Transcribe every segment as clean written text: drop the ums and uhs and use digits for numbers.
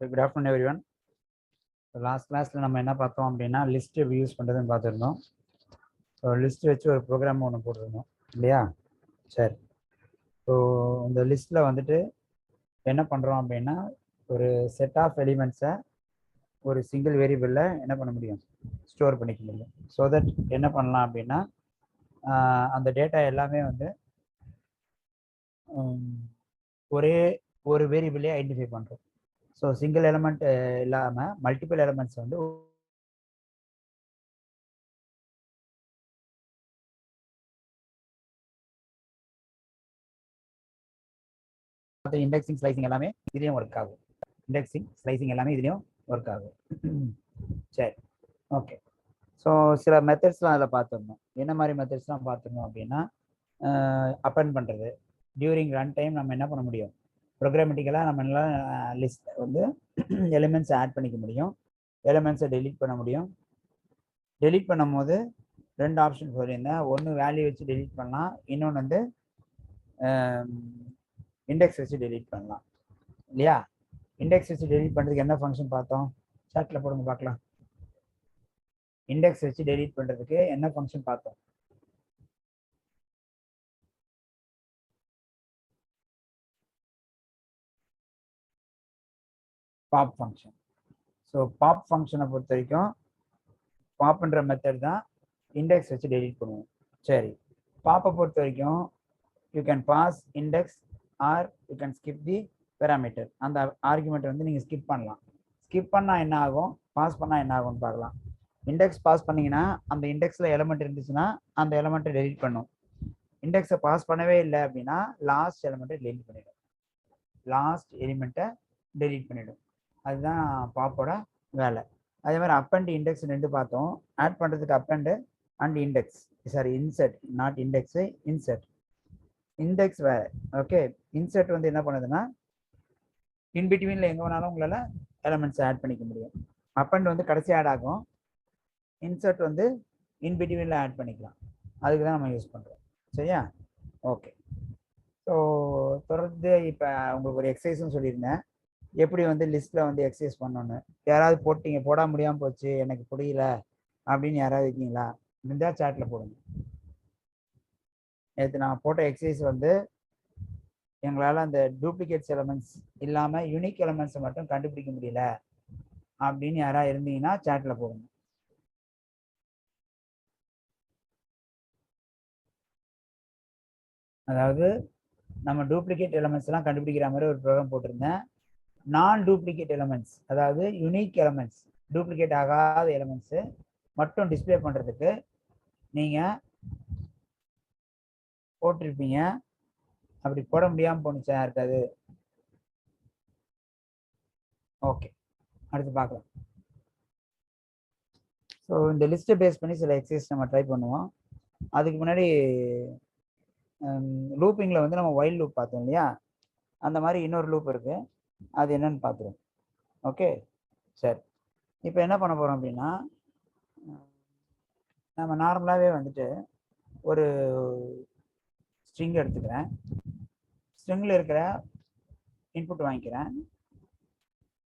Good afternoon, everyone. Last கிளாஸில் நம்ம என்ன பார்த்தோம் அப்படின்னா லிஸ்ட் எப்படி யூஸ் பண்ணுறதுன்னு பார்த்துருந்தோம். ஸோ லிஸ்ட் வச்சு ஒரு ப்ரோக்ராம் ஒன்று போட்டிருந்தோம் இல்லையா? சரி, ஸோ இந்த லிஸ்ட்டில் வந்துட்டு என்ன பண்ணுறோம் அப்படின்னா ஒரு செட் ஆஃப் எலிமெண்ட்ஸை ஒரு சிங்கிள் வேரியபிளில் என்ன பண்ண முடியும், ஸ்டோர் பண்ணிக்க முடியும். ஸோ தட் என்ன பண்ணலாம் அப்படின்னா அந்த டேட்டா எல்லாமே வந்து ஒரே ஒரு வேரியபிளே ஐடென்டிஃபை பண்ணுறோம். ஸோ சிங்கிள் எலிமெண்ட் இல்லாமல் மல்டிபிள் எலிமெண்ட்ஸ் வந்து இண்டெக்ஸிங் ஸ்லைசிங் எல்லாமே இதுலேயும் ஒர்க் ஆகும். இண்டெக்ஸிங் ஸ்லைசிங் எல்லாமே இதுலேயும் ஒர்க் ஆகும். சரி, ஓகே. ஸோ சில மெத்தட்ஸ்லாம் அதில் பார்த்துருந்தோம். என்ன மாதிரி மெத்தட்ஸ்லாம் பார்த்துருந்தோம் அப்படின்னா அப்பெண்ட் பண்ணுறது. டியூரிங் ரன் டைம் நம்ம என்ன பண்ண முடியும், ப்ரோக்ராமேட்டிக்கலாக நம்ம எல்லாம் லிஸ்ட் வந்து எலிமெண்ட்ஸை ஆட் பண்ணிக்க முடியும், எலிமெண்ட்ஸை டெலீட் பண்ண முடியும். டெலீட் பண்ணும் போது ரெண்டு ஆப்ஷன் சொல்லியிருந்தேன். ஒன்று வேல்யூ வச்சு டெலீட் பண்ணலாம், இன்னொன்று வந்து இண்டெக்ஸ் வச்சு டெலீட் பண்ணலாம் இல்லையா? இண்டெக்ஸ் வச்சு டெலீட் பண்ணுறதுக்கு என்ன ஃபங்க்ஷன் பார்த்தோம், சாட்டில் போடுங்க பார்க்கலாம். இண்டெக்ஸ் வச்சு டெலீட் பண்ணுறதுக்கு என்ன ஃபங்க்ஷன் பார்த்தோம்? Pop function. ஸோ பாப் ஃபங்க்ஷனை பொறுத்த வரைக்கும் பாப்ன்ற மெத்தட் தான் இண்டெக்ஸ் வச்சு டெலீட் பண்ணுவோம். சரி, பாப்பை பொறுத்த வரைக்கும் you can pass index or you can skip the parameter. அந்த ஆர்குமெண்ட் வந்து நீங்கள் ஸ்கிப் பண்ணலாம். ஸ்கிப் பண்ணால் என்ன ஆகும், பாஸ் பண்ணால் என்ன ஆகும்னு பார்க்கலாம். இண்டெக்ஸ் பாஸ் பண்ணிங்கன்னா அந்த இண்டெக்ஸில் எலிமெண்ட் இருந்துச்சுன்னா அந்த எலிமெண்ட்டை டெலீட் பண்ணும். இண்டெக்ஸை பாஸ் பண்ணவே இல்லை அப்படின்னா லாஸ்ட் எலிமெண்ட்டை டெலீட் பண்ணிடும். லாஸ்ட் எலிமெண்ட்டை டெலீட் பண்ணிடும். அதுதான் பாப்போட வேலை. அதே மாதிரி அப்பண்ட் இண்டெக்ஸ் ரெண்டு பார்த்தோம். ஆட் பண்ணுறதுக்கு append and index, sorry insert, not index, insert. Index வேறு. ஓகே, இன்செர்ட் வந்து என்ன பண்ணுதுன்னா இன்பிட்வீனில் எங்கே வேணாலும் உங்களால் எலிமெண்ட்ஸ் ஆட் பண்ணிக்க முடியும். அப்பண்ட் வந்து கடைசி ஆட் ஆகும், இன்செர்ட் வந்து இன்பிட்வீனில் ஆட் பண்ணிக்கலாம். அதுக்கு தான் நம்ம யூஸ் பண்ணுறோம். சரியா? ஓகே. ஸோ தொடர்ந்து இப்போ உங்களுக்கு ஒரு எக்ஸசைஸும் சொல்லியிருந்தேன், எப்படி வந்து லிஸ்ட்டில் வந்து எக்ஸசைஸ் பண்ணணுன்னு. யாராவது போட்டிங்க, போட முடியாமல் போச்சு எனக்கு புரியல அப்படின்னு யாராவது இருக்கீங்களா? இருந்தால் சாட்டில் போடுங்க. நேற்று நான் போட்ட எக்ஸசைஸ் வந்து எங்களால் அந்த டூப்ளிகேட்ஸ் எலமெண்ட்ஸ் இல்லாமல் யூனிக் எலமெண்ட்ஸை மட்டும் கண்டுபிடிக்க முடியல அப்படின்னு யாராவது இருந்தீங்கன்னா சாட்டில் போடுங்க. அதாவது நம்ம டூப்ளிகேட் எலமெண்ட்ஸ்லாம் கண்டுபிடிக்கிற மாதிரி ஒரு ப்ரோக்ராம் போட்டிருந்தேன். நான் டூப்ளிகேட் எலமெண்ட்ஸ், அதாவது யூனிக் எலமெண்ட்ஸ், டூப்ளிகேட் ஆகாத எலமெண்ட்ஸு மட்டும் டிஸ்பிளே பண்ணுறதுக்கு நீங்கள் போட்டிருப்பீங்க. அப்படி போட முடியாமல் போணுச்சா இருக்காது? ஓகே, அடுத்து பார்க்கலாம். ஸோ இந்த லிஸ்ட்டை பேஸ் பண்ணி சில எக்ஸசைஸ் நம்ம ட்ரை பண்ணுவோம். அதுக்கு முன்னாடி லூப்பிங்கில் வந்து நம்ம வைல் லூப் பார்த்தோம் இல்லையா? அந்த மாதிரி இன்னொரு லூப் இருக்குது, அது என்னன்னு பார்த்துருவோம். ஓகே, சரி. இப்போ என்ன பண்ண போகிறோம் அப்படின்னா நம்ம நார்மலாகவே வந்துட்டு ஒரு ஸ்ட்ரிங் எடுத்துக்கிறேன். ஸ்ட்ரிங்கில் இருக்கிற இன்புட் வாங்கிக்கிறேன்.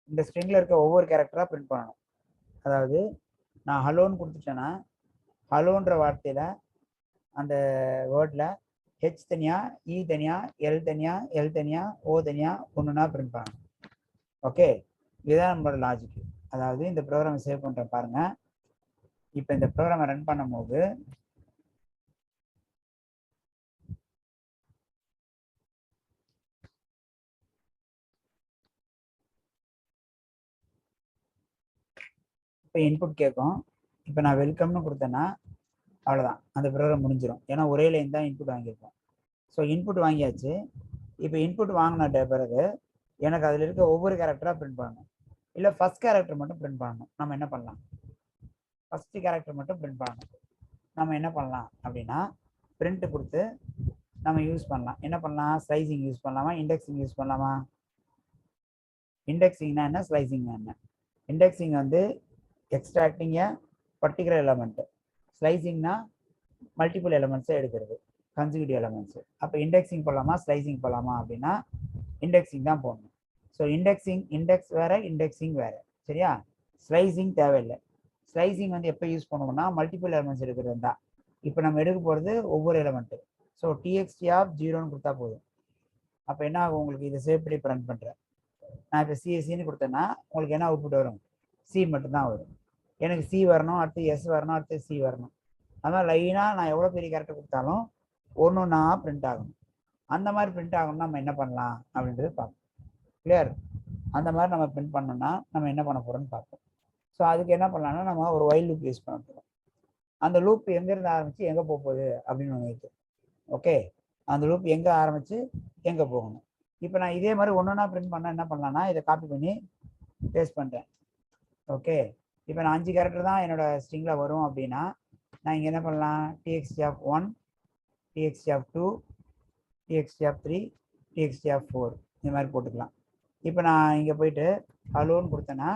இந்த ஸ்ட்ரிங்கில் இருக்க ஒவ்வொரு கேரக்டராக பிரிண்ட் பண்ணணும். அதாவது நான் ஹலோன்னு கொடுத்துட்டேன்னா ஹலோன்ற வார்த்தையில் அந்த வேர்டில் ஹெச் தனியாக, இ தனியாக, எல் தனியாக, எல் தனியாக, ஓ தனியாக ஒன்றுனா பிரிண்ட் பண்ணணும். ஓகே, இதுதான் நம்மளோட லாஜிக். அதாவது இந்த ப்ரோக்ராமை சேவ் பண்ணுறேன் பாருங்கள். இப்போ இந்த ப்ரோக்ராமை ரன் பண்ணும்போது இப்போ இன்புட் கேட்கும். இப்போ நான் வெல்கம்னு கொடுத்தேன்னா அவ்வளோதான், அந்த ப்ரோக்ராம் முடிஞ்சிடும். ஏன்னா ஒரே லைன் தான் இன்புட் வாங்கியிருக்கோம். ஸோ இன்புட் வாங்கியாச்சு. இப்போ இன்புட் வாங்கின பிறகு எனக்கு அதில் இருக்க ஒவ்வொரு கேரக்டராக பிரிண்ட் பண்ணணும். இல்லை ஃபஸ்ட் கேரக்டர் மட்டும் பிரிண்ட் பண்ணணும். நம்ம என்ன பண்ணலாம், ஃபஸ்ட்டு கேரக்டர் மட்டும் பிரிண்ட் பண்ணணும். நம்ம என்ன பண்ணலாம் அப்படின்னா பிரிண்ட் கொடுத்து நம்ம யூஸ் பண்ணலாம். என்ன பண்ணலாம், ஸ்லைசிங் யூஸ் பண்ணலாமா, இண்டெக்ஸிங் யூஸ் பண்ணலாமா? இண்டெக்ஸிங்னா என்ன, ஸ்லைசிங்னா என்ன? இண்டெக்ஸிங் வந்து எக்ஸ்ட்ராக்டிங் எ பர்டிகுலர் எலமெண்ட், ஸ்லைசிங்னா மல்டிபிள் எலமெண்ட்ஸை எடுக்கிறது, கன்சிக்யூட்டிவ் எலமெண்ட்ஸு. அப்போ இண்டெக்ஸிங் போடலாமா, ஸ்லைசிங் போடலாமா அப்படின்னா இண்டெக்ஸிங் தான் போடணும். ஸோ இண்டெக்ஸ் வேற, இண்டெக்ஸிங் வேற. சரியா? ஸ்லைசிங் தேவையில்லை. ஸ்லைசிங் வந்து எப்போ யூஸ் பண்ணுவோம்னா மல்டிபிள் எலிமெண்ட்ஸ் எடுக்கிறது தான். இப்போ நம்ம எடுக்க போகிறது ஒவ்வொரு எலிமெண்ட்டு. ஸோ டிஎக்ஸ்டி ஆஃப் 0ன்னு கொடுத்தா போதும். அப்போ என்ன ஆகும், உங்களுக்கு இதை சேவ் பண்ணி ரன் பண்ணுறேன். நான் இப்போ சிஎஸ்சின்னு கொடுத்தேன்னா உங்களுக்கு என்ன அவுட்புட் வரும், சி மட்டும்தான் வரும். எனக்கு சி வரணும், அடுத்து எஸ் வரணும், அடுத்து சி வரணும். அதனால் லைனாக நான் எவ்வளோ பெரிய கேரக்டர் கொடுத்தாலும் ஒன்று ஒன்றா பிரிண்ட் ஆகணும். அந்த மாதிரி பிரிண்ட் ஆகணும்னா நம்ம என்ன பண்ணலாம் அப்படின்றது பார்ப்போம். கிளியர்? அந்த மாதிரி நம்ம பிரிண்ட் பண்ணோம்னா நம்ம என்ன பண்ண போகிறோம்னு பார்ப்போம். ஸோ அதுக்கு என்ன பண்ணலாம்னா நம்ம ஒரு வைல் லூப் யூஸ் பண்ண போகிறோம். அந்த லூப் எங்கேருந்து ஆரம்பித்து எங்கே போக போகுது அப்படின்னு ஒன்று இருக்கு. ஓகே, அந்த லூப் எங்கே ஆரம்பித்து எங்கே போகணும். இப்போ நான் இதே மாதிரி ஒன்று ஒன்றா பிரிண்ட் பண்ணால் என்ன பண்ணலாம்னா இதை காப்பி பண்ணி பேஸ்ட் பண்ணுறேன். ஓகே, இப்போ நான் 5 கேரக்டர் தான் என்னோட ஸ்ட்ரிங்கில் வரும் அப்படின்னா நான் இங்கே என்ன பண்ணலாம், TXT of 1, TXT of 2, TXT of 3, TXT of 4 இந்த மாதிரி போட்டுக்கலாம். இப்போ நான் இங்கே போயிட்டு ஹலோன்னு கொடுத்தேன்னா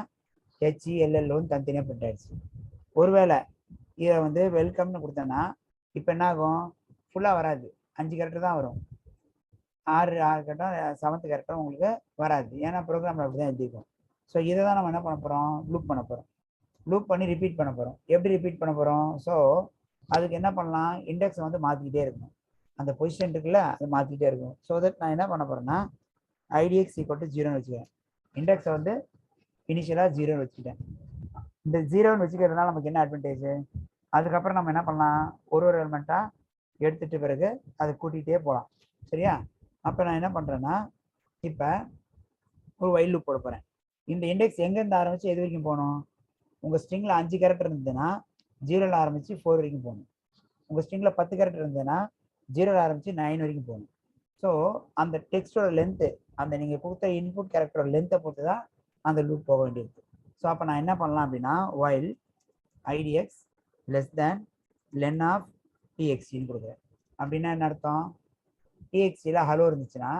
ஹெச்இஎல்எல்ஓன்னு தனித்தனியாக பிரிண்ட் ஆயிடுச்சு. ஒருவேளை இதை வந்து வெல்கம்னு கொடுத்தேன்னா இப்போ என்ன ஆகும், ஃபுல்லாக வராது, 5 கேரக்டர் தான் வரும். 6 கேரக்டர் 7th கேரக்டர் உங்களுக்கு வராது, ஏன்னா ப்ரோக்ராமில் அப்படி தான் எழுதிக்கும். ஸோ இதை தான் நம்ம என்ன பண்ண போகிறோம், லூப் பண்ண போகிறோம். லூப் பண்ணி ரிப்பீட் பண்ண போகிறோம். எப்படி ரிப்பீட் பண்ண போகிறோம், ஸோ அதுக்கு என்ன பண்ணலாம், இண்டெக்ஸை வந்து மாற்றிக்கிட்டே இருக்கணும். அந்த பொசிஷன் இருக்குல்ல அது மாற்றிக்கிட்டே இருக்கும். ஸோ தட் நான் என்ன பண்ண போகிறேன்னா ஐடிஎக்ஸ் ஈக்குவல் டு 0ன்னு வச்சுக்கிறேன். இண்டெக்ஸை வந்து இனிஷியலாக 0ன்னு வச்சுக்கிட்டேன். இந்த 0ன்னு வச்சுக்கிறதுனால நமக்கு என்ன அட்வான்டேஜ், அதுக்கப்புறம் நம்ம என்ன பண்ணலாம், ஒரு எலிமெண்ட்டாக எடுத்துகிட்ட பிறகு அதை கூட்டிகிட்டே போகலாம். சரியா? அப்போ நான் என்ன பண்ணுறேன்னா இப்போ ஒரு வைல் லூப் போட போகிறேன். இந்த இண்டெக்ஸ் எங்கேருந்து ஆரம்பித்து எது வரைக்கும் போகணும், உங்கள் ஸ்ட்ரிங்கில் 5 கேரக்டர் இருந்ததுன்னா 0ல் ஆரம்பித்து 4 வரைக்கும் போகணும். உங்கள் ஸ்ட்ரிங்கில் 10 கேரக்டர் இருந்ததுன்னா 0ல் ஆரம்பித்து 9 வரைக்கும் போகணும். ஸோ அந்த டெக்ஸ்டோட லென்த்து, அந்த நீங்கள் கொடுத்த இன்புட் கேரக்டரோட லென்த்தை பொறுத்து தான் அந்த லூப் போக வேண்டியிருக்கு. ஸோ அப்போ நான் என்ன பண்ணலாம் அப்படின்னா while idx less than len of டிஎக்ஸ்டின்னு கொடுக்குறேன். அப்படின்னா என்ன அர்த்தம், டிஎக்ஸ்டியில் ஹலோ இருந்துச்சுன்னா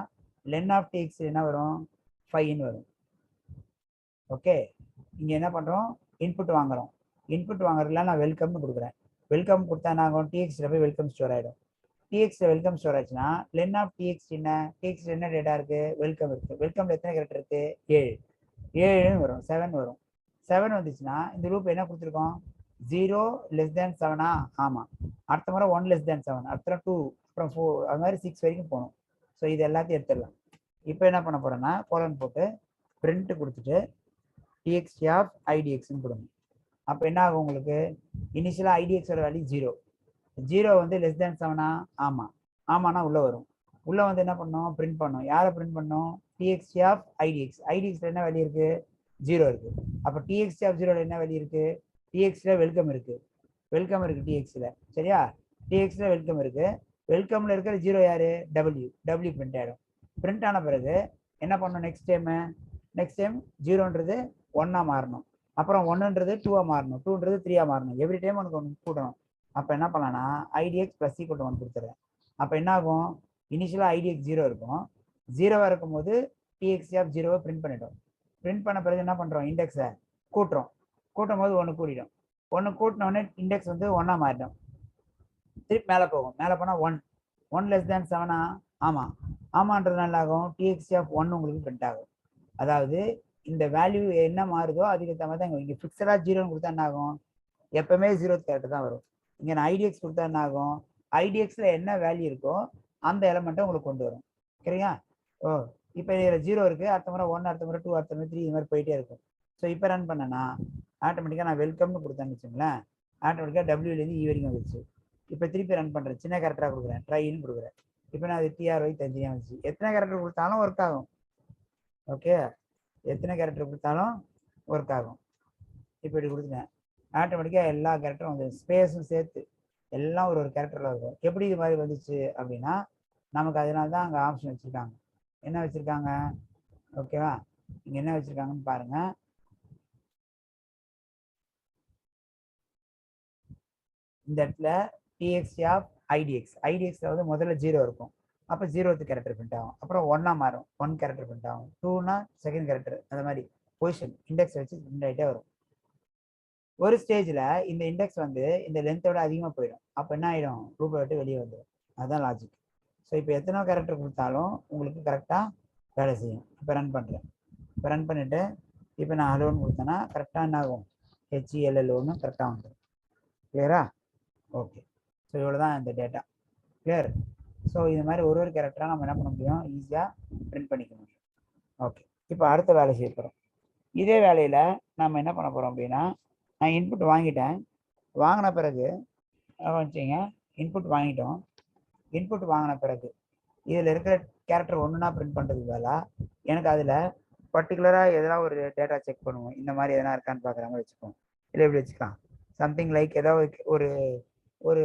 லென் ஆஃப் டிஎக்ஸ்டி என்ன வரும், 5ன்னு வரும். ஓகே, இங்கே என்ன பண்ணுறோம், இன்புட் வாங்குகிறோம். இன்புட் வாங்குறதுல நான் வெல்கம்னு கொடுக்குறேன். வெல்கம் கொடுத்தா என்ன ஆகும், டிஎக்ஸ்டியில் போய் வெல்கம் ஸ்டோர் ஆகிடும். டிஎக்ஸ்டியில் வெல்கம் ஸ்டோர் ஆச்சுன்னா லென் ஆஃப் டிஎக்ஸ்டி என்ன, டிஎக்ஸ்டி என்ன டேட்டா இருக்குது, வெல்கம் இருக்குது. வெல்கமில் எத்தனை கேரக்டர் இருக்குது, 7 வரும், 7 வரும். 7 வந்துச்சுன்னா இந்த லூப் என்ன கொடுத்துருக்கோம், 0 லெஸ் தேன் 7ஆ, ஆமாம். அடுத்த முறை 1 லெஸ் தேன் 7, அடுத்த 2, அப்புறம் 4, அது மாதிரி 6 வரைக்கும் போகணும். ஸோ இது எல்லாத்தையும் எடுத்துடலாம். இப்போ என்ன பண்ண போகிறேன்னா கோலன் போட்டு பிரிண்ட் கொடுத்துட்டு டிஎக்ஸ்டி ஆஃப் ஐடிஎக்ஸ்ன்னு கொடுங்க. அப்போ என்ன ஆகும், உங்களுக்கு இனிஷியலாக ஐடிஎக்ஸோட வேல்யூ 0 வந்து லெஸ் தேன் 7ஆ, ஆமாம். ஆமான்னா உள்ளே வரும். உள்ளே வந்து என்ன பண்ணோம், பிரிண்ட் பண்ணோம். யாரை பிரிண்ட் பண்ணோம், டிஎக்ஸ்டி ஆஃப் ஐடிஎக்ஸ். ஐடிஎக்ஸில் என்ன வேல்யூ இருக்குது, 0 இருக்குது. அப்போ டிஎக்ஸ்டி ஆஃப் 0ல என்ன வேல்யூ இருக்குது, டிஎக்ஸில் வெல்கம் இருக்குது. வெல்கம் இருக்குது டிஎக்ஸில். சரியா? டிஎக்ஸில் வெல்கம் இருக்குது. வெல்கமில் இருக்கிற 0 யார், டபிள்யூ பிரிண்ட் ஆகிடும். பிரிண்ட் ஆன பிறகு என்ன பண்ணணும், நெக்ஸ்ட் டைம் 0ன்றது 1ஆ மாறணும், அப்புறம் 1ன்றது 2ஆ மாறணும், 2ன்றது 3ஆ மாறணும். எவ்ரி டைம் உனக்கு ஒன்று கூட்டணும். அப்போ என்ன பண்ணலாம்னா ஐடிஎக்ஸ் ப்ளஸ் ஈக்குவல் டு 1 கொடுத்துறேன். அப்போ என்ன ஆகும், இனிஷியலாக ஐடிஎக்ஸ் 0 இருக்கும். 0வாக இருக்கும்போது டிஎக்ஸ்டி ஆஃப் 0வை பிரிண்ட் பண்ணிட்டோம். பிரிண்ட் பண்ண பிறகு என்ன பண்ணுறோம், இண்டெக்ஸை கூட்டுறோம். கூட்டும் போது 1 கூட்டிடும். 1 கூட்டினோடனே இண்டெக்ஸ் வந்து 1ஆ மாறிடும். திருப்பி மேலே போகும். மேலே போனால் 1 லெஸ் தேன் 7ஆ, ஆமாம். ஆமான்றதுனால ஆகும், டிஎக்ஸ்டி ஆஃப் 1 உங்களுக்கு பிரிண்ட் ஆகும். அதாவது இந்த வேல்யூ என்ன மாறுதோ அதுக்கு தகுந்த மாதிரி தான் இங்கே ஃபிக்ஸடாக 0ன்னு கொடுத்தா என்ன ஆகும், எப்பவுமே 0th கேரக்டர் தான் வரும். இங்கே நான் ஐடிஎக்ஸ் கொடுத்தா என்ன ஆகும், ஐடிஎக்ஸில் என்ன வேல்யூ இருக்கோ அந்த எலமெண்ட்டை உங்களுக்கு கொண்டு வரும். சரியா? ஓ, இப்போ இதில் 0 இருக்குது, அடுத்த முறை 1, அடுத்த முறை 2, அடுத்த முறை 3, இது மாதிரி போயிட்டே இருக்கும். ஸோ இப்போ ரன் பண்ணேன்னா ஆட்டோமேட்டிக்காக நான் வெல்கம்னு கொடுத்தேன்னு வச்சுங்களேன், ஆட்டோமேட்டிக்காக டபிள்யூலேருந்து இ வரைக்கும் வந்துச்சு. இப்போ திருப்பி ரன் பண்ணுறேன், சின்ன கேரக்டராக கொடுக்குறேன், ட்ரைன்னு கொடுக்குறேன். இப்போ நான் அது டிஆர்ஒய் தனியாக வந்துச்சு. எத்தனை கேரக்டர் கொடுத்தாலும் ஒர்க் ஆகும். ஓகே, எத்தனை கேரக்டர் கொடுத்தாலும் ஒர்க் ஆகும். இப்போ இப்படி கொடுத்துட்டேன், ஆட்டோமேட்டிக்காக எல்லா கேரக்டரும் வந்து ஸ்பேஸும் சேர்த்து எல்லாம் ஒரு கேரக்டரில் இருக்கும். எப்படி இது மாதிரி வந்துச்சு அப்படின்னா நமக்கு அதனால தான் அங்கே ஆப்ஷன் வச்சுருக்காங்க. என்ன வச்சுருக்காங்க, ஓகேவா, இங்கே என்ன வச்சுருக்காங்கன்னு பாருங்கள். இந்த இடத்துல டிஎக்ஸ்டி ஆஃப் ஐடிஎக்ஸில் வந்து முதல்ல 0 இருக்கும். அப்போ 0th கேரக்டர் பிரிண்ட் ஆகும். அப்புறம் 1ஆ மாறும், 1 கேரக்டர் பிரிண்ட் ஆகும். 2னா செகண்ட் கேரக்டர், அந்த மாதிரி பொசிஷன் இண்டெக்ஸ் வச்சு பிரிண்ட் ஆகிட்டே வரும். ஒரு ஸ்டேஜில் இந்த இண்டெக்ஸ் வந்து இந்த லென்த்தோட அதிகமாக போயிடும். அப்போ என்ன ஆகிடும், லூப்பை விட்டு வெளியே வந்துடும். அதுதான் லாஜிக். ஸோ இப்போ எத்தனை கேரக்டர் கொடுத்தாலும் உங்களுக்கு கரெக்டாக வேலை செய்யும். இப்போ ரன் பண்ணுறேன். இப்போ ரன் பண்ணிவிட்டு இப்போ நான் ஹலோன்னு கொடுத்தேன்னா கரெக்டாக என்ன ஆகும், HELLOன்னு கரெக்டாக வந்துடும். கிளியரா? ஓகே. ஸோ இவ்வளோ தான் இந்த டேட்டா. கிளியர்? ஸோ இது மாதிரி ஒரு கேரக்டராக நம்ம என்ன பண்ண முடியும், ஈஸியாக பிரிண்ட் பண்ணிக்க முடியும். ஓகே. இப்போ அடுத்த வேலை செய்ய போகிறோம். இதே வேலையில் நம்ம என்ன பண்ண போகிறோம் அப்படின்னா, நான் இன்புட் வாங்கிட்டேன். வாங்கின பிறகு வச்சுங்க, இன்புட் வாங்கிட்டோம். இன்புட் வாங்கின பிறகு இதில் இருக்கிற கேரக்டர் ஒன்றுனா பிரிண்ட் பண்ணுறதுக்கு வேலை எனக்கு அதில் பர்டிகுலராக எதனா ஒரு டேட்டா செக் பண்ணுவோம். இந்த மாதிரி எதனா இருக்கான்னு பார்க்குற மாதிரி வச்சுப்போம். இல்லை எப்படி வச்சுக்கலாம், சம்திங் லைக் ஏதாவது ஒரு ஒரு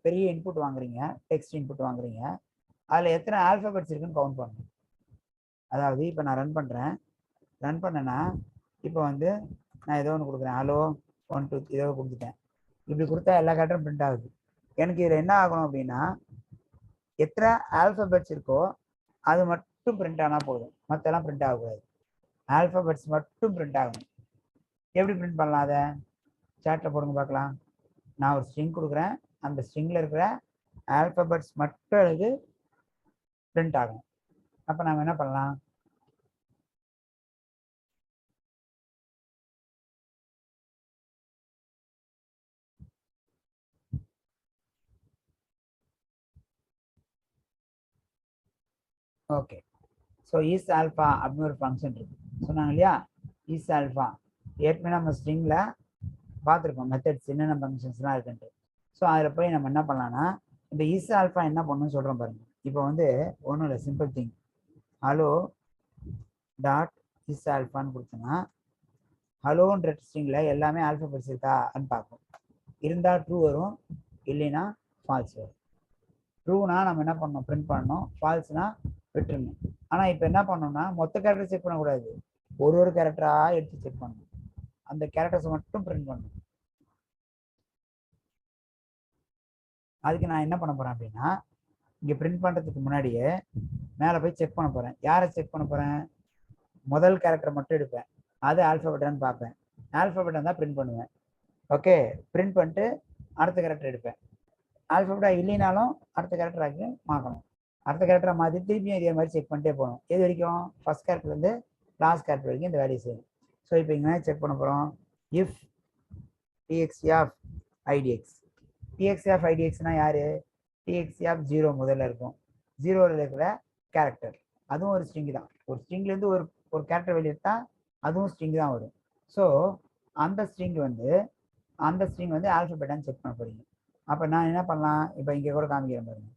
பெரிய இன்புட் வாங்குறீங்க, டெக்ஸ்ட் இன்புட் வாங்குறீங்க, அதில் எத்தனை ஆல்ஃபபெட்ஸ் இருக்குன்னு கவுண்ட் பண்ணணும். அதாவது இப்போ நான் ரன் பண்ணுறேன், ரன் பண்ணேன்னா இப்போ வந்து நான் ஏதோ ஒன்று கொடுக்குறேன், ஹலோ 1 2 ஏதோ கொடுத்துட்டேன். இப்படி கொடுத்தா எல்லா கேரக்டரும் பிரிண்ட் ஆகுது. எனக்கு இதில் என்ன ஆகணும் அப்படின்னா, எத்தனை ஆல்ஃபபெட்ஸ் இருக்கோ அது மட்டும் பிரிண்ட் ஆனால் போதும், மற்றெல்லாம் பிரிண்ட் ஆகக்கூடாது. ஆல்ஃபபெட்ஸ் மட்டும் பிரிண்ட் ஆகணும். எப்படி பிரிண்ட் பண்ணலாம், அதை சாட்டில் போடுங்க பார்க்கலாம். நான் ஒரு ஸ்ட்ரிங் கொடுக்குறேன், அந்த ஸ்ட்ரிங்கில் இருக்கிற ஆல்ஃபபெட்ஸ் மட்டும் எனக்கு பிரிண்ட் ஆகும். அப்போ நம்ம என்ன பண்ணலாம், ஓகே. ஸோ இஸ் ஆல்ஃபா அப்படின்னு ஒரு ஃபங்க்ஷன் இருக்கு சொன்னாங்க இல்லையா. இஸ் ஆல்ஃபா ஏற்கனவே நம்ம ஸ்ட்ரிங்கில் பார்த்துருக்கோம் மெத்தட்ஸ் என்னென்ன ஃபங்க்ஷன்ஸ்லாம் இருக்குன்ட்டு. ஸோ அதில் போய் நம்ம என்ன பண்ணலாம்னா, இந்த இஸ் ஆல்ஃபா என்ன பண்ணணும்னு சொல்கிறோம் பாருங்க. இப்போ வந்து ஒன்றும் இல்லை, simple thing, hello dot is ஆல்ஃபான்னு கொடுத்தோன்னா ஹலோன்ற ஸ்ட்ரிங்கில் எல்லாமே ஆல்ஃபபெட்ஸ் இருக்கான்னு பார்க்கும். இருந்தால் ட்ரூ வரும், இல்லைன்னா ஃபால்ஸ் வரும். ட்ரூனா நம்ம என்ன பண்ணணும், பிரிண்ட் பண்ணணும். ஃபால்ஸ்னா விட்டுருங்க. ஆனால் இப்போ என்ன பண்ணணும்னா, மொத்த கேரக்டர் செக் பண்ணக்கூடாது, ஒரு கேரக்டராக எடுத்து செக் பண்ணணும். அந்த கேரக்டர்ஸை மட்டும் பிரிண்ட் பண்ணணும். அதுக்கு நான் என்ன பண்ண போகிறேன் அப்படின்னா, இங்கே பிரிண்ட் பண்ணுறதுக்கு முன்னாடியே மேலே போய் செக் பண்ண போகிறேன். யாரை செக் பண்ண போகிறேன், முதல் கேரக்டர் மட்டும் எடுப்பேன், அது ஆல்ஃபபெட்டான்னு பார்ப்பேன். ஆல்ஃபபெட்டாக தான் பிரிண்ட் பண்ணுவேன். ஓகே, பிரிண்ட் பண்ணிட்டு அடுத்த கேரக்டர் எடுப்பேன். ஆல்ஃபபெட்டா இல்லைனாலும் அடுத்த கேரக்டராக மாற்றணும். அடுத்த கேரக்டரை மாற்றி திருப்பியும் இதே மாதிரி செக் பண்ணிட்டே போகணும். எது வரைக்கும், ஃபர்ஸ்ட் கேரக்டர்லேருந்து லாஸ்ட் கேரக்டர் வரைக்கும் இந்த வேலையை செய்யணும். ஸோ இப்போ இங்கே செக் பண்ண போகிறோம், இஃப் டிஎக்ஸி ஆஃப் ஐடிஎக்ஸ். டிஎக்ஸி ஆஃப் ஐடிஎக்ஸ்னா யார், டிஎக்ஸி ஆஃப் 0 முதல்ல இருக்கும், 0ல் இருக்கிற கேரக்டர், அதுவும் ஒரு ஸ்ட்ரிங் தான். ஒரு ஸ்ட்ரிங்லேருந்து ஒரு கேரக்டர் வெளியிட்டா அதுவும் ஸ்ட்ரிங் தான் வரும். ஸோ அந்த ஸ்ட்ரிங் வந்து ஆல்ஃபபெட்டான்னு செக் பண்ண போகிறீங்க. அப்போ நான் என்ன பண்ணலாம், இப்போ இங்கே கூட காமிக்கிறேன் பாருங்க.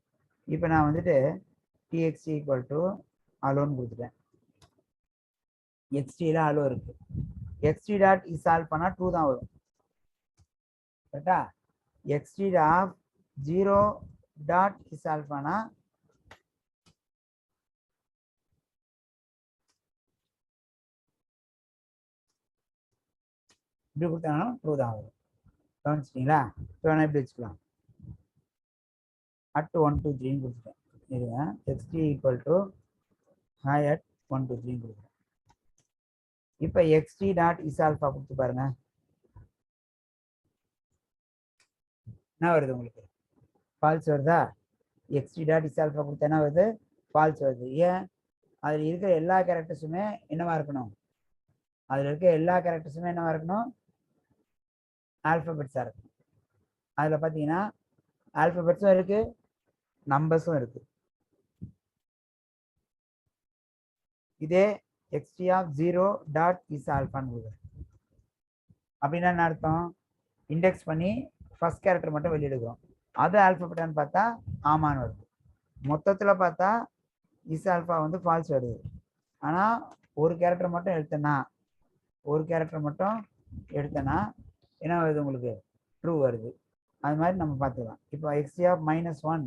இப்போ நான் வந்துட்டு டிஎக்ஸி ஈக்குவல் டு அலோன்னு கொடுத்துட்டேன். எக்ஸ்டியில் அலோ இருக்கு. எக்ஸ்டி டாட் இஸ் ஆல்ஃபானா 2 தான் வரும், கரெக்டா. எக்ஸ்டி ஆஃப் 0 டாட் இஸ் ஆல்ஃபானா இப்படி கொடுத்தாலும் 2 தான் வரும். கவனிச்சிட்டிங்களா? இப்போ வேணா இப்படி வச்சுக்கலாம், at 1 2 3 கொடுத்துட்டேன். இதுங்க XT equal to hi at 1 2 3 கொடுக்குறேன். இப்போ எக்ஸ்டி டாட் இஸ் ஆல்ஃபா கொடுத்து பாருங்க, என்ன வருது உங்களுக்கு, ஃபால்ஸ் வருதா. எக்ஸ்டி டாட் இஸ் ஆல்ஃபா கொடுத்தா என்ன வருது, ஃபால்ஸ் வருது. ஏன், அதில் இருக்கிற எல்லா கேரக்டர்ஸுமே என்னவா இருக்கணும், அதில் இருக்க எல்லா கேரக்டர்ஸுமே என்னவா இருக்கணும், ஆல்ஃபபெட்ஸாக இருக்கும். அதில் பார்த்தீங்கன்னா ஆல்ஃபபெட்ஸும் இருக்கு, நம்பர்ஸும் இருக்கு. இதே எக்ஸ்டி ஆஃப் 0 டாட் இஸ் ஆல்ஃபான்னு கொடுக்குறேன். அப்படின்னா என்ன அர்த்தம், இண்டெக்ஸ் பண்ணி ஃபர்ஸ்ட் கேரக்டர் மட்டும் வெளியெடுக்கிறோம், அது ஆல்ஃபபெட்டான்னு பார்த்தா ஆமான்னு வருது. மொத்தத்தில் பார்த்தா இஸ் ஆல்ஃபா வந்து ஃபால்ஸ் வருது. ஆனால் ஒரு கேரக்டர் மட்டும் எடுத்தேன்னா என்ன வருது உங்களுக்கு, ட்ரூ வருது. அது மாதிரி நம்ம பார்த்துக்கலாம். இப்போ txt of -1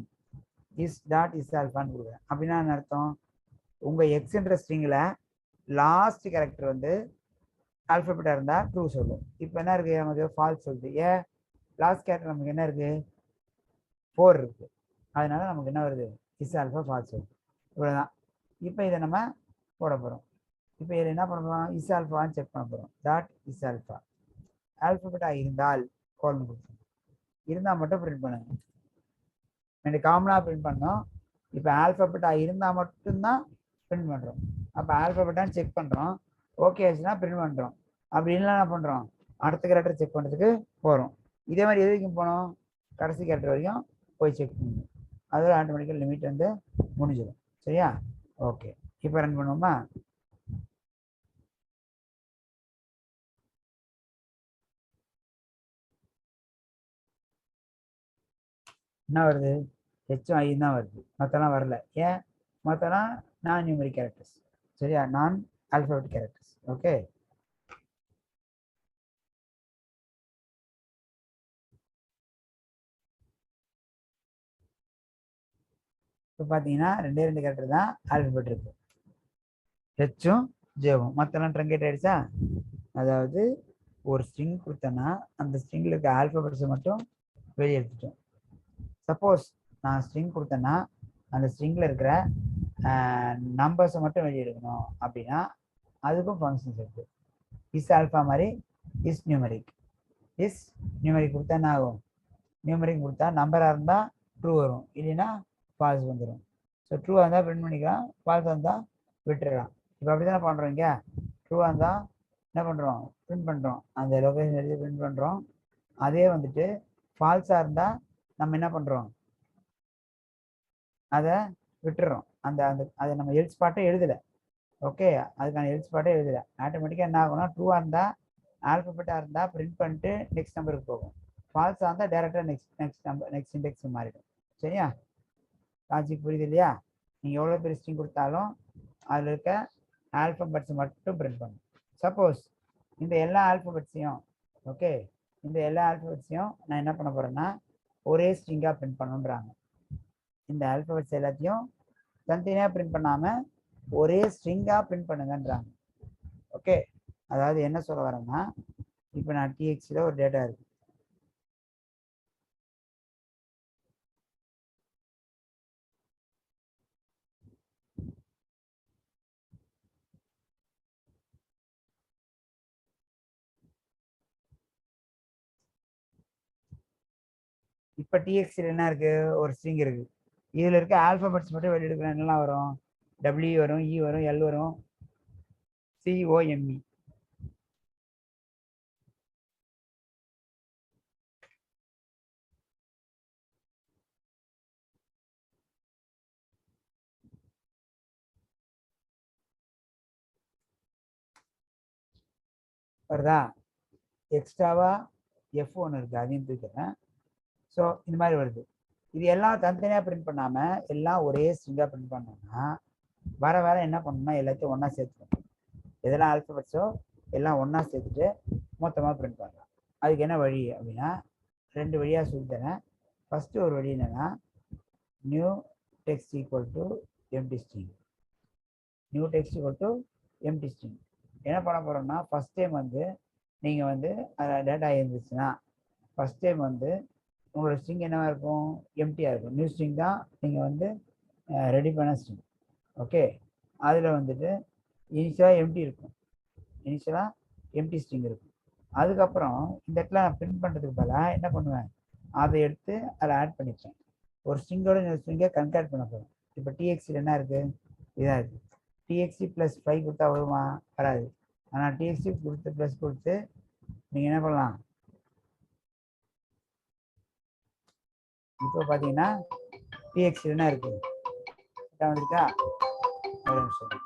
is dot is ஆல்ஃபான்னு கொடுக்குறேன். அப்படின்னா என்ன அர்த்தம், உங்கள் எக்ஸ்ன்ற ஸ்ட்ரிங்கில் லாஸ்ட் கேரக்டர் வந்து ஆல்ஃபபெட்டாக இருந்தால் ட்ரூ சொல்லும். இப்போ என்ன இருக்குது, நமக்கு ஃபால்ஸ் சொல்லுது. ஏன், லாஸ்ட் கேரக்டர் நமக்கு என்ன இருக்குது, 4 இருக்குது. அதனால நமக்கு என்ன வருது, இஸ் ஆல்ஃபா ஃபால்ஸ் வருது. இவ்வளோதான். இப்போ இதை நம்ம போட போகிறோம். இப்போ இதில் என்ன பண்ண போகிறோம், இஸ் ஆல்ஃபான்னு செக் பண்ண போகிறோம். டாட் இஸ் ஆல்ஃபா ஆல்ஃபபெட்டாக இருந்தால் கோல்னு கொடுக்கணும், இருந்தால் மட்டும் பிரிண்ட் பண்ணுங்க. ரெண்டு காமனாக பிரிண்ட் பண்ணோம். இப்போ ஆல்ஃபபெட்டாக இருந்தால் மட்டும்தான் பிரிண்ட் பண்ணுறோம். அப்போ ஆல்ஃபபெட்டான்னு செக் பண்ணுறோம். ஓகே ஆச்சுன்னா பிரிண்ட் பண்ணுறோம். அப்படி இல்லைன்னா என்ன பண்ணுறோம், அடுத்த கேரக்டர் செக் பண்ணுறதுக்கு போகிறோம். இதே மாதிரி எது வரைக்கும் போனோம், கடைசி கேரக்டர் வரைக்கும் போய் செக் பண்ணணும். அதில் ஆட்டோமேட்டிக்கல் லிமிட் வந்து முடிஞ்சிடும். சரியா? ஓகே, இப்போ ரன் பண்ணுவோமா? என்ன வருது? ஹெச்சும் ஐயும் தான் வருது, மற்றெல்லாம் வரல. ஏன்? மற்றெல்லாம் நான் நியூமரிக் கேரக்டர்ஸ். சரியா? நான் ஆல்ஃபபெட் கேரக்டர்ஸ். ஓகே, இப்போ பார்த்தீங்கன்னா ரெண்டு கேரக்டர் தான் ஆல்ஃபபெட் இருக்கு, ஹெச்சும் ஜேவும். மற்றெல்லாம் ட்ரங்கேட் ஆயிடுச்சா? அதாவது ஒரு ஸ்ட்ரிங் கொடுத்தேன்னா அந்த ஸ்ட்ரிங்கில் இருக்க ஆல்ஃபபெட்ஸை மட்டும் வெளியே எடுத்துட்டோம். சப்போஸ் நான் ஸ்ட்ரிங் கொடுத்தேன்னா அந்த ஸ்ட்ரிங்கில் இருக்கிற நம்பர்ஸை மட்டும் வெளியே எடுக்கணும் அப்படின்னா அதுக்கும் ஃபங்க்ஷன்ஸ் இருக்கு. இஸ் ஆல்ஃபா மாதிரி இஸ் நியூமரிக். இஸ் நியூமரிக் கொடுத்தா என்ன ஆகும்? நியூமரிக் கொடுத்தா நம்பராக இருந்தால் ட்ரூ வரும், இல்லைன்னா ஃபால்ஸ் வந்துடும். ஸோ ட்ரூவாக இருந்தால் பிரிண்ட் பண்ணிக்கலாம், ஃபால்ஸாக இருந்தால் விட்டுடலாம். இப்போ அப்படி தானே பண்ணுறோம். இங்கே ட்ரூவாக இருந்தால் என்ன பண்ணுறோம், பிரிண்ட் பண்ணுறோம், அந்த லொகேஷன் எழுதி பிரிண்ட் பண்ணுறோம். அதே வந்துட்டு ஃபால்ஸாக இருந்தால் நம்ம என்ன பண்ணுறோம், அதை விட்டுறோம். அந்த அந்த அதை நம்ம எல்ஸ் பாட்டை எழுதலை. ஓகே, அதுக்கான எல்ஸ் பாட்டை எழுதலை. ஆட்டோமேட்டிக்காக என்ன ஆகும்னா ட்ரூவாக இருந்தால் ஆல்பபெட்டாக இருந்தால் பிரிண்ட் பண்ணிட்டு நெக்ஸ்ட் நம்பருக்கு போகும். ஃபால்ஸாக இருந்தால் டேரெக்டாக நெக்ஸ்ட் இண்டெக்ஸ் மாறிடும். சரியா? லாஜிக் புரியுது இல்லையா? நீங்கள் எவ்வளோ பெரிய ஸ்ட்ரிங் கொடுத்தாலும் அதில் இருக்க ஆல்பபெட்ஸ் மட்டும் பிரிண்ட் பண்ணும். சப்போஸ் இந்த எல்லா ஆல்பபெட்ஸையும், ஓகே, இந்த எல்லா ஆல்பபெட்ஸையும் நான் என்ன பண்ண போகிறேன்னா ஒரே ஸ்ட்ரிங்காக பிரிண்ட் பண்ணுன்றாங்க. இந்த ஆல்பபெட்ஸ் எல்லாத்தையும் தனித்தனியாக பிரிண்ட் பண்ணாமல் ஒரே ஸ்ட்ரிங்காக பிரிண்ட் பண்ணுங்கன்றாங்க. ஓகே, அதாவது என்ன சொல்ல வரேன்னா, இப்போ நான் டிஎக்ஸியில் ஒரு டேட்டா இருக்கு. இப்போ டிஎக்ஸில் என்ன இருக்கு, ஒரு ஸ்ட்ரிங் இருக்கு. இதில் இருக்க ஆல்பபெட்ஸ் மட்டும் வெளியே எடுக்கிறேன். என்னெல்லாம் வரும்? டபிள்யூ வரும், இ வரும், எல் வரும், சிஓஎம்இ. வருதா? எக்ஸ்ட்ராவா எஃப் ஒன்று இருக்குது, அதையும் தூக்கிறேன். ஸோ இந்த மாதிரி வருது. இது எல்லாம் தனித்தனியாக பிரிண்ட் பண்ணாமல் எல்லாம் ஒரே ஸ்ட்ரிங்காக பிரிண்ட் பண்ணோம்னா வர வர என்ன பண்ணணும்னா எல்லாத்தையும் ஒன்றா சேர்த்துக்கணும். எதெல்லாம் ஆல்பபெட்ஸோ எல்லாம் ஒன்றா சேர்த்துட்டு மொத்தமாக பிரிண்ட் பண்ணலாம். அதுக்கு என்ன வழி அப்படின்னா ரெண்டு வழியாக சொல்லித்தரேன். ஃபஸ்ட்டு ஒரு வழி என்னென்னா new text equal to empty string. New text equal to empty string. என்ன பண்ண போகிறோம்னா ஃபஸ்ட் டைம் வந்து நீங்கள் வந்து அதில் டேட்டா இருந்துச்சுன்னா ஃபஸ்ட் டைம் வந்து உங்களோட ஸ்ட்ரிங் என்னவா இருக்கும், எம்டியாக இருக்கும். நியூ ஸ்ட்ரிங் தான் நீங்கள் வந்து ரெடி பண்ண ஸ்ட்ரிங். ஓகே, அதில் வந்துட்டு இனிஷியலாக எம்டி இருக்கும், இனிஷியலாக எம்டி ஸ்ட்ரிங் இருக்கும். அதுக்கப்புறம் இந்த இடத்துல நான் பிரிண்ட் பண்ணுறதுக்கு பதிலாக என்ன பண்ணுவேன், அதை எடுத்து அதில் ஆட் பண்ணிப்பேன். ஒரு ஸ்ட்ரிங்கோட இந்த ஸ்ட்ரிங்கை கன்கேட் பண்ண போகிறோம். இப்போ டிஎக்ஸில் என்ன இருக்குது, இதாக இருக்குது. டிஎக்ஸி ப்ளஸ் 5 கொடுத்தா வருமா? வராது. ஆனால் டிஎக்ஸி கொடுத்து ப்ளஸ் கொடுத்து நீங்கள் என்ன பண்ணலாம், இப்போ பார்த்தீங்கன்னா டிஎக்ஸில் என்ன இருக்குது, வந்துருக்கா? ஒரு நிமிஷம்.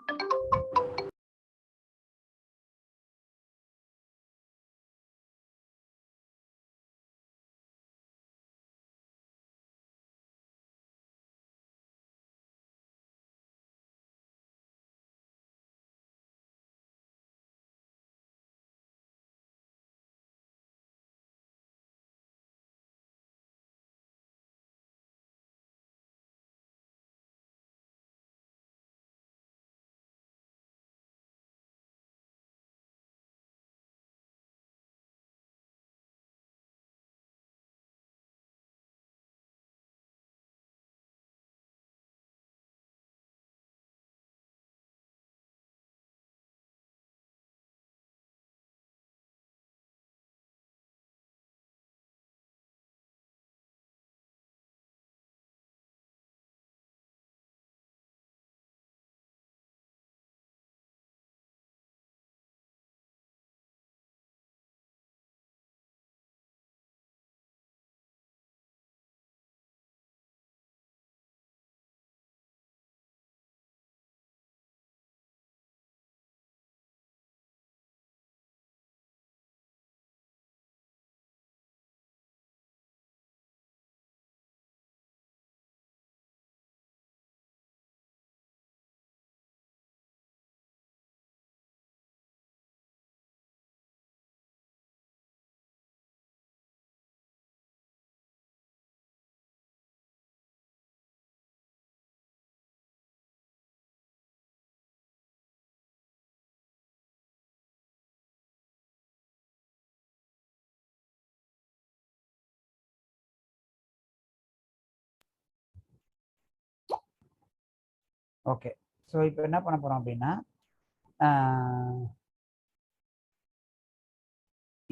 ஓகே. ஸோ இப்போ என்ன பண்ண போகிறோம் அப்படின்னா,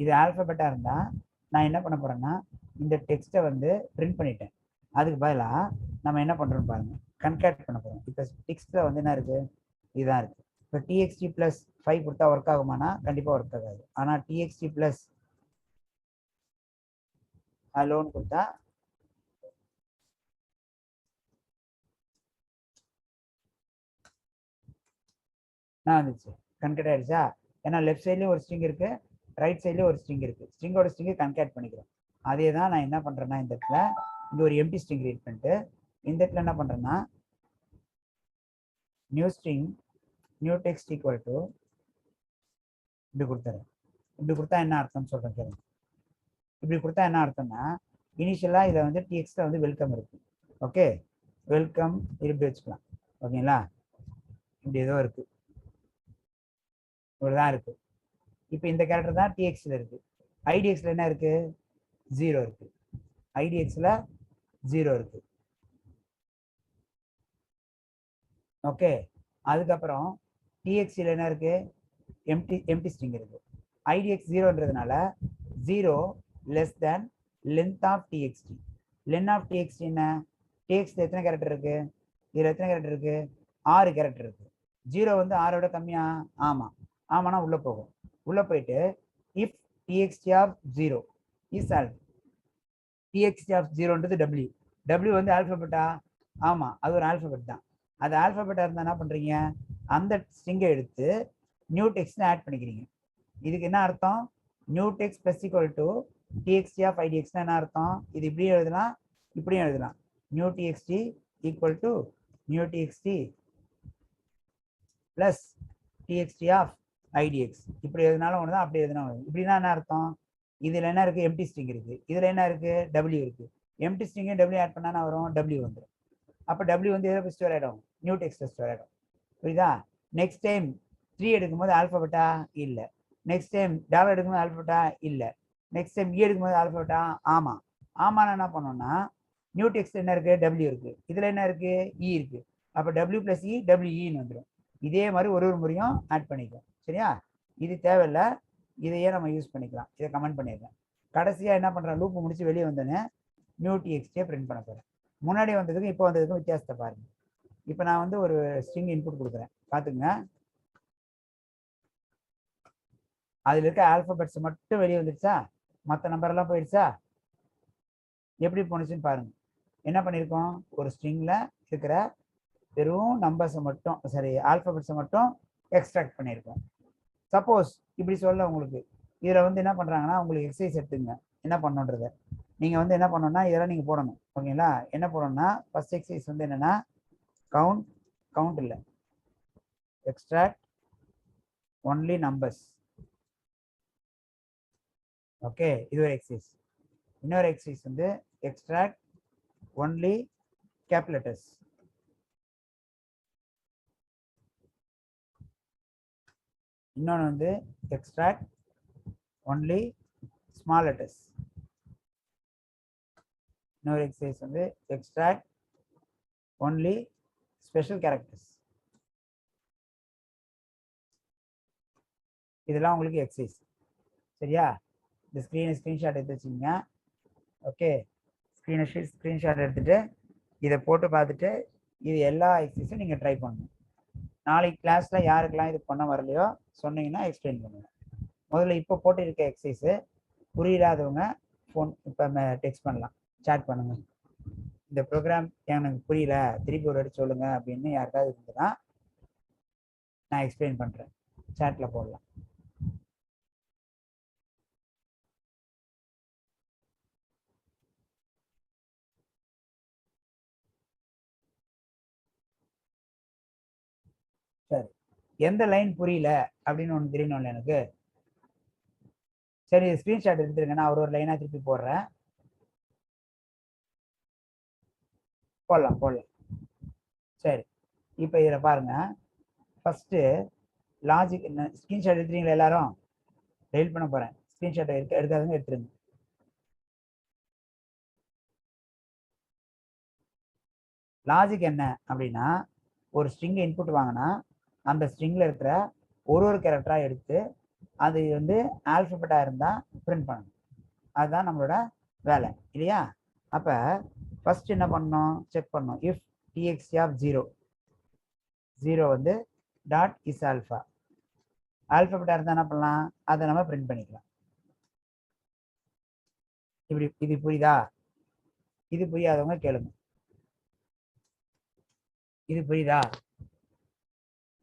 இது ஆல்ஃபபெட்டாக இருந்தால் நான் என்ன பண்ண போகிறேன்னா, இந்த டெக்ஸ்ட்டை வந்து பிரிண்ட் பண்ணிட்டேன். அதுக்கு பதிலாக நம்ம என்ன பண்ணுறோம்னு பாருங்கள், கன்கேட் பண்ண போகிறோம். இப்போ டெக்ஸ்ட்டில் வந்து என்ன இருக்குது, இதுதான் இருக்குது. இப்போ டிஎக்ஸ்டி ப்ளஸ் 5 கொடுத்தா ஒர்க் ஆகுமானா கண்டிப்பாக ஒர்க் ஆகாது. ஆனால் டிஎக்ஸ்டி ப்ளஸ் லோன் கொடுத்தா நான் வந்துச்சு, கன்கேட் ஆயிடுச்சா. ஏன்னா லெஃப்ட் சைட்லேயும் ஒரு ஸ்ட்ரிங் இருக்குது, ரைட் சைட்லேயும் ஒரு ஸ்ட்ரிங் இருக்குது. ஸ்ட்ரிங்கோட ஸ்ட்ரிங்கை கன்கேட் பண்ணிக்கிறோம். அதே தான் நான் என்ன பண்ணுறேன்னா, இந்த இடத்துல இங்கே ஒரு எம்டி ஸ்ட்ரிங் ரீட் பண்ணிட்டு இந்த இடத்துல என்ன பண்ணுறேன்னா, new string new text equal to இப்படி கொடுத்துறேன். இப்படி கொடுத்தா என்ன அர்த்தம்னு சொல்கிறேன் கேளுங்க. இப்படி கொடுத்தா என்ன அர்த்தம்னா, இனிஷியலாக இதில் வந்து டிஎக்ஸ்டில் வந்து வெல்கம் இருக்குது. ஓகே, வெல்கம் இப்படி வச்சுக்கலாம். ஓகேங்களா, இப்படி ஏதோ இருக்குது, இவ்வளோதான் இருக்குது. இப்போ இந்த கேரக்டர் தான் டிஎக்ஸில் இருக்குது. ஐடிஎக்ஸில் என்ன இருக்குது, 0 இருக்குது. ஐடிஎக்ஸில் 0 இருக்குது. ஓகே, அதுக்கப்புறம் டிஎக்ஸில் என்ன இருக்குது, எம்டி ஸ்ட்ரிங் இருக்குது. ஐடிஎக்ஸ் 0ன்றதுனால 0 less than length of txt. Length of txt என்ன, டிஎக்ஸ்டி எத்தனை கேரக்டர் இருக்குது, இதில் எத்தனை கேரக்டர் இருக்குது, 6 கேரக்டர் இருக்குது. 0 வந்து 6 விட கம்மியா, ஆமாம். ஆமானா உள்ளே போகும். உள்ளே போயிட்டு if txt of 0 is alpha, txt of 0ன்றது டபிள்யூ. டபிள்யூ வந்து ஆல்ஃபபெட்டா, ஆமாம், அது ஒரு ஆல்ஃபபெட் தான். அது ஆல்ஃபபெட்டாக இருந்தால் என்ன பண்ணுறீங்க, அந்த ஸ்ட்ரிங்கை எடுத்து நியூ டெக்ஸ்ட்னு ஆட் பண்ணிக்கிறீங்க. இதுக்கு என்ன அர்த்தம், new text plus equal to txt of ஐடிஎக்ஸ்னா என்ன அர்த்தம், இது இப்படியும் எழுதலாம் இப்படியும் எழுதலாம். New txt equal to new txt plus txt of idx. இப்படி எதுனாலும் ஒன்று தான், அப்படி எதுனா ஒன்று. இப்படின்னா என்ன அர்த்தம், இதில் என்ன இருக்குது, எம்டி ஸ்ட்ரிங் இருக்குது, இதில் என்ன இருக்குது, டபிள்யூ இருக்குது. எம்டி ஸ்ட்ரிங்கை டபிள்யூ ஆட் பண்ணால் வரும், டபிள்யூ வந்துடும். அப்போ டபிள்யூ வந்து எதை ஸ்டோர் ஆகிடும், நியூ டெக்ஸ்ட் ஸ்டோர் ஆகிடும். புரியுதா. நெக்ஸ்ட் டைம் 3 எடுக்கும்போது ஆல்ஃபபெட்டா இல்லை, நெக்ஸ்ட் டைம் டாலர் எடுக்கும்போது ஆல்ஃபபெட்டா இல்லை, நெக்ஸ்ட் டைம் இ எடுக்கும்போது ஆல்ஃபபெட்டா ஆமாம். ஆமாம் என்ன பண்ணோம்னா, நியூ டெக்ஸ்ட் என்ன இருக்குது, டபிள்யூ இருக்குது, இதில் என்ன இருக்குது, இ இருக்குது. அப்போ டபிள்யூ ப்ளஸ் இ டபிள்யூஇன்னு வந்துடும். இதே மாதிரி ஒரு முறையும் ஆட் பண்ணிக்கும். சரியா, இது தேவையில்லை, இதையே நம்ம யூஸ் பண்ணிக்கலாம். இதை கமெண்ட் பண்ணிடுறேன். கடைசியாக என்ன பண்ணுறேன், லூப்பு முடிச்சு வெளியே வந்தோன்னே நியூ டிஎக்ஸ்டியை பிரிண்ட் பண்ண போகிறேன். முன்னாடி வந்ததுக்கும் இப்போ வந்ததுக்கும் வித்தியாசத்தை பாருங்க. இப்போ நான் வந்து ஒரு ஸ்ட்ரிங் இன்புட் கொடுக்குறேன், பார்த்துங்க. அதில் இருக்க ஆல்ஃபபெட்ஸ் மட்டும் வெளியே வந்துடுச்சா, மற்ற நம்பர்லாம் போயிடுச்சா, எப்படி போணுச்சுன்னு பாருங்க. என்ன பண்ணியிருக்கோம், ஒரு ஸ்ட்ரிங்கில் இருக்கிற வெறும் நம்பர்ஸை மட்டும், சரி ஆல்ஃபபெட்ஸை மட்டும் எக்ஸ்ட்ராக்ட் பண்ணியிருக்கோம். சப்போஸ் இப்படி சொல்ல உங்களுக்கு இதில் வந்து என்ன பண்ணுறாங்கன்னா, உங்களுக்கு எக்ஸசைஸ் எடுத்துங்க என்ன பண்ணணுன்றதை. நீங்கள் வந்து என்ன பண்ணணும்னா இதெல்லாம் நீங்கள் போடணும். ஓகேங்களா, என்ன போடணும்னா ஃபர்ஸ்ட் எக்ஸசைஸ் வந்து என்னென்னா, கவுண்ட் இல்லை, எக்ஸ்ட்ராக்ட் ஒன்லி நம்பர்ஸ். ஓகே, இது ஒரு எக்ஸசைஸ். இன்னொரு எக்ஸசைஸ் வந்து எக்ஸ்ட்ராக்ட் ஒன்லி கேப் லெட்டர்ஸ். இன்னொன்று வந்து எக்ஸ்ட்ராக்ட் ஒன்லி ஸ்மால் லெட்டர்ஸ். இன்னொரு எக்ஸசைஸ் வந்து எக்ஸ்ட்ராக்ட் ஒன்லி ஸ்பெஷல் கேரக்டர்ஸ். இதெல்லாம் உங்களுக்கு எக்ஸசைஸ். சரியா, இந்த ஸ்க்ரீன்ஷாட் எடுத்து வச்சுக்கோங்க. ஓகே, ஸ்க்ரீன்ஷாட் எடுத்துட்டு இதை போட்டு பார்த்துட்டு இது எல்லா எக்ஸசைஸும் நீங்கள் ட்ரை பண்ணணும். நாளைக்கு கிளாஸில் யாருக்கெல்லாம் இது பண்ண வரலையோ சொன்னீங்கன்னா எக்ஸ்பிளைன் பண்ணுவேன். முதல்ல இப்போ போட்டு இருக்க எக்ஸசைஸு புரியாதவங்க ஃபோன் இப்போ டெக்ஸ்ட் பண்ணலாம், சாட் பண்ணுங்க. இந்த ப்ரோக்ராம் எனக்கு புரியல, திருப்பி ஒரு வாட்டி சொல்லுங்க அப்படின்னு யாருக்காவது இருந்ததுன்னா நான் எக்ஸ்பிளைன் பண்ணுறேன், சாட்டில் போடலாம். சரி, எந்த லைன் புரியல அப்படின்னு ஒன்று தெரியணும்ல எனக்கு. சரி, ஸ்க்ரீன்ஷாட் எடுத்துருங்க, நான் ஒரு லைனாக திருப்பி போடுறேன். போடலாம். சரி, இப்போ இதில் பாருங்க, ஃபஸ்ட்டு லாஜிக் என்ன, ஸ்க்ரீன்ஷாட் எடுத்துறீங்களா எல்லாரும், டெலிட் பண்ண போகிறேன். ஸ்க்ரீன்ஷாட் எடுக்காதுங்க, எடுத்துருங்க. லாஜிக் என்ன அப்படின்னா, ஒரு ஸ்ட்ரிங் இன்புட் வாங்கினா அந்த ஸ்ட்ரிங்கில் இருக்கிற ஒரு கேரக்டராக எடுத்து அது வந்து ஆல்ஃபபெட்டாக இருந்தால் பிரிண்ட் பண்ணணும். அதுதான் நம்மளோட வேலை இல்லையா? அப்போ ஃபர்ஸ்ட் என்ன பண்ணணும், செக் பண்ணணும். இஃப் டிஎக்ஸ்டி ஆஃப் 0 வந்து டாட் இஸ் ஆல்ஃபா, ஆல்ஃபபெட்டாக இருந்தால் என்ன பண்ணலாம், அதை நம்ம பிரிண்ட் பண்ணிக்கலாம். இப்படி இது புரியுதா? இது புரியாதவங்க கேளுங்க. இது புரியுதா?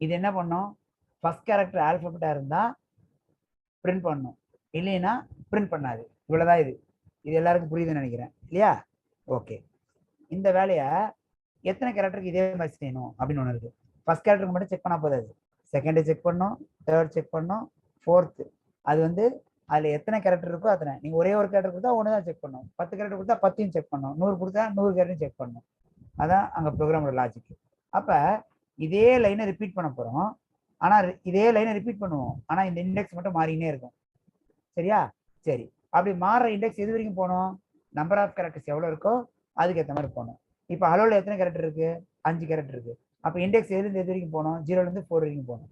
இது என்ன பண்ணும், ஃபர்ஸ்ட் கேரக்டர் ஆல்ஃபபெட்டாக இருந்தால் பிரிண்ட் பண்ணும், இல்லைன்னா பிரிண்ட் பண்ணாது. இவ்வளோதான் இது. இது எல்லாருக்கும் புரியுதுன்னு நினைக்கிறேன் இல்லையா? ஓகே. இந்த வேலையை எத்தனை கேரக்டருக்கு இதே மாதிரி செய்யணும் அப்படின்னு ஒன்று இருக்குது. ஃபர்ஸ்ட் கேரக்டருக்கு மட்டும் செக் பண்ணால் போதாது, செகண்டு செக் பண்ணணும், தேர்ட் செக் பண்ணணும், ஃபோர்த்து. அது வந்து அதில் எத்தனை கேரக்டர் இருக்கோ அத்தனை. நீங்கள் ஒரே ஒரு கேரக்டர் கொடுத்தா ஒன்று தான் செக் பண்ணணும், 10 கேரக்டர் கொடுத்தா 10 செக் பண்ணணும், 100 கொடுத்தா 100 கேரக்டரும் செக் பண்ணணும். அதான் அங்கே ப்ரோக்ராமோட லாஜிக். அப்போ இதே லைனை ரிப்பீட் பண்ண போகிறோம். ஆனால் இதே லைனை ரிப்பீட் பண்ணுவோம், ஆனால் இந்த இண்டெக்ஸ் மட்டும் மாறினே இருக்கும். சரியா? சரி. அப்படி மாறுற இண்டெக்ஸ் எது வரைக்கும் போகணும், நம்பர் ஆஃப் கேரக்டர்ஸ் எவ்வளோ இருக்கோ அதுக்கு ஏற்ற மாதிரி போகணும். இப்போ ஹலோவில் எத்தனை கேரக்டர் இருக்கு, 5 கேரக்டர் இருக்கு. அப்போ இண்டெக்ஸ் எதுலேருந்து எது வரைக்கும் போகணும், 0லேருந்து 4 வரைக்கும் போகணும்.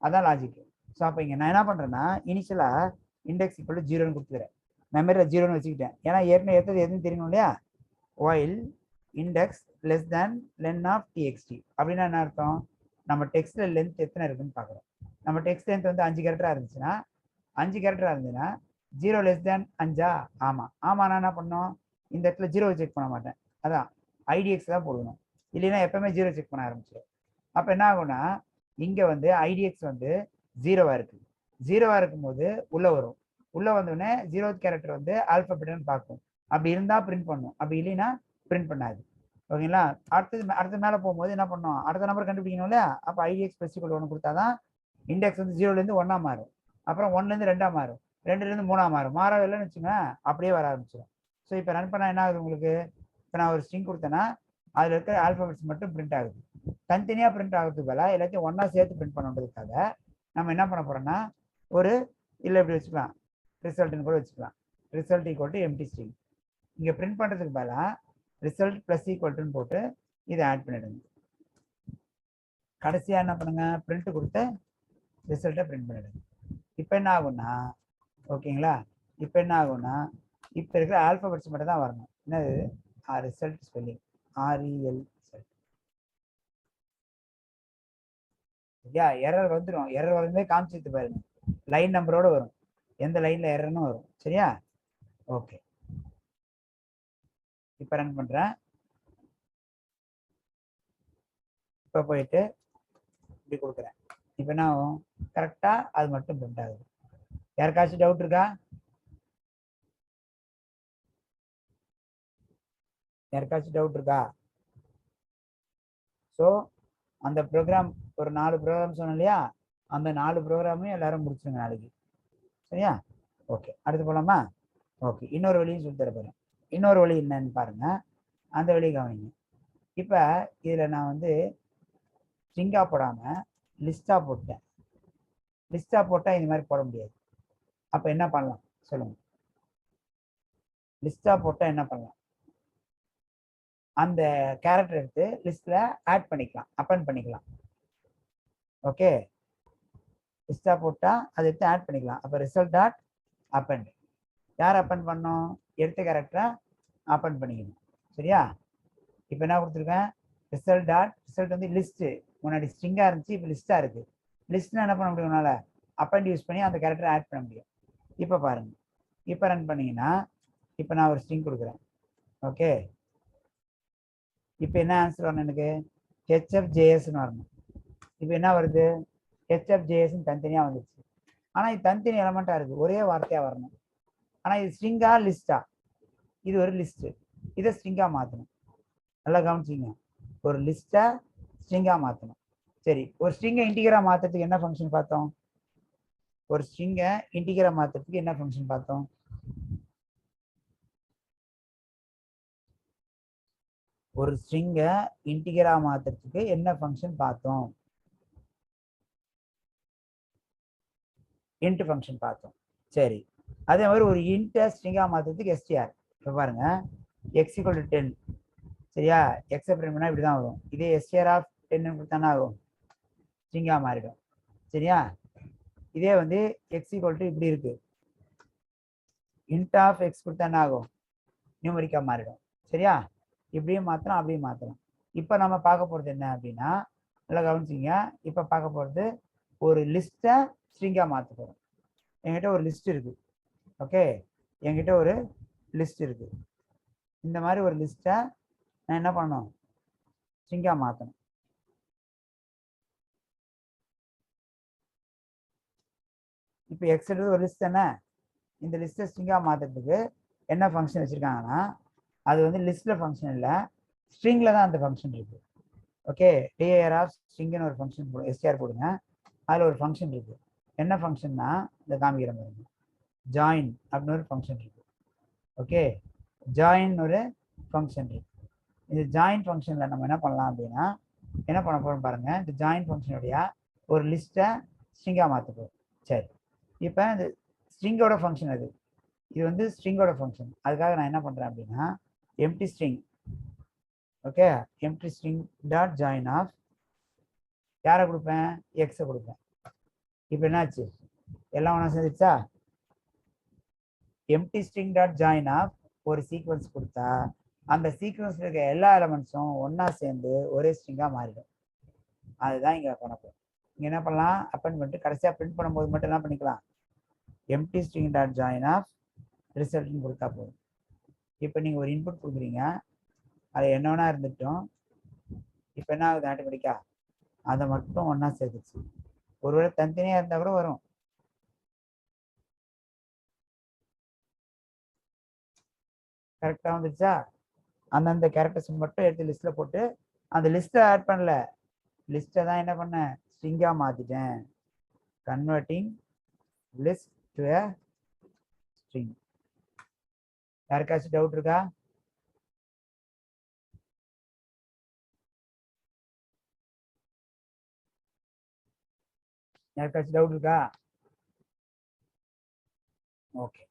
அதான் லாஜிக். ஸோ அப்போ இங்கே நான் என்ன பண்ணுறேன்னா, இனிஷியலாக இண்டெக்ஸ் இப்போ 0ன்னு கொடுத்துக்கிறேன், மெமரியில் 0ன்னு வச்சுக்கிட்டேன். ஏன்னா ஏற்கனவே எதுன்னு தெரியணும் இல்லையா? while index less than len of TXT அப்படின்னா என்ன அர்த்தம், நம்ம டெக்ஸ்ட்ல லென்த் எத்தனை இருக்குன்னு பார்க்குறோம். நம்ம டெக்ஸ்ட் லென்த் வந்து 5 கேரக்டராக இருந்துச்சுன்னா 5 கேரக்டராக இருந்ததுன்னா 0 லெஸ் தேன் 5ஆ? ஆமாம். ஆமாம். நான் என்ன பண்ணோம், இந்த இடத்துல 0 செக் பண்ண மாட்டேன், அதான் ஐடிஎக்ஸ் தான் போடணும். இல்லைன்னா எப்பவுமே 0 செக் பண்ண ஆரம்பிச்சிடும். அப்போ என்ன ஆகும்னா, இங்கே வந்து ஐடிஎக்ஸ் வந்து 0வா இருக்குது. 0வா இருக்கும்போது உள்ளே வரும். உள்ளே வந்தோடனே 0th கேரக்டர் வந்து ஆல்ஃபபெட்னு பார்க்கும். அப்படி இருந்தால் பிரிண்ட் பண்ணும், அப்படி இல்லைன்னா பிரிண்ட் பண்ணாது. ஓகேங்களா? அடுத்து மேலே போகும்போது என்ன பண்ணோம், அடுத்த நம்பர் கண்டுபிடிக்கணும் இல்லையா? அப்போ ஐடிஎக்ஸ் ப்ளஸ் ஈக்குவல் 1 கொடுத்தா தான் இண்டெக்ஸ் வந்து 0லேருந்து 1ஆ மாறும், அப்புறம் 1லேருந்து 2ஆ மாறும், 2லேருந்து 3ஆ மாறும். மாறவில்லைன்னு வச்சுங்க அப்படியே வர ஆரம்பிச்சிடும். ஸோ இப்போ ரன் பண்ணால் என்ன ஆகுது உங்களுக்கு, இப்போ நான் ஒரு ஸ்ட்ரிங் கொடுத்தேன்னா அதில் இருக்கிற ஆல்ஃபபெட்ஸ் மட்டும் பிரிண்ட் ஆகுது. தனித்தனியாக பிரிண்ட் ஆகிறதுக்கு பதிலாக எல்லாத்தையும் ஒன்றா சேர்த்து பிரிண்ட் பண்ணுறதுக்காக நம்ம என்ன பண்ண போகிறோம்னா, ஒரு இல்லை இப்படி வச்சுக்கலாம், ரிசல்ட்னு கூட வச்சுக்கலாம். Result equal to empty string. இங்கே பிரிண்ட் பண்ணுறதுக்கு பதிலாக ரிசல்ட் ப்ளஸ் ஈக்குவல்ட்டுன்னு போட்டு இதை ஆட் பண்ணிடுங்க. கடைசியாக என்ன பண்ணுங்க, பிரிண்ட் கொடுத்து ரிசல்ட்டை பிரிண்ட் பண்ணிடுங்க. இப்போ என்ன ஆகும்னா, ஓகேங்களா, இப்போ என்ன ஆகும்னா, இப்போ இருக்கிற ஆல்ஃபபெட்ஸ் மட்டும் தான் வரணும். என்னது, ரிசல்ட் ஸ்பெல்லிங் REL ரிசல்ட். சரியா? எரர் வந்துடும். எரர் வரும்போது காமிச்சிட்டு பாருங்க, லைன் நம்பரோட வரும், எந்த லைன்ல எரர்னு வரும். சரியா? ஓகே. இப்போ ரன் பண்றேன். இப்போ போயிட்டு இப்படி கொடுக்குறேன். இப்போ என்ன ஆகும், கரெக்டா அது மட்டும் பிரிண்ட் ஆகுது. யாருக்காச்சும் டவுட் இருக்கா? யாருக்காச்சும் டவுட் இருக்கா? ஸோ அந்த ப்ரோக்ராம் ஒரு 4 ப்ரோக்ராம் சொன்னோம் இல்லையா, அந்த 4 ப்ரோக்ராமையும் எல்லாரும் முடிச்சுருங்க நாளைக்கு. சரியா? ஓகே. அடுத்து போலாமா? ஓகே. இன்னொரு வழியும் சொல்லி தர போறேன். இன்னொரு வழி என்னன்னு பாருங்க, அந்த வழியை கவனிங்க. இப்போ இதில் நான் வந்து ஸ்ட்ரிங்கா போடாமல் லிஸ்ட்டாக போட்டேன். லிஸ்ட்டாக போட்டால் இந்த மாதிரி போட முடியாது. அப்போ என்ன பண்ணலாம் சொல்லுங்க? லிஸ்ட்டாக போட்டால் என்ன பண்ணலாம், அந்த கேரக்டர் எடுத்து லிஸ்ட்டில் ஆட் பண்ணிக்கலாம், அப்பன் பண்ணிக்கலாம். ஓகே. லிஸ்ட்டாக போட்டால் அதை எடுத்து ஆட் பண்ணிக்கலாம். அப்போ ரிசல்ட் டாட் அப்பன். யார் அப்பன் பண்ணோம், எடுத்த கேரக்டரை அப்பன் பண்ணிக்கணும். சரியா? இப்போ என்ன கொடுத்துருக்கேன், ரிசல்ட் டாட், ரிசல்ட் வந்து லிஸ்ட்டு, முன்னாடி ஸ்ட்ரிங்காக இருந்துச்சு, இப்போ லிஸ்ட்டாக இருக்குது. லிஸ்ட்னா என்ன பண்ண முடியும், உன்னால் அப்பண்ட் யூஸ் பண்ணி அந்த கேரக்டரை ஆட் பண்ண முடியும். இப்போ பாருங்க, இப்போ ரன் பண்ணீங்கன்னா, இப்போ நான் ஒரு ஸ்ட்ரிங் கொடுக்குறேன். ஓகே. இப்போ என்ன ஆன்சர் வரணும், எனக்கு HFJSன்னு வரணும். இப்போ என்ன வருது, HFJSன்னு தனித்தனியாக வந்துச்சு. ஆனால் இது தனித்தனி எலமெண்ட்டாக இருக்குது, ஒரே வார்த்தையாக வரணும். ஆனால் இது ஸ்ட்ரிங்கா லிஸ்ட்டா, இது ஒரு லிஸ்ட்டு, இதை ஸ்ட்ரிங்காக மாற்றணும். நல்லா கவனிச்சிங்க, ஒரு லிஸ்ட்டை ஸ்ட்ரிங்காக மாற்றணும். சரி, ஒரு ஸ்ட்ரிங்கை இன்டிகரா மாற்றுறதுக்கு என்ன ஃபங்க்ஷன் பார்த்தோம், ஒரு ஸ்ட்ரிங்கை இன்டிகரா மாற்றுறதுக்கு என்ன ஃபங்க்ஷன் பார்த்தோம், ஒரு ஸ்ட்ரிங்கை இன்டிகரா மாற்றுறதுக்கு என்ன ஃபங்க்ஷன் பார்த்தோம், இன்ட் ஃபங்க்ஷன் பார்த்தோம். சரி, அதே மாதிரி ஒரு இன்ட்டை ஸ்ட்ரிங்கா மாற்றுறதுக்கு STR. இப்போ பாருங்க, x = 10. சரியா? எக்ஸை பிரிண்ட் பண்ணால் இப்படி தான் வரும். இதே STR ஆஃப் 10 கொடுத்தானா ஆகும், ஸ்ட்ரிங்காக மாறிடும். சரியா? இதே வந்து எக்ஸ் ஈக்குவல் டு இப்படி இருக்கு, இன்ட் ஆஃப் எக்ஸ் கொடுத்தா என்ன ஆகும், நியூமரிக்காக மாறிடும். சரியா? இப்படியும் மாற்றலாம், அப்படியும் மாற்றலாம். இப்போ நம்ம பார்க்க போகிறது என்ன அப்படின்னா, நல்லா கவனிச்சிங்க. இப்போ பார்க்க போகிறது ஒரு லிஸ்ட்டை ஸ்ட்ரிங்காக மாற்ற போகிறோம். என்கிட்ட ஒரு லிஸ்ட் இருக்குது. ஓகே, என்கிட்ட ஒரு லிஸ்ட் இருக்குது. இந்த மாதிரி ஒரு லிஸ்ட்டை நான் என்ன பண்ணணும், ஸ்ட்ரிங்காக மாற்றணும். இப்போ எக்ஸ் எடுத்து ஒரு லிஸ்ட் தானே, இந்த லிஸ்ட்டை ஸ்ட்ரிங்காக மாற்றுறதுக்கு என்ன ஃபங்க்ஷன் வச்சுருக்காங்கன்னா, அது வந்து லிஸ்ட்டில் ஃபங்க்ஷன் இல்லை, ஸ்ட்ரிங்கில் தான் அந்த ஃபங்க்ஷன் இருக்குது. ஓகே, டிஆர் ஆஃப் ஸ்ட்ரிங்னு ஒரு ஃபங்க்ஷன் எஸ்டிஆர் போடுங்க. அதில் ஒரு ஃபங்க்ஷன் இருக்குது. என்ன ஃபங்க்ஷன்னா, இந்த காமிக்கிற மாதிரி ஜாயின் அப்படின்னு ஒரு ஃபங்க்ஷன் இருக்குது. ஓகே, ஜாயின் ஒரு ஃபங்க்ஷன் இருக்குது. இந்த ஜாயின் ஃபங்க்ஷனில் நம்ம என்ன பண்ணலாம் அப்படின்னா, என்ன பண்ண போகிறோம் பாருங்கள். இந்த ஜாயின் ஃபங்க்ஷனுடைய ஒரு லிஸ்ட்டை ஸ்ட்ரிங்காக மாற்ற போகிறோம். சரி, இப்போ இந்த ஸ்ட்ரிங்கோட ஃபங்க்ஷன் அது, இது வந்து ஸ்ட்ரிங்கோட ஃபங்க்ஷன். அதுக்காக நான் என்ன பண்ணுறேன் அப்படின்னா, empty string. Okay, empty string dot join of யாரை கொடுப்பேன், எக்ஸை கொடுப்பேன். இப்போ என்னாச்சு, எல்லாம் ஒன்றா சேர்ந்துச்சா? Empty string dot join of ஒரு சீக்வன்ஸ் கொடுத்தா அந்த சீக்வன்ஸில் இருக்க எல்லா எலமெண்ட்ஸும் ஒன்றா சேர்ந்து ஒரே ஸ்ட்ரிங்காக மாறிடும். அதுதான் இங்கே பண்ண போகிறோம். இங்கே என்ன பண்ணலாம், அப்பன் பண்ணிட்டு கடைசியாக பிரிண்ட் பண்ணும்போது மட்டும் என்ன பண்ணிக்கலாம், empty string dot join of ரிசல்ட்னு கொடுத்தா போதும். இப்போ நீங்கள் ஒரு இன்புட் கொடுக்குறீங்க, அது என்ன வேணா இருந்துட்டோம். இப்போ என்ன ஆகுது, ஆட்டோமேட்டிக்காக அதை மட்டும் ஒன்றா சேர்த்துச்சு. ஒருவேளை தனித்தனியாக இருந்தால் கூட வரும். கரெக்டாக வந்துச்சா? அந்தந்த கேரக்டர்ஸ் மட்டும் எடுத்து லிஸ்ட்டில் போட்டு, அந்த லிஸ்ட்டை ஆட் பண்ணல, லிஸ்ட்டை தான் என்ன பண்ணேன், ஸ்ட்ரிங்காக மாற்றிட்டேன். Converting list to a string. யாருக்காச்சும் டவுட் இருக்கா? யாருக்காச்சும் டவுட் இருக்கா? ஓகே,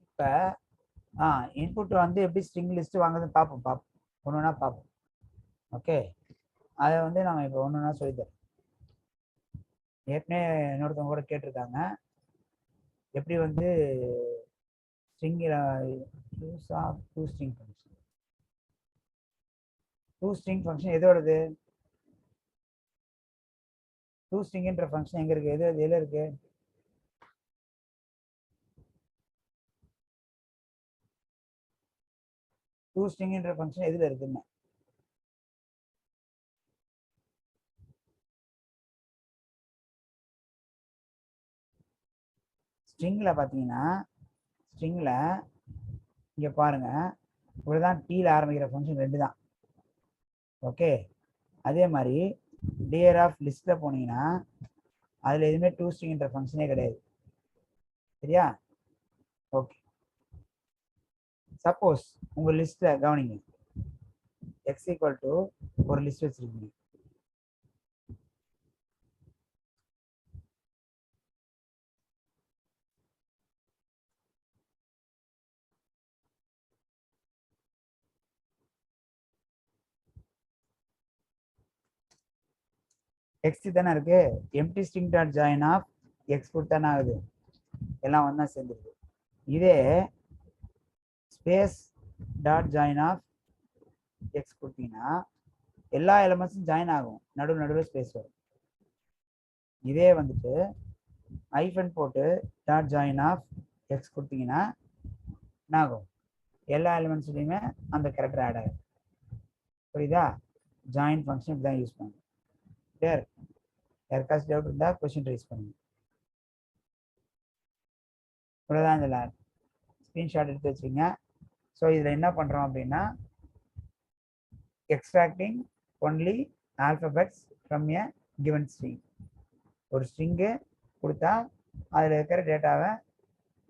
இப்போ இன்புட் வந்து எப்படி ஸ்ட்ரிங் லிஸ்ட் வாங்குறதுன்னு பார்ப்போம் ஒன்று ஒன்றா பார்ப்போம். ஓகே, அதை வந்து நாங்கள் இப்போ ஒன்று ஒன்றா சொல்லித்தரோம். ஏற்கனவே இன்னொருத்தவங்க கூட கேட்டிருக்காங்க, எப்படி வந்து ஸ்ட்ரிங்கில் use of to string function. To string function எதோடது, டூ ஸ்ட்ரிங்ன்ற ஃபங்க்ஷன் எங்கே இருக்குது, எதில் இருக்குது? டூ ஸ்ட்ரிங்ன்ற ஃபங்க்ஷன் எதில் இருக்குன்னு ஸ்ட்ரிங்கில் பார்த்தீங்கன்னா, ஸ்ட்ரிங்கில் இங்கே பாருங்கள், இப்படிதான் டீயில் ஆரம்பிக்கிற ஃபங்க்ஷன் 2 தான். ஓகே, அதே மாதிரி டிஆர் ஆஃப் லிஸ்ட்டில் போனீங்கன்னா அதில் எதுவுமே டூ ஸ்ட்ரிங்ன்ற ஃபங்க்ஷனே கிடையாது. சரியா? ஓகே, சப்போஸ் உங்கள் லிஸ்ட்டில் கவனிங்க, எக்ஸ் ஈக்குவல் டு ஒரு லிஸ்ட் வச்சுருக்கீங்க. எக்ஸ் தானே இருக்கு, empty string dot join of x கொடுத்தானே ஆகுது, எல்லாம் ஒன்றா சேர்ந்துருக்கு. இதே space dot join of x கொடுத்தீங்கன்னா எல்லா எலமெண்ட்ஸும் ஜாயின் ஆகும், நடுவில் ஸ்பேஸ் வரும். இதே வந்துட்டு ஐஃபன் போட்டு டாட் ஜாயின் ஆஃப் எக்ஸ் கொடுத்தீங்கன்னா என்ன ஆகும், எல்லா எலிமெண்ட்ஸ்லையுமே அந்த கேரக்டர் ஆட் ஆகும். புரியுதா? ஜாயின் ஃபங்க்ஷன் இப்படி தான் யூஸ் பண்ணுங்க. கிளியர்? யாருக்காச்சும் டவுட் இருந்தால் கொஸ்டின் ரைஸ் பண்ணுங்க. இவ்வளோதான், இதில் ஸ்க்ரீன்ஷாட் எடுத்து வச்சுங்க. ஸோ இதில் என்ன பண்ணுறோம் அப்படின்னா, extracting only alphabets from a given string. ஒரு ஸ்ட்ரிங்கு கொடுத்தா அதில் இருக்கிற டேட்டாவை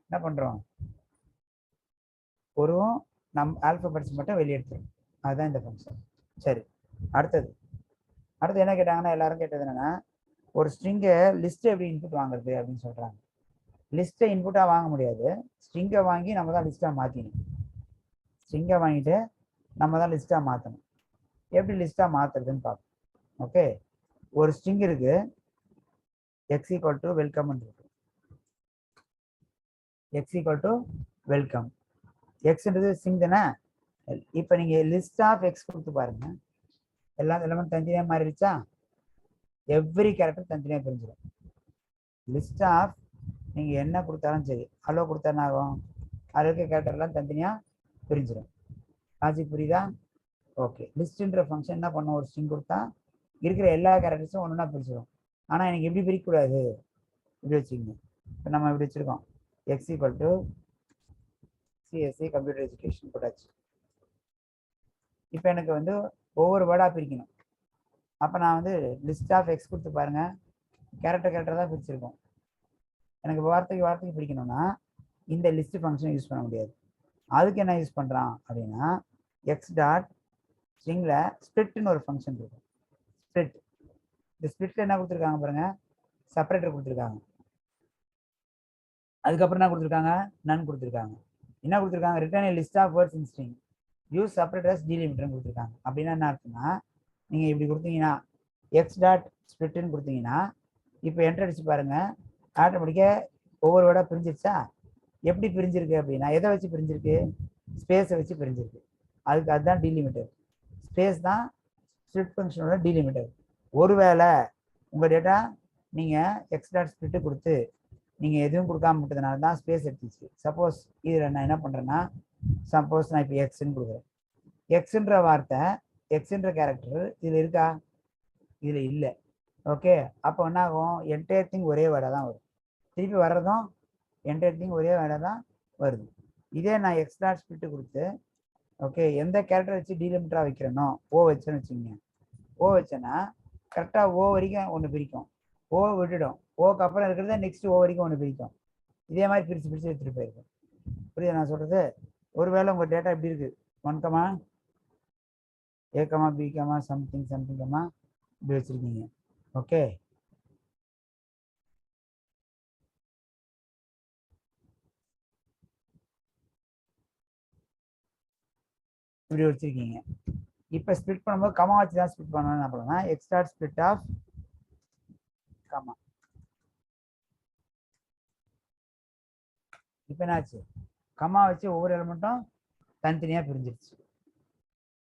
என்ன பண்ணுறோம், ஒரு ஆல்ஃபபெட்ஸ் மட்டும் வெளியெடுத்துரும். அதுதான் இந்த ஃபங்க்ஷன். சரி, அடுத்தது என்ன கேட்டாங்கன்னா, எல்லாரும் கேட்டது என்னன்னா, ஒரு ஸ்ட்ரிங்கை லிஸ்ட்டை எப்படி இன்புட் வாங்குறது அப்படின்னு சொல்கிறாங்க. லிஸ்ட்டை இன்புட்டாக வாங்க முடியாது, ஸ்ட்ரிங்கை வாங்கி நம்ம தான் லிஸ்ட்டாக மாற்றிக்கணும். ஸ்ட்ரிங்கை வாங்கிட்டு நம்ம தான் லிஸ்ட்டாக மாற்றணும். எப்படி லிஸ்ட்டாக மாற்றுறதுன்னு பார்ப்போம். ஓகே, ஒரு ஸ்ட்ரிங் இருக்கு, எக்ஸ் ஈக்குவல் டு வெல்கம் இருக்கு. எக்ஸ் ஈக்குவல் டு வெல்கம், எக்ஸ்ன்றது ஸ்ட்ரிங் தானே. இப்போ நீங்கள் லிஸ்ட் ஆஃப் எக்ஸ் கொடுத்து பாருங்க, எல்லா எலமெண்ட் தனித்தனியாக மாறிடுச்சா? எவ்ரி கேரக்டர் தனித்தனியாக பிரிஞ்சிடும். லிஸ்ட் ஆஃப் நீங்கள் என்ன கொடுத்தாலும் சரி, ஹலோ கொடுத்தா என்ன ஆகும்? அதில் இருக்க கேரக்டர்லாம் தனித்தனியாக பிரிஞ்சிடும். லாஜிக் புரியுதா? ஓகே, லிஸ்ட்ன்ற ஃபங்க்ஷன் என்ன பண்ணும்? ஒரு ஸ்ட்ரிங் கொடுத்தா இருக்கிற எல்லா கேரக்டர்ஸும் ஒன்று ஒன்றா பிரிச்சிடும். ஆனால் எனக்கு எப்படி பிரிக்கக்கூடாது, இப்படி வச்சுக்கோங்க. இப்போ நம்ம இப்படி வச்சுருக்கோம், x equal to CSC computer education போட்டாச்சு. இப்போ எனக்கு வந்து ஒவ்வொரு வேர்டாக பிரிக்கணும். அப்போ நான் வந்து லிஸ்ட் ஆஃப் எக்ஸ் கொடுத்து பாருங்கள், கேரக்டர் தான் பிரிச்சிருக்கோம். எனக்கு வார்த்தைக்கு வார்த்தைக்கு பிரிக்கணும்னா இந்த லிஸ்ட் ஃபங்க்ஷன் யூஸ் பண்ண முடியாது. அதுக்கு என்ன யூஸ் பண்ணுறான் அப்படின்னா, எக்ஸ் டாட் ஸ்ட்ரிங்கில் ஸ்ப்ளிட்னு ஒரு ஃபங்க்ஷன் இருக்கும். ஸ்ப்ளிட், இந்த ஸ்ப்ளிட்டில் என்ன கொடுத்துருக்காங்க பாருங்கள், செப்பரேட்டர் கொடுத்துருக்காங்க. அதுக்கப்புறம் என்ன கொடுத்துருக்காங்க? நன் கொடுத்துருக்காங்க. என்ன கொடுத்துருக்காங்க? Return a list of words in string, use separate as delimiter கொடுத்துருக்காங்க. அப்படின்னா என்ன அர்த்தம்னா, நீங்கள் இப்படி கொடுத்தீங்கன்னா எக்ஸ் டாட் ஸ்ப்ளிட்னு கொடுத்தீங்கன்னா, இப்போ என்டர் அடிச்சு பாருங்க, ஆட்டோமேட்டிக்காக ஒவ்வொரு வேர்டாக பிரிஞ்சிருச்சா? எப்படி பிரிஞ்சிருக்கு அப்படின்னா, எதை வச்சு பிரிஞ்சிருக்கு? ஸ்பேஸை வச்சு பிரிஞ்சிருக்கு. அதுதான் டீலிமிட்டர். ஸ்பேஸ் தான் ஸ்ப்ளிட் ஃபங்க்ஷனோட டீலிமிட்டர். ஒருவேளை உங்கள் டேட்டா நீங்கள் எக்ஸ் டாட் ஸ்ப்ளிட்டு கொடுத்து நீங்கள் எதுவும் கொடுக்காம விட்டதுனால தான் ஸ்பேஸ் எடுத்துச்சு. சப்போஸ் இதில் நான் என்ன பண்ணுறேன்னா, சப்போஸ் நான் இப்போ எக்ஸ்ன்னு கொடுக்குறேன். எக்ஸுன்ற வார்த்தை, எக்ஸுன்ற கேரக்டர் இதில் இருக்கா? இதில் இல்லை. ஓகே, அப்போ என்ன ஆகும்? என்டையர் திங் ஒரே வேர்டாக தான் வரும். திருப்பி வர்றதும் என்டையர் திங் ஒரே வேர்டாக தான் வருது. இதே நான் எக்ஸ் டாட் ஸ்ப்ளிட்டு கொடுத்து, ஓகே, எந்த கேரக்டர் வச்சு டீலிமிட்டராக வைக்கிறேனோ, ஓ வச்சேன்னு வச்சுக்கோங்க. ஓ வச்சேன்னா கரெக்டாக ஓ வரைக்கும் ஒன்று பிரிக்கும், ஓ விட்டுடும், ஓக்கு அப்புறம் இருக்கிறத நெக்ஸ்ட் ஓ வரைக்கும் ஒன்று பிரிக்கும். இதே மாதிரி பிரித்து பிரித்து எடுத்துகிட்டு போயிருக்கோம். புரியுது நான் சொல்கிறது? ஒருவேளை உங்கள் டேட்டா எப்படி இருக்குது, 1, A, B, சம்திங் இப்படி வச்சுருக்கீங்க. ஓகே, இப்படி வச்சுருக்கீங்க. இப்போ ஸ்ப்ளிட் பண்ணும்போது கமா வச்சு தான் ஸ்ப்ளிட் பண்ணணும். என்ன பண்ணணும்னா, x dot split of comma. இப்போ என்னாச்சு? கமா வச்சு ஒவ்வொரு எலிமெண்ட்டும் தனித்தனியாக பிரிஞ்சிருச்சு.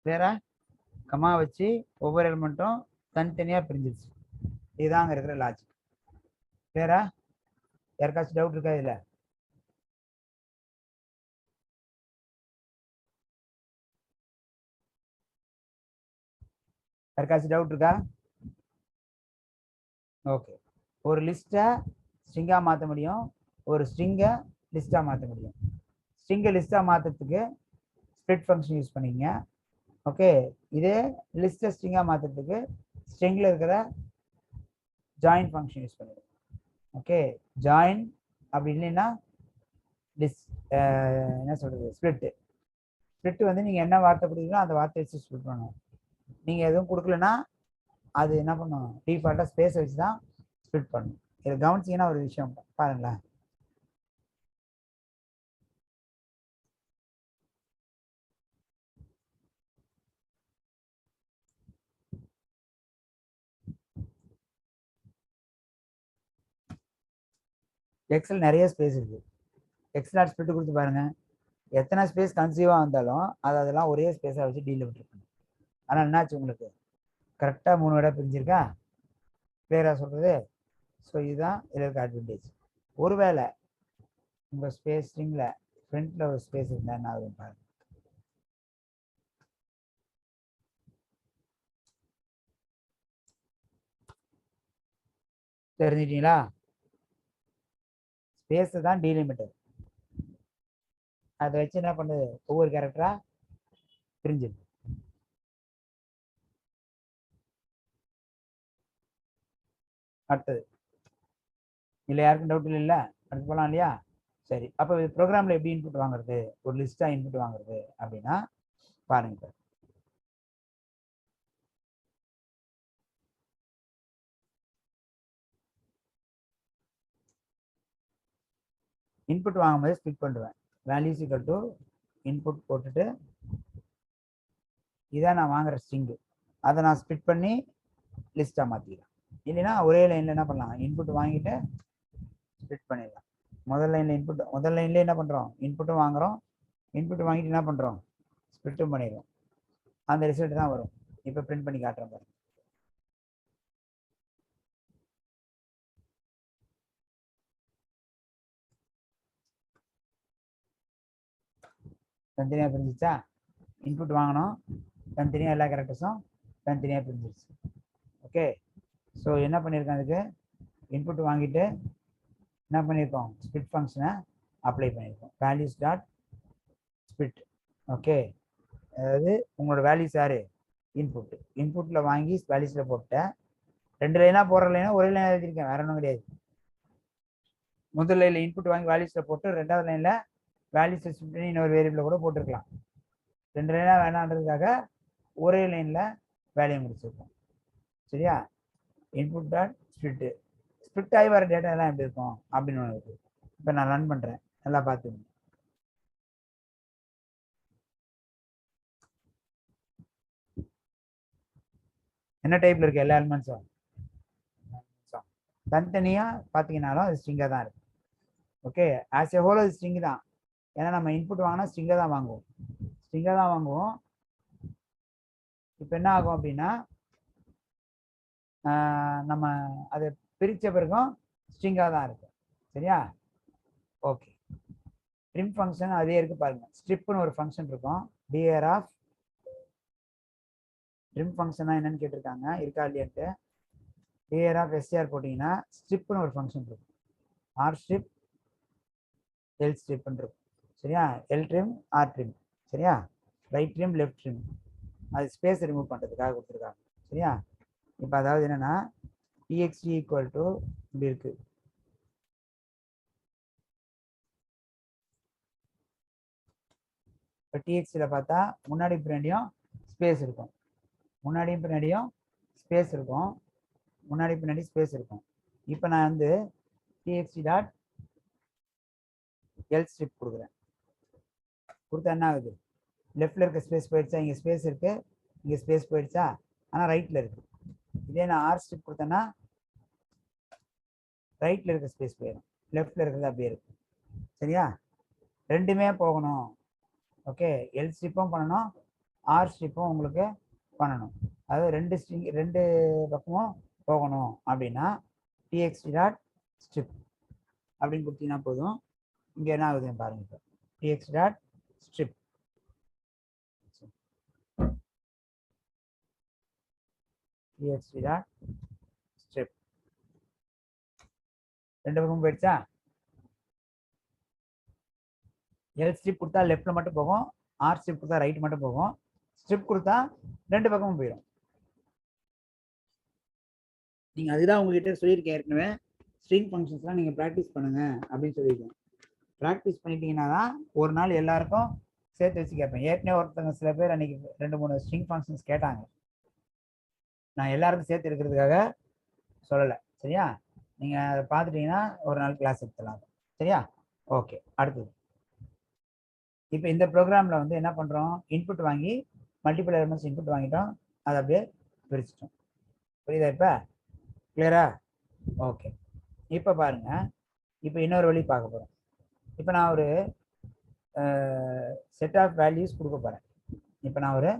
வேற கமா வச்சு ஒவ்வொரு எலிமெண்ட்டும் தனித்தனியாக பிரிஞ்சிருச்சு. இதுதான் அங்கே இருக்கிற லாஜிக். வேற யாருக்காச்சும் டவுட் இருக்கா இதில்? யாருக்காச்சும் டவுட் இருக்கா? ஓகே, ஒரு லிஸ்ட்டை ஸ்ட்ரிங்காக மாற்ற முடியும், ஒரு ஸ்ட்ரிங்கை லிஸ்ட்டாக மாற்ற முடியும். ஸ்ட்ரிங்கை லிஸ்ட்டாக மாற்றுறதுக்கு ஸ்ப்ளிட் ஃபங்க்ஷன் யூஸ் பண்ணிங்க. ஓகே, இதே லிஸ்ட்டை ஸ்ட்ரிங்காக மாற்றுறதுக்கு ஸ்ட்ரிங்கில் இருக்கிற ஜாயின் ஃபங்க்ஷன் யூஸ் பண்ணிடுங்க. ஓகே, ஜாயின் அப்படி இல்லைன்னா என்ன சொல்கிறது, ஸ்ப்ளிட்டு வந்து நீங்கள் என்ன வார்த்தை கொடுக்குறீங்களோ அந்த வார்த்தை வச்சு ஸ்ப்ளிட் பண்ணணும். நீங்கள் எதுவும் கொடுக்கலன்னா அது என்ன பண்ணும்? டிஃபால்ட்டாக ஸ்பேஸை வச்சு தான் ஸ்ப்ளிட் பண்ணணும். இதை கவனிச்சிங்கன்னா ஒரு விஷயம் பாருங்களேன். எக்ஸில் நிறைய ஸ்பேஸ் இருக்குது. எக்ஸ் டாட் ஸ்ப்ளிட் கொடுத்து பாருங்கள், எத்தனை ஸ்பேஸ் கன்சீவாக வந்தாலும் அதெல்லாம் ஒரே ஸ்பேஸாக வச்சு டீலிமிட் பண்ணணும். ஆனால் என்னாச்சு உங்களுக்கு? கரெக்டாக 3 விட பிரிஞ்சிருக்கா? கிளியராக சொல்கிறது? ஸோ இதுதான் இதில் இருக்க அட்வான்டேஜ். ஒருவேளை உங்கள் ஸ்பேஸ் ஸ்ட்ரிங்கில் ஃப்ரண்ட்டில் ஒரு ஸ்பேஸ் இருந்தால் என்ன ஆகுதுன்னு பாருங்க. தெரிஞ்சிட்டீங்களா? ஸ்பேஸ் தான் டீலிமிட்டர். அதை வச்சு என்ன பண்ணுது? ஒவ்வொரு கேரக்டராக பிரிஞ்சிருக்கு. அடுத்தது இல்லை, யாருக்கும் டவுட் இல்லை? அடுத்து போகலாம் இல்லையா? சரி, அப்போ ப்ரோக்ராமில் எப்படி இன்புட் வாங்குறது, ஒரு லிஸ்ட்டாக இன்புட் வாங்குறது அப்படின்னா பாருங்க. இன்புட் வாங்கும்போது ஸ்பிட் பண்ணுவேன். வேல்யூஸ் ஈக்குவல் டு இன்புட் போட்டுட்டு இதான் நான் வாங்குற ஸ்ட்ரிங்கு. அதை நான் ஸ்பிட் பண்ணி லிஸ்ட்டாக மாற்றிக்கலாம். இல்லைன்னா ஒரே லைனில் என்ன பண்ணலாம், இன்புட் வாங்கிட்டு ஸ்பிட் பண்ணிடலாம். முதல் லைனில் என்ன பண்ணுறோம், இன்புட்டும் வாங்குகிறோம், இன்புட் வாங்கிட்டு என்ன பண்ணுறோம், ஸ்பிட்டும் பண்ணிடுறோம். அந்த ரிசல்ட் தான் வரும். இப்போ பிரிண்ட் பண்ணி காட்டுறேன் பாருங்க. தனித்தனியாக பிரிஞ்சிச்சா, இன்புட் வாங்கணும், தனித்தனியாக எல்லா கேரக்டர்ஸும் தனித்தனியாக பிரிஞ்சிருச்சு. ஓகே, ஸோ என்ன பண்ணியிருக்கோம், அதுக்கு இன்புட் வாங்கிட்டு என்ன பண்ணியிருக்கோம், ஸ்பிட் ஃபங்க்ஷனை அப்ளை பண்ணியிருக்கோம். Values dot split. ஓகே, அதாவது உங்களோட வேல்யூஸ் யாரு, இன்புட். இன்புட்டில் வாங்கி வேல்யூஸில் போட்டேன். 2 லைனாக போடுற லைனாக ஒரே லைனாக எழுதியிருக்கேன், வேற ஒன்றும் கிடையாது. முதல் லைனில் இன்புட் வாங்கி வேல்யூஸில் போட்டு 2வது லைனில் வேல்யூஸ் ஸ்பிட் பண்ணி இன்னொரு வேரியபிளை கூட போட்டிருக்கலாம். 2 லைனாக வேணான்றதுக்காக ஒரே லைனில் வேலையை முடிச்சிருக்கோம். சரியா, இன்புட் டாட் ஸ்பிட். ஸ்பிட் ஆகி வர டேட்டா எல்லாம் எப்படி இருக்கும் அப்படின்னு ஒன்று இருக்குது. இப்போ நான் ரன் பண்ணுறேன், நல்லா பார்த்துக்கணும். என்ன டைப்ல இருக்கு, எல்லா எலிமெண்ட்ஸும் தனித்தனியாக பார்த்தீங்கன்னாலும் அது ஸ்ட்ரிங்காக தான் இருக்கு. ஓகே, ஆஸ் எ ஹோல் அது ஸ்ட்ரிங் தான். ஏன்னா நம்ம இன்புட் வாங்கினா ஸ்ட்ரிங்காக தான் வாங்குவோம். இப்போ என்ன ஆகும் அப்படின்னா, நம்ம அதை பிரித்த பிறகும் ஸ்ட்ரிங்காக தான் இருக்கு. சரியா, ஓகே. ட்ரிம் ஃபங்க்ஷன் அதே இருக்கு பாருங்க. ஸ்ட்ரிப்னு ஒரு ஃபங்க்ஷன் இருக்கும். டிஆர் ஆஃப் ட்ரிம் ஃபங்க்ஷனா என்னன்னு கேட்டிருக்காங்க, இருக்கா இல்லையாட்டு. டிஆர் ஆஃப் எஸ்டிஆர் போட்டிங்கன்னா ஸ்ட்ரிப்னு ஒரு ஃபங்க்ஷன் இருக்கும். ஆர் ஸ்ட்ரிப், எல் ஸ்ட்ரிப்னு இருக்கும். சரியா, எல் ட்ரிம், ஆர் ட்ரிம். சரியா, ரைட் ட்ரிம், லெஃப்ட் ட்ரிம். அது ஸ்பேஸ் ரிமூவ் பண்ணுறதுக்காக கொடுத்துருக்காங்க. சரியா, இப்போ அதாவது என்னன்னா txt ஈக்குவல் டு இப்படி இருக்கு. இப்போ txt பார்த்தா முன்னாடியும் பின்னாடியும் ஸ்பேஸ் இருக்கும், முன்னாடியும் பின்னாடியும் ஸ்பேஸ் இருக்கும், முன்னாடி பின்னாடி ஸ்பேஸ் இருக்கும். இப்போ நான் வந்து txt டாட் எல் ஸ்ட்ரிப் கொடுக்குறேன். கொடுத்தா என்ன ஆகுது, லெஃப்ட்ல இருக்க ஸ்பேஸ் போயிடுச்சா, இங்கே ஸ்பேஸ் இருக்கு, இங்கே ஸ்பேஸ் போயிடுச்சா, ஆனால் ரைட்ல இருக்கு. இதே நான் ஆர் ஸ்ட்ரிப் கொடுத்தேன்னா ரைட்ல இருக்க ஸ்பேஸ் போயிடும், லெஃப்ட்ல இருக்கிறது அப்படியே இருக்கு. சரியா, ரெண்டுமே போகணும். ஓகே, எல் ஸ்ட்ரிப்பும் பண்ணணும், ஆர் ஸ்ட்ரிப்பும் உங்களுக்கு பண்ணணும். அதாவது ரெண்டு பக்கமும் போகணும் அப்படின்னா txt டாட் ஸ்ட்ரிப் அப்படின்னு கொடுத்தீங்கன்னா போதும். இங்கே என்ன ஆகுதுன்னு பாருங்க. இப்போ txt dot strip, txt dot strip ரெண்டு பக்கமும் போயிடுச்சா. எல் ஸ்ட்ரிப் கொடுத்தா லெஃப்ட்ல மட்டும் போகும், ஆர் ஸ்ட்ரிப் கொடுத்தா ரைட் மட்டும் போகும், ஸ்ட்ரிப் கொடுத்தா ரெண்டு பக்கமும் போயிடும். நீங்கள் அதுதான் உங்ககிட்ட சொல்லியிருக்கேன் ஏற்கனவே, ஸ்ட்ரிங் ஃபங்க்ஷன்ஸ்லாம் நீங்கள் ப்ராக்டிஸ் பண்ணுங்க அப்படின்னு சொல்லியிருக்கேன். ப்ராக்டிஸ் பண்ணிட்டீங்கன்னா தான் ஒரு நாள் எல்லாருக்கும் சேர்த்து வச்சு கேட்பேன். ஏற்கனவே ஒருத்தவங்க சில பேர் அன்னைக்கு 2-3 ஸ்ட்ரிங் ஃபங்க்ஷன்ஸ் கேட்டாங்க. நான் எல்லாருக்கும் சேர்த்து இருக்கிறதுக்காக சொல்லலை. சரியா, நீங்கள் அதை பார்த்துட்டீங்கன்னா ஒரு நாள் கிளாஸ் எடுத்துடலாம். சரியா, ஓகே. அடுத்தது இப்போ இந்த ப்ரோக்ராமில் வந்து என்ன பண்ணுறோம், இன்புட் வாங்கி மல்டிபிள் எலிமெண்ட்ஸ் இன்புட் வாங்கிட்டோம், அதை அப்படியே பிரிச்சிட்டோம். புரியுதா, இப்போ கிளியரா? ஓகே, இப்போ பாருங்க, இப்போ இன்னொரு வழி பார்க்க போகிறோம். இப்போ நான் ஒரு செட் ஆஃப் வேல்யூஸ் கொடுக்க போகிறேன். இப்போ நான் ஒரு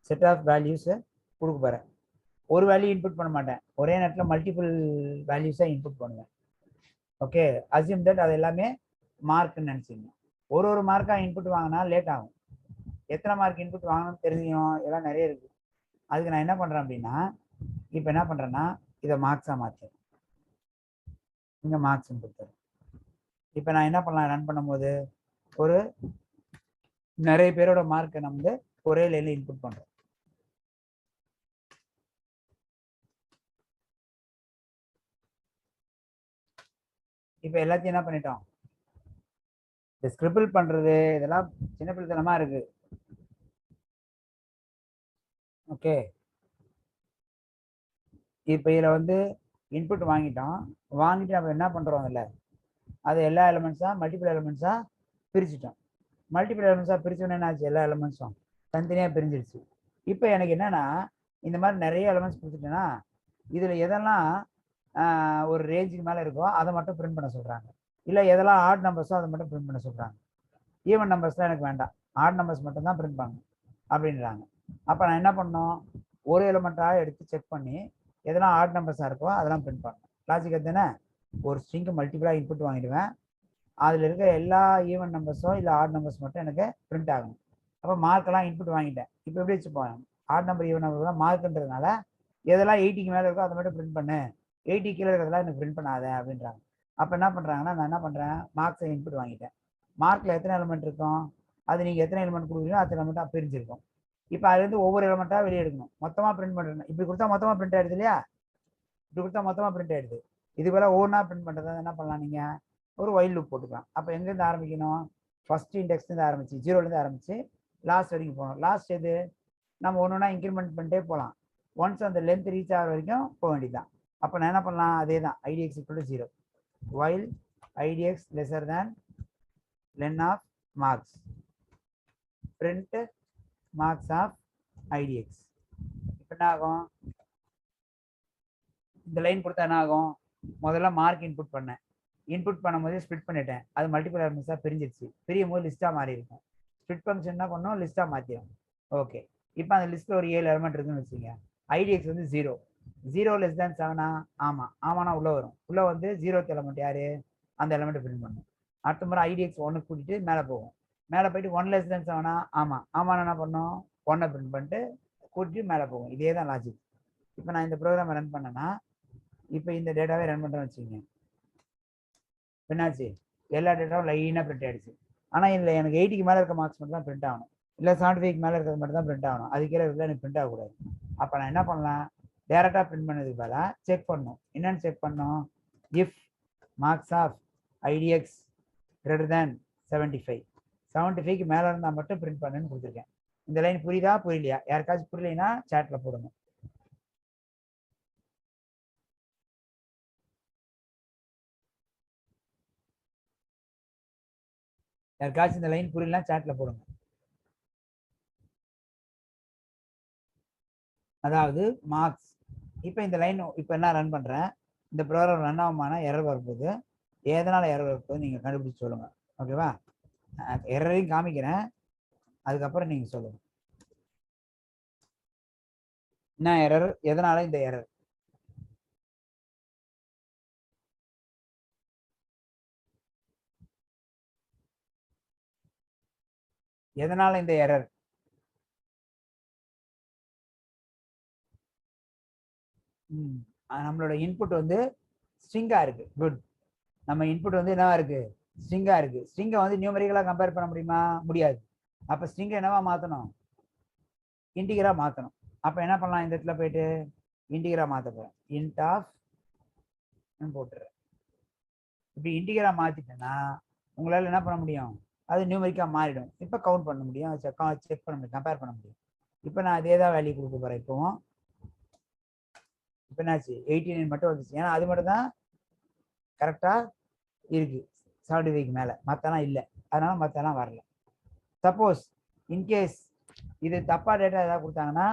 செட் ஆஃப் வேல்யூஸை கொடுக்க போகிறேன். ஒரு வேல்யூ இன்புட் பண்ண மாட்டேன், ஒரே நேரத்தில் மல்டிபிள் வேல்யூஸாக இன்புட் பண்ணுவேன். ஓகே, அசியூம் தட் அது எல்லாமே மார்க்னு நினச்சிங்க. ஒரு மார்க்காக இன்புட் வாங்கினா லேட் ஆகும். எத்தனை மார்க் இன்புட் வாங்கணும்னு தெரியும், இதெல்லாம் நிறைய இருக்குது. அதுக்கு நான் என்ன பண்ணுறேன் அப்படின்னா, இப்போ என்ன பண்ணுறேன்னா இதை மார்க்ஸாக மாற்றுறேன், இங்கே மார்க்ஸ்ன்னு கொடுத்துறேன். இப்போ நான் என்ன பண்ணலாம், ரன் பண்ணும்போது ஒரு நிறைய பேரோட மார்க்கை நம்ம வந்து ஒரே லைனில் இன்புட் பண்ணுறோம். இப்போ எல்லாத்தையும் என்ன பண்ணிட்டோம், இந்த ஸ்கிரிபிள் பண்ணுறது இதெல்லாம் சின்ன பிள்ளைத்தனமாக இருக்கு. ஓகே, இப்போ இதில் வந்து இன்புட் வாங்கிட்டோம், வாங்கிட்டு நம்ம என்ன பண்ணுறோம், இல்லை அது எல்லா எலிமெண்ட்ஸாக மல்டிபிள் எலிமெண்ட்ஸாக பிரிச்சுட்டோம். மல்டிபிள் எலிமெண்ட்ஸாக பிரிச்சோன்னே என்ன ஆச்சு, எல்லா எலிமெண்ட்ஸும் தனித்தனியாக பிரிஞ்சிடுச்சு. இப்போ எனக்கு என்னன்னா இந்த மாதிரி நிறைய எலமெண்ட்ஸ் கொடுத்துட்டேன்னா இதில் எதெல்லாம் ஒரு ரேஞ்சுக்கு மேலே இருக்கோ அதை மட்டும் பிரிண்ட் பண்ண சொல்கிறாங்க. இல்லை எதெல்லாம் ஆட் நம்பர்ஸோ அதை மட்டும் பிரிண்ட் பண்ண சொல்கிறாங்க. ஈவன் நம்பர்ஸ்லாம் எனக்கு வேண்டாம், ஆட் நம்பர்ஸ் மட்டும் தான் பிரிண்ட் பண்ணணும் அப்படின்றாங்க. அப்போ நான் என்ன பண்ணணும், ஒரு எலிமெண்ட்டாக எடுத்து செக் பண்ணி எதெல்லாம் ஆட் நம்பர்ஸாக இருக்கோ அதெல்லாம் பிரிண்ட் பண்ணணும். லாஜிக் தானே. ஒரு ஸ்ட்ரிங்கு மல்டிபிளாக இன்புட் வாங்கிடுவேன், அதில் இருக்க எல்லா ஈவன் நம்பர்ஸோ இல்லை ஆட் நம்பர்ஸ் மட்டும் எனக்கு பிரிண்ட் ஆகணும். அப்போ மார்க்கெல்லாம் இன்புட் வாங்கிட்டேன். இப்போ எப்படி வச்சுப்போம், ஆட் நம்பர் ஈவன் நம்பர் மார்க்குன்றதுனால எதெல்லாம் 80க்கு மேலே இருக்கோ அதை மட்டும் பிரிண்ட் பண்ணு, 80 கீழே இருக்கிறதெல்லாம் எனக்கு பிரிண்ட் பண்ணாத அப்படின்றாங்க. அப்போ என்ன பண்ணுறாங்கன்னா, நான் என்ன பண்ணுறேன், மார்க்ஸை இன்புட் வாங்கிட்டேன். மார்க்கில் எத்தனை எலிமெண்ட் இருக்கும், அது நீங்கள் எத்தனை எலிமெண்ட் கொடுக்குறீங்களோ அத்தனை எலிமெண்ட்டாக பிரிஞ்சிருக்கும். இப்போ அதுலேருந்து ஒவ்வொரு எலிமெண்ட்டாக வெளியே எடுக்கணும். மொத்தமாக பிரிண்ட் பண்ணுறேன், இப்படி கொடுத்தா மொத்தமாக பிரிண்ட் ஆகிடுது இல்லையா, இப்படி கொடுத்தா மொத்தமாக பிரிண்ட் ஆகிடுது. இது போல் ஒவ்வொன்றா பிரிண்ட் பண்ணுறது என்ன பண்ணலாம், நீங்கள் ஒரு வைல் லூப் போட்டுக்கலாம். அப்போ எங்கேருந்து ஆரம்பிக்கணும், ஃபஸ்ட் இண்டெக்ஸ்லேருந்து ஆரம்பிச்சு 0லேருந்து ஆரம்பிச்சு லாஸ்ட் வரைக்கும் போகணும். லாஸ்ட் எது, நம்ம ஒன்று ஒன்றா இன்க்ரிமெண்ட் பண்ணிட்டே போகலாம். ஒன்ஸ் அந்த லென்த் ரீச் ஆகிற வரைக்கும் போக வேண்டியதுதான். அப்போ நான் என்ன பண்ணலாம், அதே தான் idx equal to 0 while idx lesser than len of marks print marks of idx. இப்போ என்ன ஆகும், இந்த லைன் கொடுத்தா என்ன ஆகும், முதல்ல மார்க் இன்புட் பண்ணேன், இன்புட் பண்ணும்போது ஸ்ப்ளிட் பண்ணிட்டேன், அது மல்டிபிள் எலிமெண்ட்ஸாக பிரிஞ்சிருச்சு, பிரியும் போது லிஸ்ட்டாக மாறி இருக்கும். ஸ்ப்ளிட் ஃபங்க்ஷன் என்ன பண்ணோம், லிஸ்ட்டாக மாற்றிடும். ஓகே, இப்போ அந்த லிஸ்ட்டில் ஒரு 7 எலிமெண்ட் இருக்குன்னு வச்சுங்க, ஐடிஎக்ஸ் வந்து 0 லெஸ் தேன் 7ஆ, ஆமாண்ணா உள்ளே வரும். உள்ளே வந்து 0th எலிமெண்ட் யார், அந்த எலிமெண்ட்டை பிரிண்ட் பண்ணும். அடுத்த முறை ஐடிஎக்ஸ் 1 கூட்டிட்டு மேலே போகும், மேலே போயிட்டு 1 less than 7ஆ, ஆமாண்ணா என்ன பண்ணோம், 1 பிரிண்ட் பண்ணிட்டு கூட்டிட்டு மேலே போகும். இதே தான் லாஜிக். இப்போ நான் இந்த ப்ரோக்ராமை ரன் பண்ணேன்னா, இப்போ இந்த டேட்டாவே ரன் பண்ணுறேன்னு வச்சுக்கோங்க, என்னாச்சு, எல்லா டேட்டாவும் லைனாக பிரிண்ட் ஆகிடுச்சு. ஆனால் இதில் எனக்கு 80க்கு மேலே இருக்க மார்க்ஸ் மட்டும் தான் பிரிண்ட் ஆகணும், இல்லை 75க்கு மேலே இருக்கிறது மட்டும் தான் பிரிண்ட் ஆகணும், அது கீழே இருக்கிறது எனக்கு பிரிண்ட் ஆகக்கூடாது. அப்போ நான் என்ன பண்ணலாம், டேரெக்டாக பிரிண்ட் பண்ணதுக்கு பதிலாக செக் பண்ணணும். என்னென்னு செக் பண்ணணும், if marks of IDX greater than 75க்கு மேலே இருந்தால் மட்டும் பிரிண்ட் பண்ணுன்னு கொடுத்துருக்கேன். இந்த லைன் புரியுதா புரியலையா, யாருக்காச்சும் புரியலைன்னா சாட்டில் போடுங்க. யாருக்காச்சும் இந்த லைன் புரியலாம் சாட்டில் போடுங்க. அதாவது மார்க்ஸ், இப்போ இந்த லைன் இப்போ என்ன ரன் பண்ணுறேன், இந்த ப்ரோக்ராம் ரன் ஆகுமான எரர் வரும்போது எதனால் எரர் வரும்போது நீங்கள் கண்டுபிடிச்சி சொல்லுங்கள். ஓகேவா, எரரையும் காமிக்கிறேன், அதுக்கப்புறம் நீங்கள் சொல்லுங்கள் என்ன எரர், எதனால இந்த எரர். எதனால இந்த எரர், நம்மளோட இன்புட் வந்து ஸ்ட்ரிங்கா இருக்கு. குட், நம்ம இன்புட் வந்து என்னவா இருக்கு, ஸ்ட்ரிங்கா இருக்கு. ஸ்ட்ரிங்கை வந்து நியூமரிக்கலா கம்பேர் பண்ண முடியுமா, முடியாது. அப்ப ஸ்ட்ரிங்கை என்னவா மாத்தணும், இன்டிகரா மாத்தணும். அப்ப என்ன பண்ணலாம், இந்த இடத்துல போயிட்டு இன்டிகரா மாத்த போறேன், இன்ட் ஆஃப் போட்டுறேன். இப்படி இன்டிகரா மாத்திட்டேன்னா உங்களால என்ன பண்ண முடியும், அது நியூமரிக்கா மாறிடும். இப்ப கவுண்ட் பண்ண முடியும், செக் பண்ண முடியும், கம்பேர் பண்ண முடியும். இப்ப நான் அதே தான் வேல்யூ கொடுக்க போறேன். இப்போவும் இப்போ என்னாச்சு, 89 மட்டும் வந்துச்சு, ஏன்னா அது மட்டும் தான் கரெக்டா இருக்கு 75க்கு மேல, மத்தெல்லாம் இல்லை, அதனால மத்தெல்லாம் வரல. சப்போஸ் இன்கேஸ் இது தப்பா டேட்டா ஏதாவது கொடுத்தாங்கன்னா,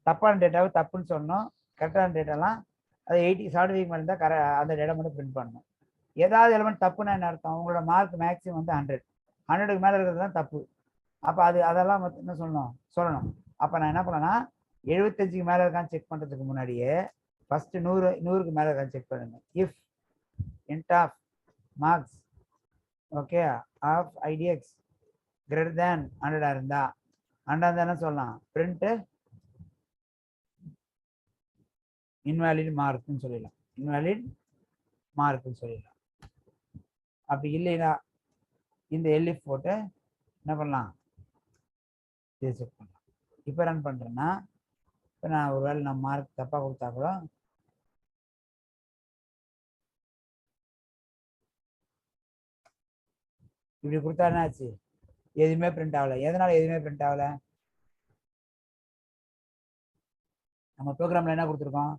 தப்பான டேட்டாவை தப்புன்னு சொல்லணும், கரெக்டான டேட்டாலாம் அது 75க்கு மேலே இருந்தால் அந்த டேட்டா மட்டும் பிரிண்ட் பண்ணணும். ஏதாவது எலிமெண்ட் தப்புன்னா என்ன அர்த்தம், உங்களோட மார்க் மேக்ஸிமம் வந்து 100க்கு மேலே இருக்கிறது தான் தப்பு. அப்போ அதெல்லாம் என்ன சொல்லணும். அப்போ நான் என்ன பண்ணேன்னா 75க்கு மேலே இருக்கான்னு செக் பண்ணுறதுக்கு முன்னாடியே ஃபர்ஸ்ட் 100க்கு மேலே இருக்கான்னு செக் பண்ணுங்க. If int of marks okay of IDX greater than 100 இருந்தா 100 என்ன சொல்லலாம், பிரிண்ட் இன்வாலிட் மார்க்னு சொல்லிடலாம், இன்வாலிட் மார்க்னு சொல்லிடலாம். அப்படி இல்லைன்னா இந்த எல்இஃப் போட்டு என்ன பண்ணலாம், இதை செக் பண்ணலாம். இப்போ ரன் பண்ணுறேன்னா, இப்போ நான் ஒருவேளை நான் மார்க் தப்பாக கொடுத்தா கூட இப்படி கொடுத்தா என்ன ஆச்சு, எதுவுமே பிரிண்ட் ஆகலை. எதனால எதுவுமே பிரிண்ட் ஆகலை, நம்ம ப்ரோக்ராமில் என்ன கொடுத்துருக்கோம்,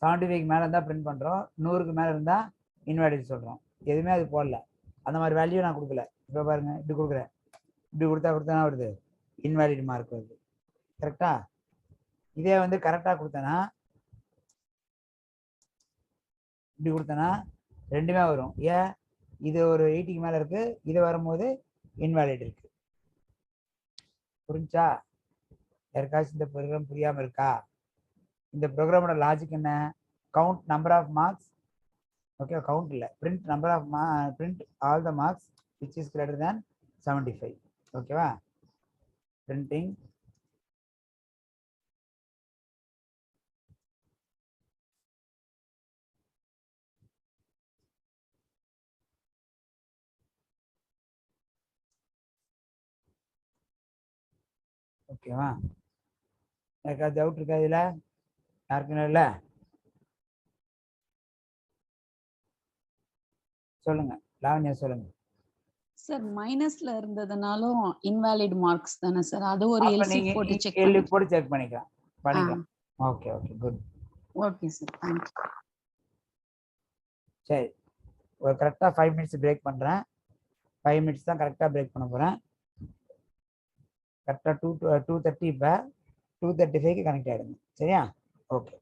75க்கு மேலே இருந்தால் பிரிண்ட் பண்ணுறோம், 100க்கு மேலே இருந்தால் இன்வாலிட் சொல்கிறோம். எதுவுமே அது போடல, அந்த மாதிரி வேல்யூ நான் கொடுக்கல. இப்போ பாருங்க, இப்படி கொடுக்குறேன், இப்படி கொடுத்தா வருது, இன்வாலிட் மார்க் வருது. கரெக்டா, இதே வந்து கரெக்டாக கொடுத்தனா இப்படி கொடுத்தனா ரெண்டுமே வரும். ஏன் இது ஒரு 80க்கு மேலே இருக்கு, இது வரும்போது இன்வாலிட் இருக்கு. புரிஞ்சா? யாருக்காச்சும் இந்த ப்ரோக்ராம் புரியாமல் இருக்கா? இந்த ப்ரோக்ராமோட லாஜிக் என்ன? Count number of marks. Okay, count இல்லை, print number of print all the marks which is greater than 75. ஓகேவா? பிரிண்டிங் ஓகேவா? யாருக்காவது டவுட் இருக்கா இதில்? யாருக்குன்னு இல்லை? சொல்லுங்க, லாவண்யா சொல்லுங்க. சார் மைனஸ்ல இருந்ததுனாலும் இன்வாலிட் மார்க்ஸ் தானே சார்? அது ஒரு அப்ப எல்சி நீங்க போட்டு செக் எல்சி பண்ணி. போட்டு செக் பண்ணிக்கலாம். Okay okay, good. Okay sir, thank you. சரி, ஒரு கரெக்டாக 5 மினிட்ஸ் பிரேக் பண்ணுறேன். 5 மினிட்ஸ் தான் கரெக்டாக பிரேக் பண்ண போகிறேன். கரெக்டாக 2:30 இப்போ 2:35க்கு கனெக்ட் ஆகிடுங்க. சரியா? ஓகே.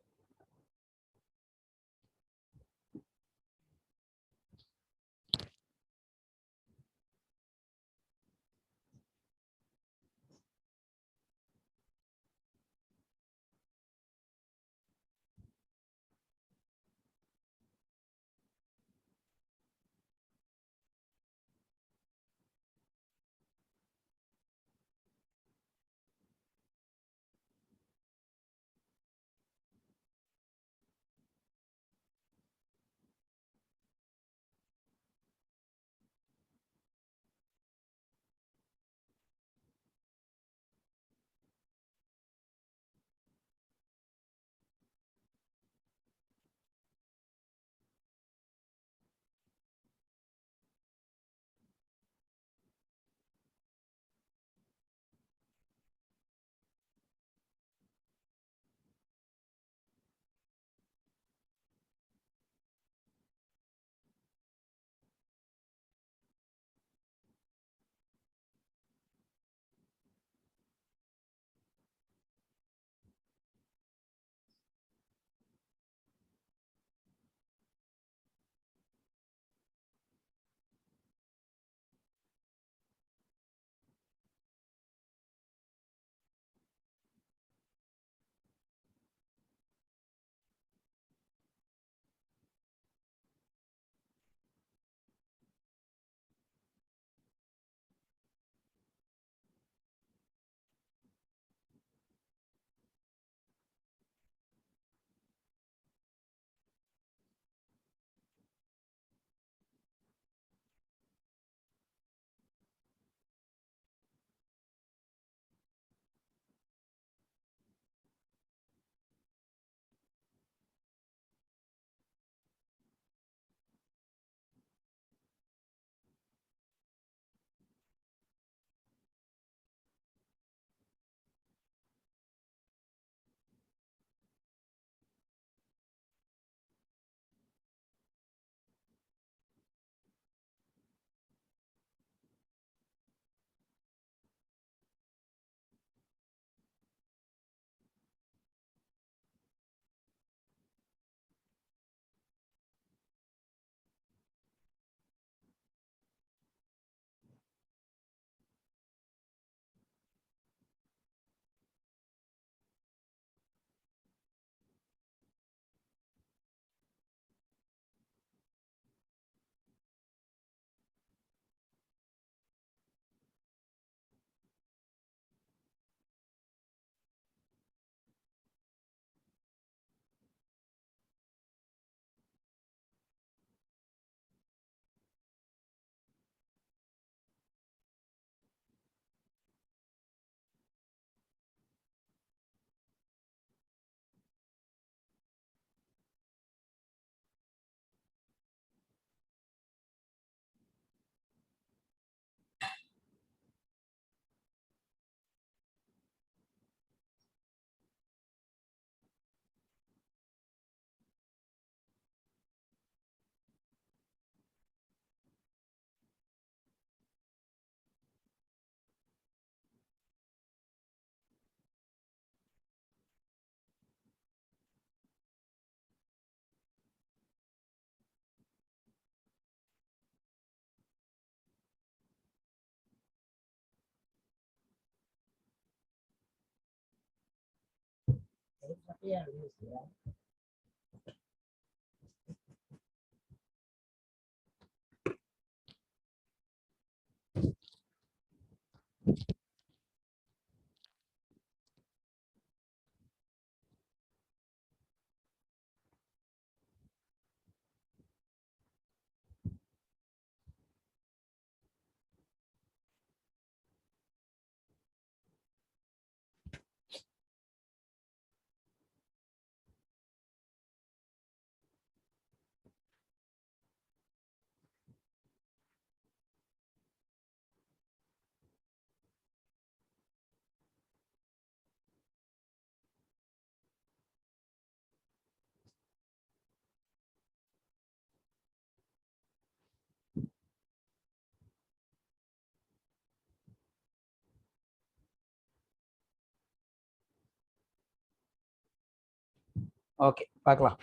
ஓகே பார்க்கலாம்.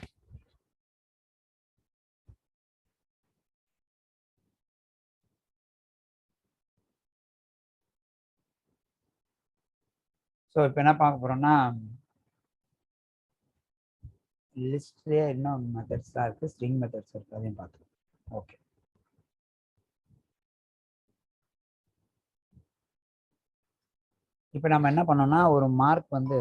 ஸோ இப்போ என்ன பார்க்க போறோம்னா லிஸ்ட்லேயே இன்னும் மெத்தட்ஸ்லாம் இருக்குது, ஸ்ட்ரிங் மெத்தட்ஸ் இருக்குது, அதையும் பார்த்துக்கலாம். ஓகே இப்போ நம்ம என்ன பண்ணோம்னா ஒரு மார்க் வந்து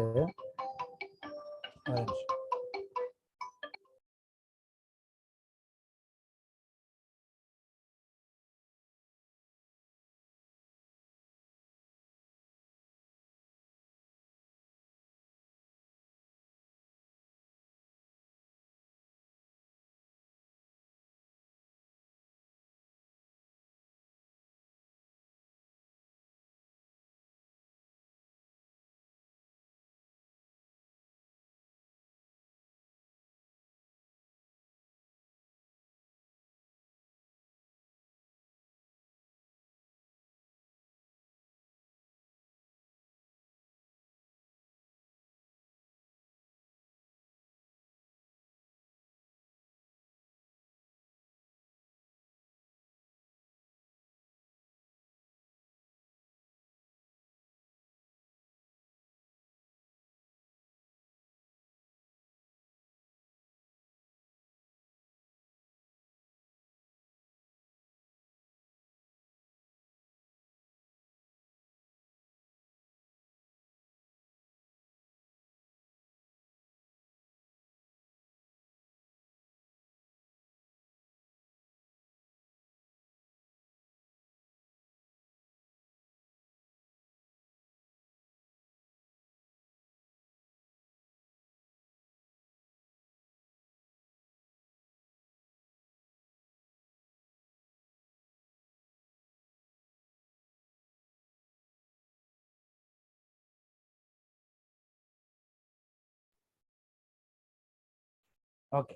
ஓகே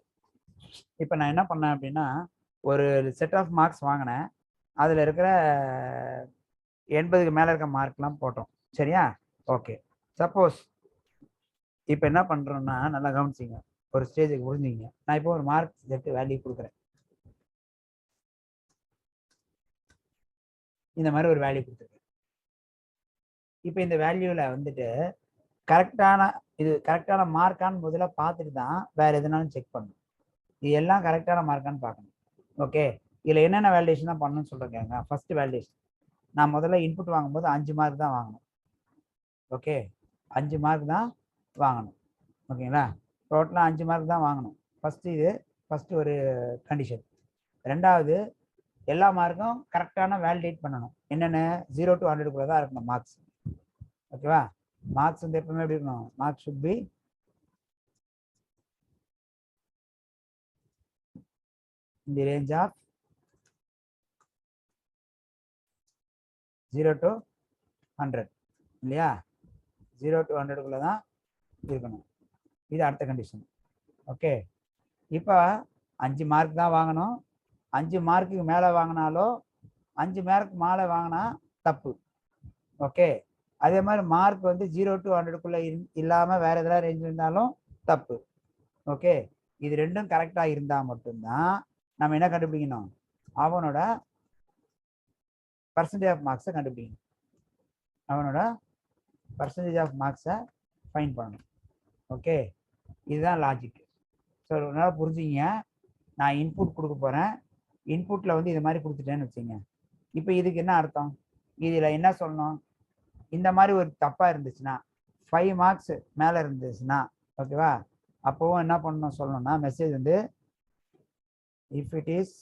இப்போ நான் என்ன பண்ணேன் அப்படின்னா ஒரு செட் ஆஃப் மார்க்ஸ் வாங்கினேன். அதில் இருக்கிற 80க்கு மேலே இருக்க மார்க்லாம் போட்டோம். சரியா? ஓகே. சப்போஸ் இப்போ என்ன பண்ணுறோன்னா நல்லா கவனிச்சிங்க, ஒரு ஸ்டேஜுக்கு புரிஞ்சுங்க. நான் இப்போ ஒரு மார்க் செட்டு வேல்யூ கொடுக்குறேன். இந்த மாதிரி ஒரு வேல்யூ கொடுத்துருக்கேன். இப்போ இந்த வேல்யூவில் வந்துட்டு இது கரெக்டான மார்க்கான்னு முதல்ல பார்த்துட்டு தான் வேற எதுனாலும் செக் பண்ணணும். இது எல்லாம் கரெக்டான மார்க்கான்னு பார்க்கணும். ஓகே, இதில் என்னென்ன வேலிடேஷன் தான் பண்ணணும்னு சொல்கிறேங்க. ஃபர்ஸ்ட் வேலிடேஷன், நான் முதல்ல இன்புட் வாங்கும்போது 5 மார்க் தான் வாங்கணும். ஓகே, 5 மார்க் தான் வாங்கணும். ஓகேங்களா? டோட்டலாக 5 மார்க் தான் வாங்கணும். ஃபர்ஸ்ட் ஒரு கண்டிஷன். ரெண்டாவது, எல்லா மார்க்கும் கரெக்டான வேலிடேட் பண்ணணும். என்னென்ன 0 to 100 தான் இருக்கணும் மார்க்ஸ். ஓகேவா? மார்க்ஸ் வந்து எப்பவுமே எப்படி இருக்கணும்? Marks should be in the range of 0 to 100 இல்லையா? 0 to 100 தான் இருக்கணும். இது அடுத்த கண்டிஷன். ஓகே, இப்போ 5 மார்க் தான் வாங்கணும். 5 மார்க்குக்கு மேலே வாங்கினாலோ 5 மார்க் மேலே வாங்கினா தப்பு. ஓகே, அதே மாதிரி மார்க் வந்து 0 to 100 இல்லாமல் வேற எதாவது ரேஞ்ச் இருந்தாலும் தப்பு. ஓகே, இது ரெண்டும் கரெக்டாக இருந்தால் மட்டும்தான் நம்ம என்ன கண்டுபிடிக்கணும்? அவனோட பர்சன்டேஜ் ஆஃப் மார்க்ஸை கண்டுபிடிக்கணும். அவனோட பர்சன்டேஜ் ஆஃப் மார்க்ஸை ஃபைன் பண்ணணும். ஓகே, இதுதான் லாஜிக். ஸோ நல்லா புரிஞ்சுங்க. நான் இன்புட் கொடுக்க போகிறேன். இன்புட்டில் வந்து இது மாதிரி கொடுத்துட்டேன்னு வச்சுங்க. இப்போ இதுக்கு என்ன அர்த்தம்? இதில் என்ன சொல்லணும்? இந்த மாதிரி ஒரு தப்பாக இருந்துச்சுன்னா 5 மார்க்ஸ் மேலே இருந்துச்சுன்னா ஓகேவா, அப்போவும் என்ன பண்ணணும் சொல்லணும்னா மெசேஜ் வந்து if it is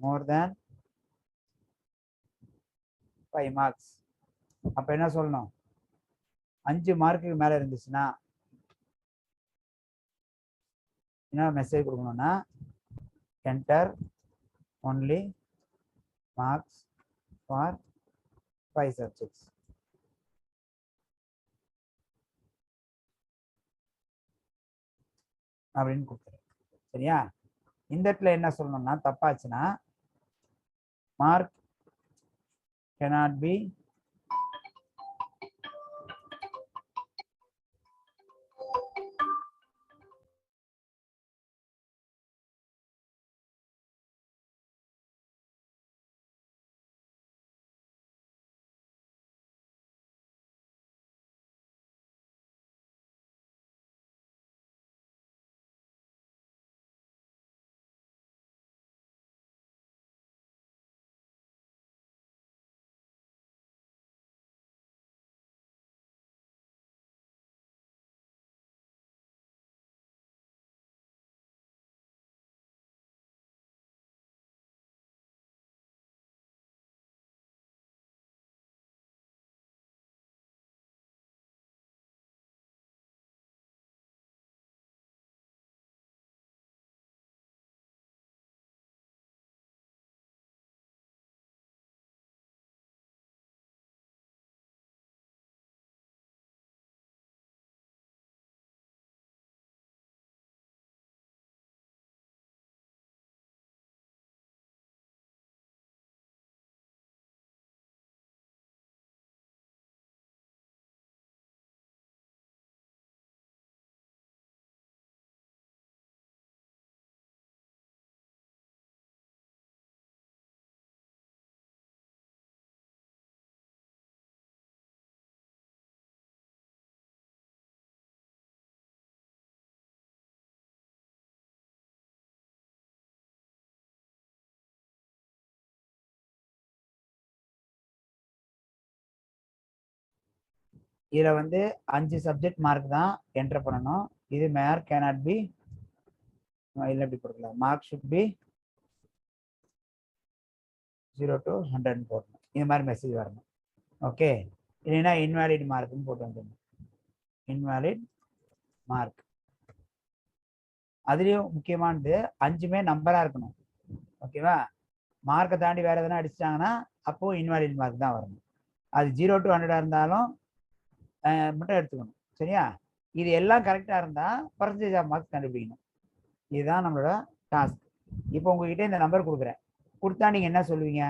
more than 5 marks அப்போ என்ன சொல்லணும்? 5 மார்க்குக்கு மேலே இருந்துச்சுன்னா என்ன மெசேஜ் கொடுக்கணும்னா enter only marks for 5 subjects. அப்படின்னு கொடுத்துரு. சரியா? இந்த இடத்துல என்ன சொல்லணும்னா தப்பாச்சுன்னா மார்க் cannot be இதில் வந்து 5 சப்ஜெக்ட் மார்க் தான் என்டர் பண்ணணும். இது மார்க் cannot be இல்லை எப்படி கொடுக்கலாம், மார்க் ஷுட் பி 0 to 100 போடணும். இந்த மாதிரி மெசேஜ் வரணும். ஓகே, இல்லைன்னா இன்வாலிட் மார்க்னு போட்டு வந்துடணும். Invalid mark. அதுலேயும் முக்கியமானது 5மே நம்பராக இருக்கணும். ஓகேவா? மார்க்கை தாண்டி வேறு எதனா அடிச்சிட்டாங்கன்னா அப்போது இன்வாலிட் மார்க் தான் வரணும். அது 0 to 100 இருந்தாலும் மட்டும் எடுத்துக்கணும். சரியா? இது எல்லாம் கரெக்டாக இருந்தால் பர்சன்டேஜ் ஆஃப் மார்க்ஸ் கண்டுபிடிக்கணும். இதுதான் நம்மளோட டாஸ்க். இப்போ உங்ககிட்ட இந்த நம்பர் கொடுக்குறேன். கொடுத்தா நீங்கள் என்ன சொல்லுவீங்க?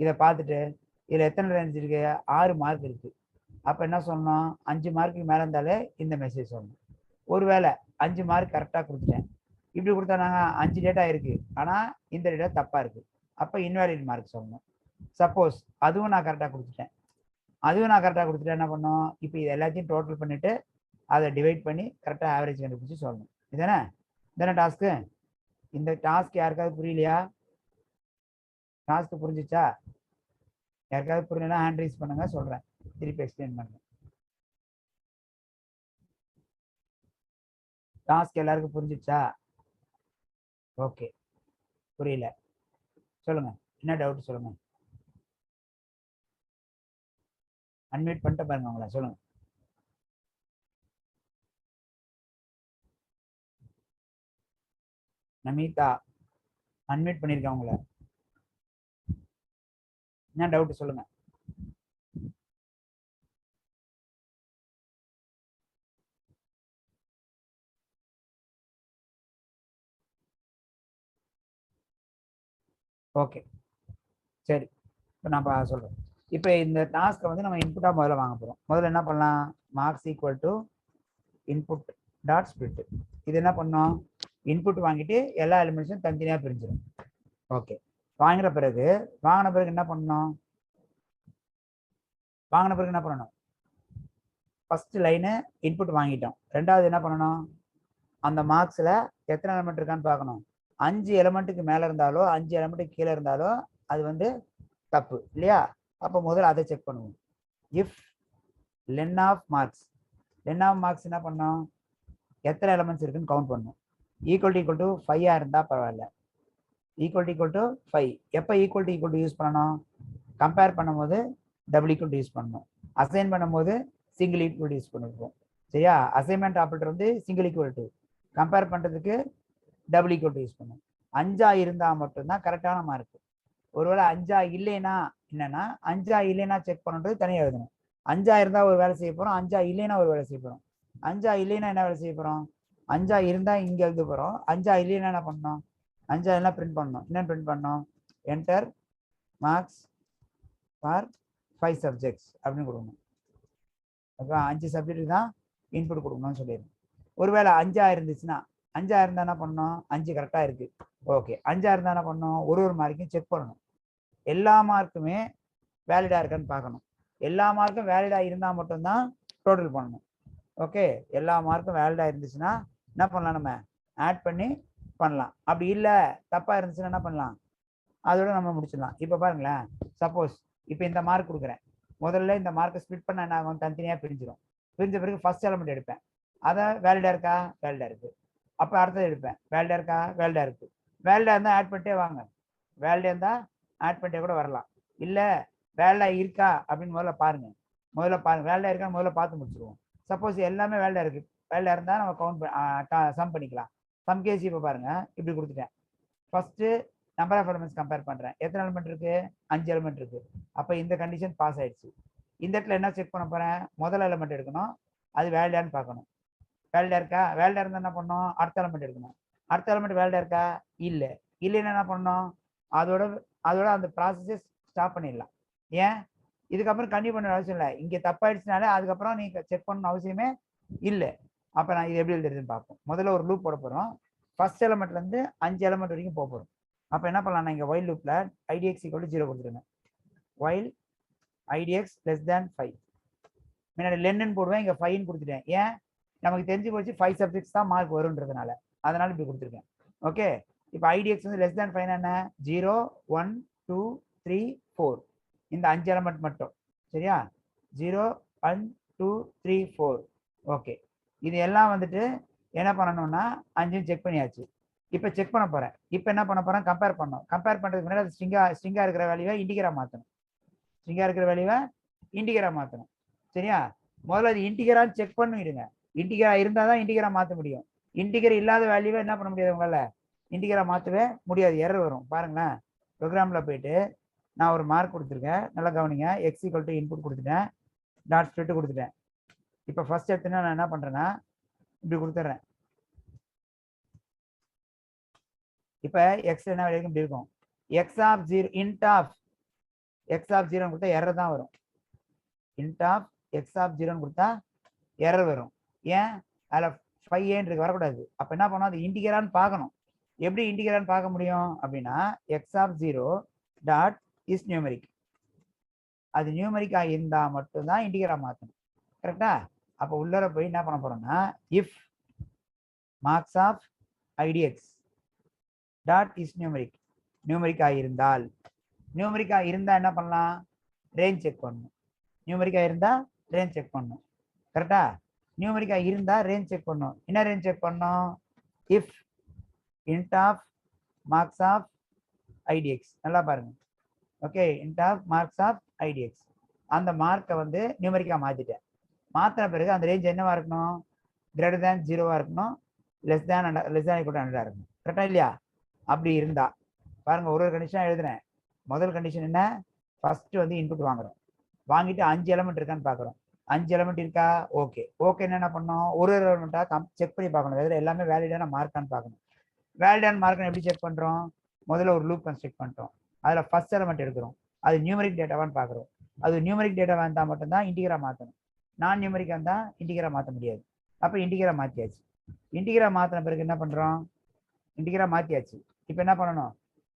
இதை பார்த்துட்டு இதில் எத்தனை ரேஞ்ச் இருக்கு? 6 மார்க் இருக்குது. அப்போ என்ன சொல்லணும்? 5 மார்க்குக்கு மேலே இருந்தாலே இந்த மெசேஜ் சொல்லணும். ஒருவேளை 5 மார்க் கரெக்டாக கொடுத்துட்டேன், இப்படி கொடுத்தா நாங்கள் 5 டேட்டா இருக்குது ஆனால் இந்த டேட்டா தப்பாக இருக்குது, அப்போ இன்வாலிட் மார்க் சொல்லணும். சப்போஸ் அதுவும் நான் கரெக்டாக கொடுத்துட்டேன் என்ன பண்ணோம்? இப்போ இது எல்லாத்தையும் டோட்டல் பண்ணிவிட்டு அதை டிவைட் பண்ணி கரெக்டாக ஆவரேஜ் கண்டுபிடிச்சி சொல்லணும். இதானே டாஸ்க்கு? இந்த டாஸ்க் யாருக்காவது புரியலையா? டாஸ்க்கு புரிஞ்சிச்சா? யாருக்காவது புரியலன்னா ஹேண்ட் ரைஸ் பண்ணுங்க, சொல்கிறேன், திருப்பி எக்ஸ்பிளைன் பண்ணுங்க. டாஸ்க் எல்லாருக்கும் புரிஞ்சிச்சா? ஓகே, புரியல சொல்லுங்க, என்ன டவுட் சொல்லுங்க. அன்மியூட் பண்ணிட்டு பாருங்க உங்களை, சொல்லுங்க. நமிதா அன்மியூட் பண்ணிருக்கேன் உங்களை. என்ன டவுட் சொல்லுங்க. ஓகே சரி, இப்போ நான் சொல்றேன். இப்போ இந்த டாஸ்க்கை வந்து நம்ம இன்புட்டா முதல்ல வாங்க போறோம். முதல்ல என்ன பண்ணலாம்? Marks equal to input dot split. இது என்ன பண்ணோம்? இன்புட் வாங்கிட்டு எல்லா எலிமெண்ட்ஸும் தனித்தனியாக பிரிஞ்சிடும். ஓகே, வாங்கின பிறகு என்ன பண்ணணும்? ஃபர்ஸ்ட் லைனு இன்புட் வாங்கிட்டோம். ரெண்டாவது என்ன பண்ணணும், அந்த மார்க்ஸில் எத்தனை எலமெண்ட் இருக்கான்னு பார்க்கணும். 5 எலமெண்ட்டுக்கு மேலே இருந்தாலோ 5 எலமெண்ட்டுக்கு கீழே இருந்தாலோ அது வந்து தப்பு இல்லையா? அப்போ முதல்ல அதை செக் பண்ணுவோம். இஃப் லென் ஆஃப் மார்க்ஸ் என்ன பண்ணோம், எத்தனை எலமெண்ட்ஸ் இருக்குன்னு கவுண்ட் பண்ணணும். ஈக்குவல் டு 5 இருந்தால் பரவாயில்ல. ஈக்குவல் டு 5 எப்போ ஈக்குவல் டு யூஸ் பண்ணணும், கம்பேர் பண்ணும்போது டபுள் ஈக்குவல் யூஸ் பண்ணணும். அசைன் பண்ணும்போது சிங்கிள் ஈக்குவல் யூஸ் பண்ணிருப்போம். சரியா? அசைன்மெண்ட் ஆப்ரேட்டர் வந்து சிங்கிள் ஈக்குவல் டு, கம்பேர் பண்ணுறதுக்கு டபுள் ஈக்குவல் யூஸ் பண்ணும். 5 இருந்தால் மட்டும்தான் கரெக்டான மார்க். ஒருவேளை 5 இல்லைன்னா என்னன்னா, 5 இல்லைன்னா செக் பண்ணுறது தனியாக எழுதணும். 5 இருந்தால் ஒரு வேலை செய்ய போகிறோம், 5 இல்லைன்னா ஒரு வேலை செய்ய போகிறோம். 5 இல்லைன்னா என்ன வேலை செய்ய போகிறோம், 5 இருந்தால் இங்கே எழுத போகிறோம். 5 இல்லைன்னா என்ன பண்ணணும், 5 எல்லாம் பிரிண்ட் பண்ணணும். என்ன பிரிண்ட் பண்ணணும், என்டர் மார்க்ஸ் ஃபார் 5 சப்ஜெக்ட்ஸ் அப்படின்னு கொடுக்கணும். ஓகே, 5 சப்ஜெக்ட் தான் இன்புட் கொடுக்கணும்னு சொல்லிடுங்க. ஒருவேளை 5 இருந்துச்சுன்னா, 5 இருந்தால் என்ன பண்ணணும், 5 கரெக்டாக இருக்குது. ஓகே, 5 இருந்தால் என்ன பண்ணணும், ஒரு மார்க்கையும் செக் பண்ணணும். எல்லா மார்க்குமே வேலிடாக இருக்கான்னு பார்க்கணும். எல்லா மார்க்கும் வேலிடாக இருந்தால் மட்டும்தான் டோட்டல் பண்ணணும். ஓகே, எல்லா மார்க்கும் வேலிடாக இருந்துச்சுன்னா என்ன பண்ணலாம், நம்ம ஆட் பண்ணி பண்ணலாம். அப்படி இல்லை தப்பாக இருந்துச்சுன்னா என்ன பண்ணலாம், அதோட நம்ம முடிச்சிடலாம். இப்போ பாருங்களேன், சப்போஸ் இப்போ இந்த மார்க் கொடுக்குறேன். முதல்ல இந்த மார்க்கை ஸ்பிளிட் பண்ண நான் தனித்தனியாக பிரிஞ்சிடும். பிரிஞ்ச பிறகு ஃபர்ஸ்ட் எலமெண்ட் எடுப்பேன். அதை வேலிடாக இருக்கா, வேலிடாக இருக்குது. அப்போ அடுத்தது எடுப்பேன், வேலிடாக இருக்கா, வேலிடாக இருக்குது. வேலிடாக இருந்தால் ஆட் பண்ணிட்டே வாங்க, வேலிடாக இருந்தால் ஆட் பண்ணிட்டே கூட வரலாம். இல்லை வேலிடாக இருக்கா அப்படின்னு முதல்ல பாருங்க. வேலிடாக இருக்கா முதல்ல பார்த்து முடிச்சிடுவோம். சப்போஸ் எல்லாமே வேலிடாக இருக்குது, வேலிடாக இருந்தால் நம்ம கவுண்ட் சம் பண்ணிக்கலாம். சம் கேஸ் இப்போ பாருங்க, இப்படி கொடுத்துட்டேன். First number of elements compare பண்ணுறேன். எத்தனை எலிமெண்ட் இருக்குது, 5 எலிமெண்ட் இருக்குது. அப்போ இந்த கண்டிஷன் பாஸ் ஆயிடுச்சு. இந்த இடத்துல என்ன செக் பண்ண போகிறேன், முதல் எலிமெண்ட் எடுக்கணும், அது வேலிடான்னு பார்க்கணும். வேலிடா இருக்கா, வேலிடா இருந்தால் என்ன பண்ணணும், அடுத்த எலிமெண்ட் எடுக்கணும். அடுத்த எலிமெண்ட் வேலிடா இருக்கா, இல்லை. இல்லைன்னா என்ன பண்ணணும், அதோட அந்த ப்ராசஸை ஸ்டாப் பண்ணிடலாம். ஏன், இதுக்கப்புறம் கண்டினியூ பண்ண அவசியம் இல்லை. இங்கே தப்பாயிடுச்சுனாலே அதுக்கப்புறம் நீங்கள் செக் பண்ணணும் அவசியமே இல்லை. அப்போ நான் இது எப்படி எழுதுறதுன்னு பார்ப்போம். முதல்ல ஒரு லூப் போட போகிறோம். ஃபர்ஸ்ட் எலிமெண்ட்லேருந்து 5 எலிமெண்ட் வரைக்கும் போக போகிறோம். அப்போ என்ன பண்ணலாம், நான் இங்கே ஒயில் லூப்பில் ஐடிஎக்ஸ் = 0 கொடுத்துருங்க. While IDX <5. முன்னாடி லென்னு போடுவேன், இங்கே 5ன்னு கொடுத்துட்டேன். ஏன், நமக்கு தெரிஞ்சு போச்சு 5 சப்ஜெக்ட்ஸ் தான் மார்க் வரும்ன்றதுனால, அதனால இப்படி கொடுத்துருக்கேன். ஓகே, இப்போ ஐடிஎக்ஸ் வந்து <5 என்ன, 0 1 2 3 4 இந்த 5 எலிமெண்ட் மட்டும். சரியா, 0 1 2 3 4. ஓகே, இது எல்லாம் வந்துட்டு என்ன பண்ணணும்னா 5 செக் பண்ணியாச்சு. இப்போ செக் பண்ண போறேன். இப்போ என்ன பண்ண போறேன், கம்பேர் பண்ணணும். கம்பேர் பண்ணுறதுக்கு முன்னாடி அது ஸ்ட்ரிங்கா இருக்கிற வேல்யூவை இண்டிகரா மாற்றணும். ஸ்ட்ரிங்கா இருக்கிற வேல்யூவை இண்டிகரா மாற்றணும். சரியா, முதல்ல அது இண்டிகரான்னு செக் பண்ணிடுங்க. இண்டிகரா இருந்தால் தான் இண்டிகரா மாற்ற முடியும். இண்டிகர் இல்லாத வேல்யூவை என்ன பண்ண முடியாது, உங்களால் இண்டிகரா மாற்றவே முடியாது, எரர் வரும். பாருங்களேன், ப்ரோக்ராமில் போயிட்டு நான் ஒரு மார்க் கொடுத்துருக்கேன், நல்லா கவனிங்க. எக்ஸ் = இன்புட் கொடுத்துட்டேன், டாட் ஸ்பிளிட் கொடுத்துட்டேன். இப்போ ஃபர்ஸ்ட் எடுத்துனா நான் என்ன பண்ணுறேன்னா இப்படி கொடுத்துட்றேன். இப்போ எக்ஸ் என்ன வரைக்கும் இப்படி இருக்கும், x of 0 int of x of 0 கொடுத்தா எரர் தான் வரும். இன்ட் ஆஃப் எக்ஸ் ஆஃப் 0 கொடுத்தா எரர் வரும். ஏன், அதில் 5 வரக்கூடாது. அப்போ என்ன பண்ணணும், அது இண்டிகரான்னு பார்க்கணும். எப்படி இண்டிகரான்னு பார்க்க முடியும் அப்படின்னா, x of 0 dot is numeric. அது நியூமரிக்காக இருந்தால் மட்டும்தான் இண்டிகரா மாற்றணும். கரெக்டா? அப்போ உள்ளர போய் என்ன பண்ண போறோம்னா, if marks of idx dot is numeric, நியூமரிக்காக இருந்தால் என்ன பண்ணலாம், ரேஞ்ச் செக் பண்ணணும். நியூமரிக்காக இருந்தால் ரேஞ்ச் செக் பண்ணணும். கரெக்டா, நியூமரிக்கா இருந்தா ரேஞ்ச் செக் பண்ணணும். என்ன ரேஞ்ச் செக் பண்ணணும், if int of marks of IDX. நல்லா பாருங்க. Okay, int of marks of IDX. அந்த மார்க்கை வந்து நியூமரிக்கா மாத்திட்டேன். மாத்தின பிறகு அந்த ரேஞ்ச் என்னவா இருக்கணும், <0 இருக்கணும், லெஸ் தேன் = 100 இருக்கணும். கரெக்டா இல்லையா? அப்படி இருந்தா பாருங்க, ஒரு கண்டிஷனா எழுதுறேன். முதல் கண்டிஷன் என்ன, ஃபர்ஸ்ட் வந்து இன்புட் வாங்குறோம். வாங்கிட்டு 5 எலிமெண்ட் இருக்கான்னு பார்க்குறோம். 5 எலிமெண்ட் இருக்கா, ஓகே. ஓகேன்னு என்ன பண்ணணும், ஒரு எலிமெண்ட்டாக செக் பண்ணி பார்க்கணும். இதில் எல்லாமே வேலிடான மார்க்கான்னு பார்க்கணும். வேலிடான மார்க்னு எப்படி செக் பண்ணுறோம், முதல்ல ஒரு லூப் கன்ஸ்ட்ரக்ட் பண்ணுறோம். அதில் ஃபர்ஸ்ட் எலிமெண்ட் எடுக்கிறோம், அது நியூமரிக் டேட்டாவான்னு பார்க்குறோம். அது நியூமரிக் டேட்டாவாக இருந்தால் மட்டும்தான் இண்டிகரா மாற்றணும். நான் நியூமரிக்காக இருந்தால் இண்டிகரா மாற்ற முடியாது. அப்போ இண்டிகரா மாற்றியாச்சு. இண்டிகரா மாற்றின பிறகு என்ன பண்ணுறோம், இண்டிகரா மாற்றியாச்சு. இப்போ என்ன பண்ணணும்,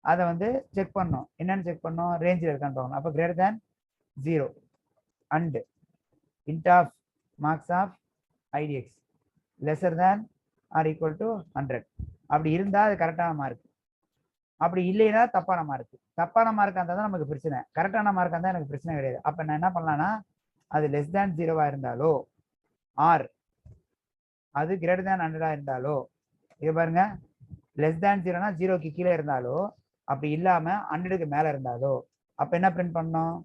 அதை வந்து செக் பண்ணணும். என்னன்னு செக் பண்ணணும், ரேஞ்சில் இருக்கான்னு பார்க்கணும். அப்போ <0 0 and int of marks of idx lesser than or equal to 100. அப்படி இருந்தா அது கரெக்டான மார்க், அப்படி இல்லைன்னா தப்பான மார்க். தப்பான மார்க் இருந்தால் தான் நமக்கு பிரச்சனை, கரெக்டான மார்க் இருந்தால் எனக்கு பிரச்சனை கிடையாது. அப்போ நான் என்ன பண்ணலாம்னா அது லெஸ் தேன் 0 இருந்தாலோ ஆர் அது கிரேட்டர் தேன் 100 இருந்தாலோ, இது பாருங்க லெஸ் தேன் 0னா 0க்கு கீழே இருந்தாலோ, அப்படி இல்லாம 100க்கு மேல இருந்தாலோ அப்ப என்ன பிரிண்ட் பண்ணணும்,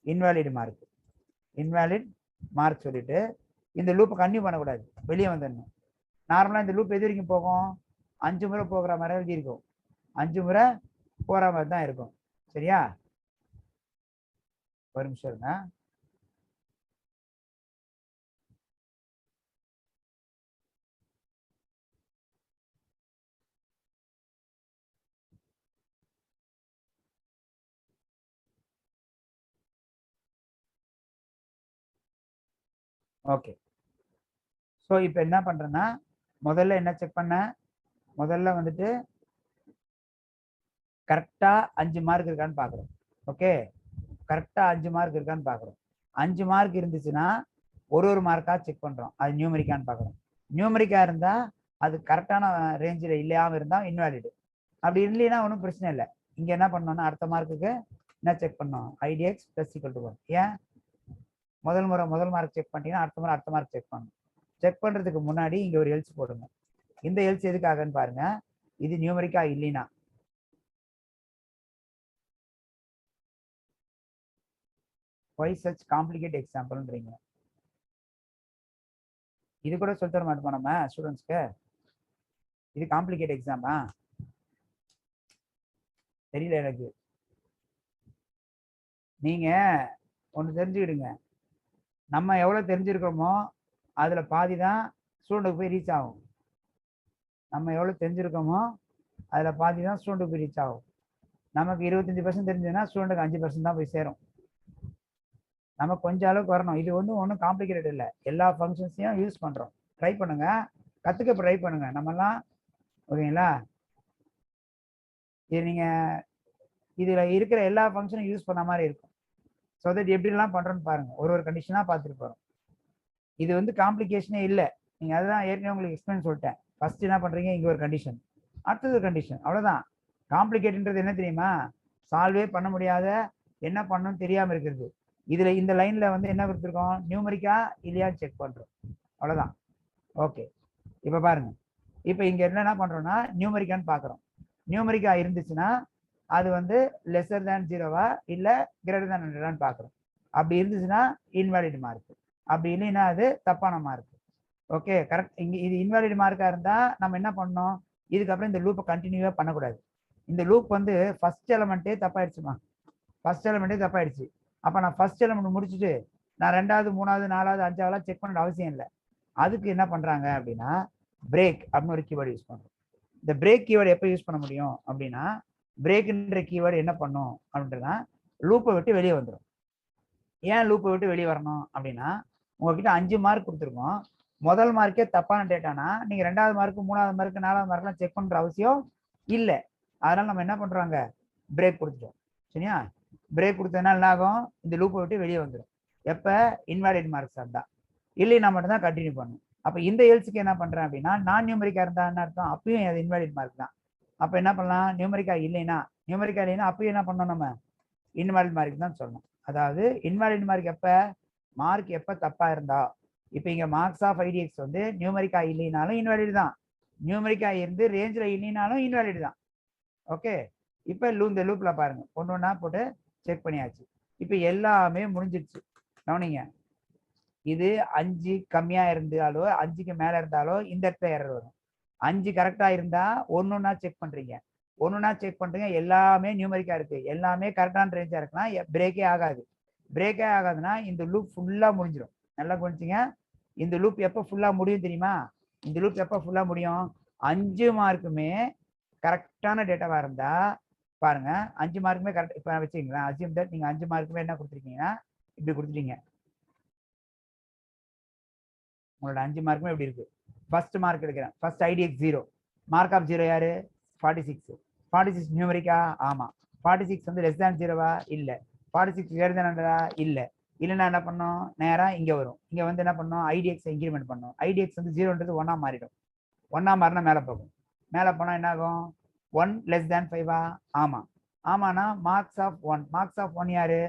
இன்வாலிட் மார்க். இன்வாலிட் மார்க் சொல்லிட்டு இந்த லூப் கன்டினியூ பண்ணக்கூடாது, வெளியே வந்துடணும். நார்மலா இந்த லூப் எது வரைக்கும் போகும், 5 முறை போகிற மாதிரி எழுதி இருக்கும், 5 முறை போற மாதிரி தான் இருக்கும். சரியா, ஒரு நிமிஷம் இருங்க. ஓகே, ஸோ இப்போ என்ன பண்றேன்னா முதல்ல என்ன செக் பண்ண, முதல்ல வந்துட்டு கரெக்டா 5 மார்க் இருக்கான்னு பாக்குறோம். ஓகே, கரெக்டா 5 மார்க் இருக்கான்னு பாக்குறோம். 5 மார்க் இருந்துச்சுன்னா ஒரு மார்க்கா செக் பண்றோம், அது நியூமரிக்கான்னு பாக்குறோம். நியூமரிக்கா இருந்தா அது கரெக்டான ரேஞ்சில் இல்லாம இருந்தா இன்வாலிட். அப்படி இல்லைன்னா ஒன்றும் பிரச்சனை இல்லை. இங்க என்ன பண்ணோம்னா அடுத்த மார்க்குக்கு என்ன செக் பண்ணோம், ஐடிஎக்ஸ் பிளஸ் ஈக்குவல் டு 1. ஏன் முதல் மார்க் செக் பண்ணிட்டீங்கன்னா அடுத்த மார்க் செக் பண்ணணும். செக் பண்றதுக்கு முன்னாடி இங்க ஒரு எல்ஸ் போடுங்க. இந்த எல்ஸ் எதுக்காகன்னு பாருங்க, இது நியூமரிக்கா இல்லைன்னா why such complicated exampleன்றீங்க. இது கூட சொல்லி தர மாட்டோமா நம்ம ஸ்டூடெண்ட்ஸ்க்கு, இது காம்ப்ளிகேட் எக்ஸாமா தெரியல எனக்கு. நீங்க ஒன்று தெரிஞ்சுக்கிடுங்க, நம்ம எவ்வளவு தெரிஞ்சிருக்கோமோ அதுல பாதி தான் ஸ்டூடெண்ட்டுக்கு போய் ரீச் ஆகும். நம்ம எவ்வளவு தெரிஞ்சிருக்கோமோ அதுல பாதி தான் ஸ்டூடெண்ட்டுக்கு போய் ரீச் ஆகும். நமக்கு 25% தெரிஞ்சதுன்னா ஸ்டூடெண்ட்டுக்கு 5% தான் போய் சேரும். நம்ம கொஞ்சம் அளவுக்கு வரணும். இது வந்து ஒன்றும் காம்ப்ளிகேட்டட் இல்லை, எல்லா ஃபங்க்ஷன்ஸையும் யூஸ் பண்றோம். ட்ரை பண்ணுங்க, கத்துக்க ட்ரை பண்ணுங்க நம்மலாம். ஓகேங்களா, இது நீங்க இதுல இருக்கிற எல்லா ஃபங்க்ஷனும் யூஸ் பண்ண மாதிரி இருக்கும். ஸோ தட் எப்படிலாம் பண்றோன்னு பாருங்க, ஒரு கண்டிஷனா பார்த்துட்டு போறோம். இது வந்து காம்ப்ளிகேஷனே இல்லை, நீங்க அதுதான் ஏற்கனவே உங்களுக்கு எக்ஸ்பிளைன் சொல்லிட்டேன். ஃபர்ஸ்ட் என்ன பண்றீங்க, இங்க ஒரு கண்டிஷன், அடுத்தது ஒரு கண்டிஷன், அவ்வளவுதான். காம்ப்ளிகேட்ன்றது என்ன தெரியுமா, சால்வே பண்ண முடியாத, என்ன பண்ணணும்னு தெரியாம இருக்கிறது. இதுல இந்த லைன்ல வந்து என்ன கொடுத்துருக்கோம், நியூமரிக்கா இல்லையான்னு செக் பண்றோம், அவ்வளவுதான். ஓகே, இப்ப பாருங்க, இப்ப இங்க என்ன பண்றோம்னா நியூமரிக்கான்னு பாக்குறோம். நியூமரிக்கா இருந்துச்சுன்னா அது வந்து லெஸர் தேன் 0வா இல்ல கிரேட்டர் தேன் 100 பாக்குறோம். அப்படி இருந்துச்சுன்னா இன்வாலிட் மார்க், அப்படி இல்லைன்னா அது தப்பான மார்க். Okay, correct. இங்க இது இன்வாலிட் மார்க்கா இருந்தா நம்ம என்ன பண்ணணும், இதுக்கப்புறம் இந்த லூப்பை கண்டினியூவா பண்ணக்கூடாது. இந்த லூப் வந்து ஃபர்ஸ்ட் எலமெண்ட்டே தப்பாயிடுச்சுமா, ஃபர்ஸ்ட் எலமெண்ட்டே தப்பாயிடுச்சு. அப்ப நான் ஃபர்ஸ்ட் எலமெண்ட் முடிச்சுட்டு நான் 2வது 3வது 4வது 5வது செக் பண்ண அவசியம் இல்லை. அதுக்கு என்ன பண்றாங்க அப்படின்னா பிரேக் அப்படின்னு ஒரு கீவேர்டு யூஸ் பண்றோம். இந்த பிரேக் கீவேர்டு எப்போ யூஸ் பண்ண முடியும் அப்படின்னா, பிரேக்ன்ற கீவேர்டு என்ன பண்ணும் அப்படின்றதுனா லூப்பை விட்டு வெளியே வந்துடும். ஏன் லூப்பை விட்டு வெளியே வரணும் அப்படின்னா, உங்ககிட்ட 5 மார்க் கொடுத்துருக்கோம், முதல் மார்க்கே தப்பான டேட்டானா நீங்க 2வது மார்க் 3வது மார்க் 4வது மார்க்லாம் செக் பண்ற அவசியம் இல்லை. அதனால நம்ம என்ன பண்றாங்க, பிரேக் கொடுத்துட்டோம். சரியா, பிரேக் கொடுத்ததுனால என்ன ஆகும், இந்த லூப்பை விட்டு வெளியே வந்துடும். எப்ப இன்வாலிட் மார்க்ஸ் இருந்தா, இல்லைன்னா மட்டும் தான் கண்டினியூ பண்ணும். அப்ப இந்த எல்ஸுக்கு என்ன பண்றேன் அப்படின்னா, நான் நியூமரிக்கா இருந்தா என்ன அர்த்தம், அப்பயும் அது இன்வாலிட் மார்க் தான். அப்ப என்ன பண்ணலாம், நியூமரிக்கா இல்லைன்னா அப்பயும் என்ன பண்ணணும், நம்ம இன்வாலிட் மார்க் தான் சொல்லணும். அதாவது இன்வாலிட் மார்க் எப்ப, மார்க் எப்ப தப்பா இருந்தா. இப்ப இங்க மார்க்ஸ் ஆஃப் ஐடிஎக்ஸ் வந்து நியூமரிக்கா இல்லைனாலும் இன்வாலிட் தான், நியூமரிக்கா இருந்து ரேஞ்சில் இல்லைனாலும் இன்வாலிட் தான். ஓகே, இப்ப இந்த லூப்ல பாருங்க, ஒன்னொன்னா போட்டு செக் பண்ணியாச்சு. இப்ப எல்லாமே முடிஞ்சிடுச்சு. கவனிங்க, இது 5 கம்மியா இருந்தாலோ 5க்கு மேல இருந்தாலோ இந்த இடத்துல எரர் வரும். 5 கரெக்டா இருந்தா ஒன்னொன்னா செக் பண்றீங்க, எல்லாமே நியூமரிக்கா இருக்கு, எல்லாமே கரெக்டான ரேஞ்சா இருக்குன்னா பிரேக்கே ஆகாது. பிரேக்கே ஆகாதுன்னா இந்த லூப் ஃபுல்லா முடிஞ்சிடும். நல்லா கவனிச்சிங்க, இந்த லூப் எப்போ ஃபுல்லா முடியும் தெரியுமா, இந்த லூப் எப்போ ஃபுல்லா முடியும், 5 மார்க்குமே கரெக்டான டேட்டாவா இருந்தா பாருங்க. 5 மார்க்குமே கரெக்ட். இப்ப வச்சுக்கீங்களா, அசியூம் தட் நீங்க 5 மார்க்குமே என்ன கொடுத்துருக்கீங்கன்னா இப்படி கொடுத்துட்டீங்க. உங்களோட 5 மார்க்குமே எப்படி இருக்கு, ஃபர்ஸ்ட் மார்க் எடுக்கிறேன், ஃபர்ஸ்ட் ஐடிஎக்ஸ் 0, மார்க் ஆஃப் 0 யாரு, 46. 46 நியூமரிக்கா, ஆமா. 46 வந்து லெஸ் தேன் 0வா, இல்ல. 46 கிரேட்டர் தேன் 100 இல்ல. இல்லைன்னா என்ன பண்ணோம், நேரா இங்க வரும். இங்க வந்து என்ன பண்ணோம், ஐடிஎக்ஸ் இன்க்ரிமெண்ட் பண்ணோம். ஐடிஎக்ஸ் வந்து 0ன்றது 1 மாறிடும். 1 மாறினா மேலே போகும். மேலே போனால் என்ன ஆகும், 1 less than 5 ஆமா. ஆமானா மார்க்ஸ் ஆஃப் 1, மார்க்ஸ் ஆஃப் 1 யாரு,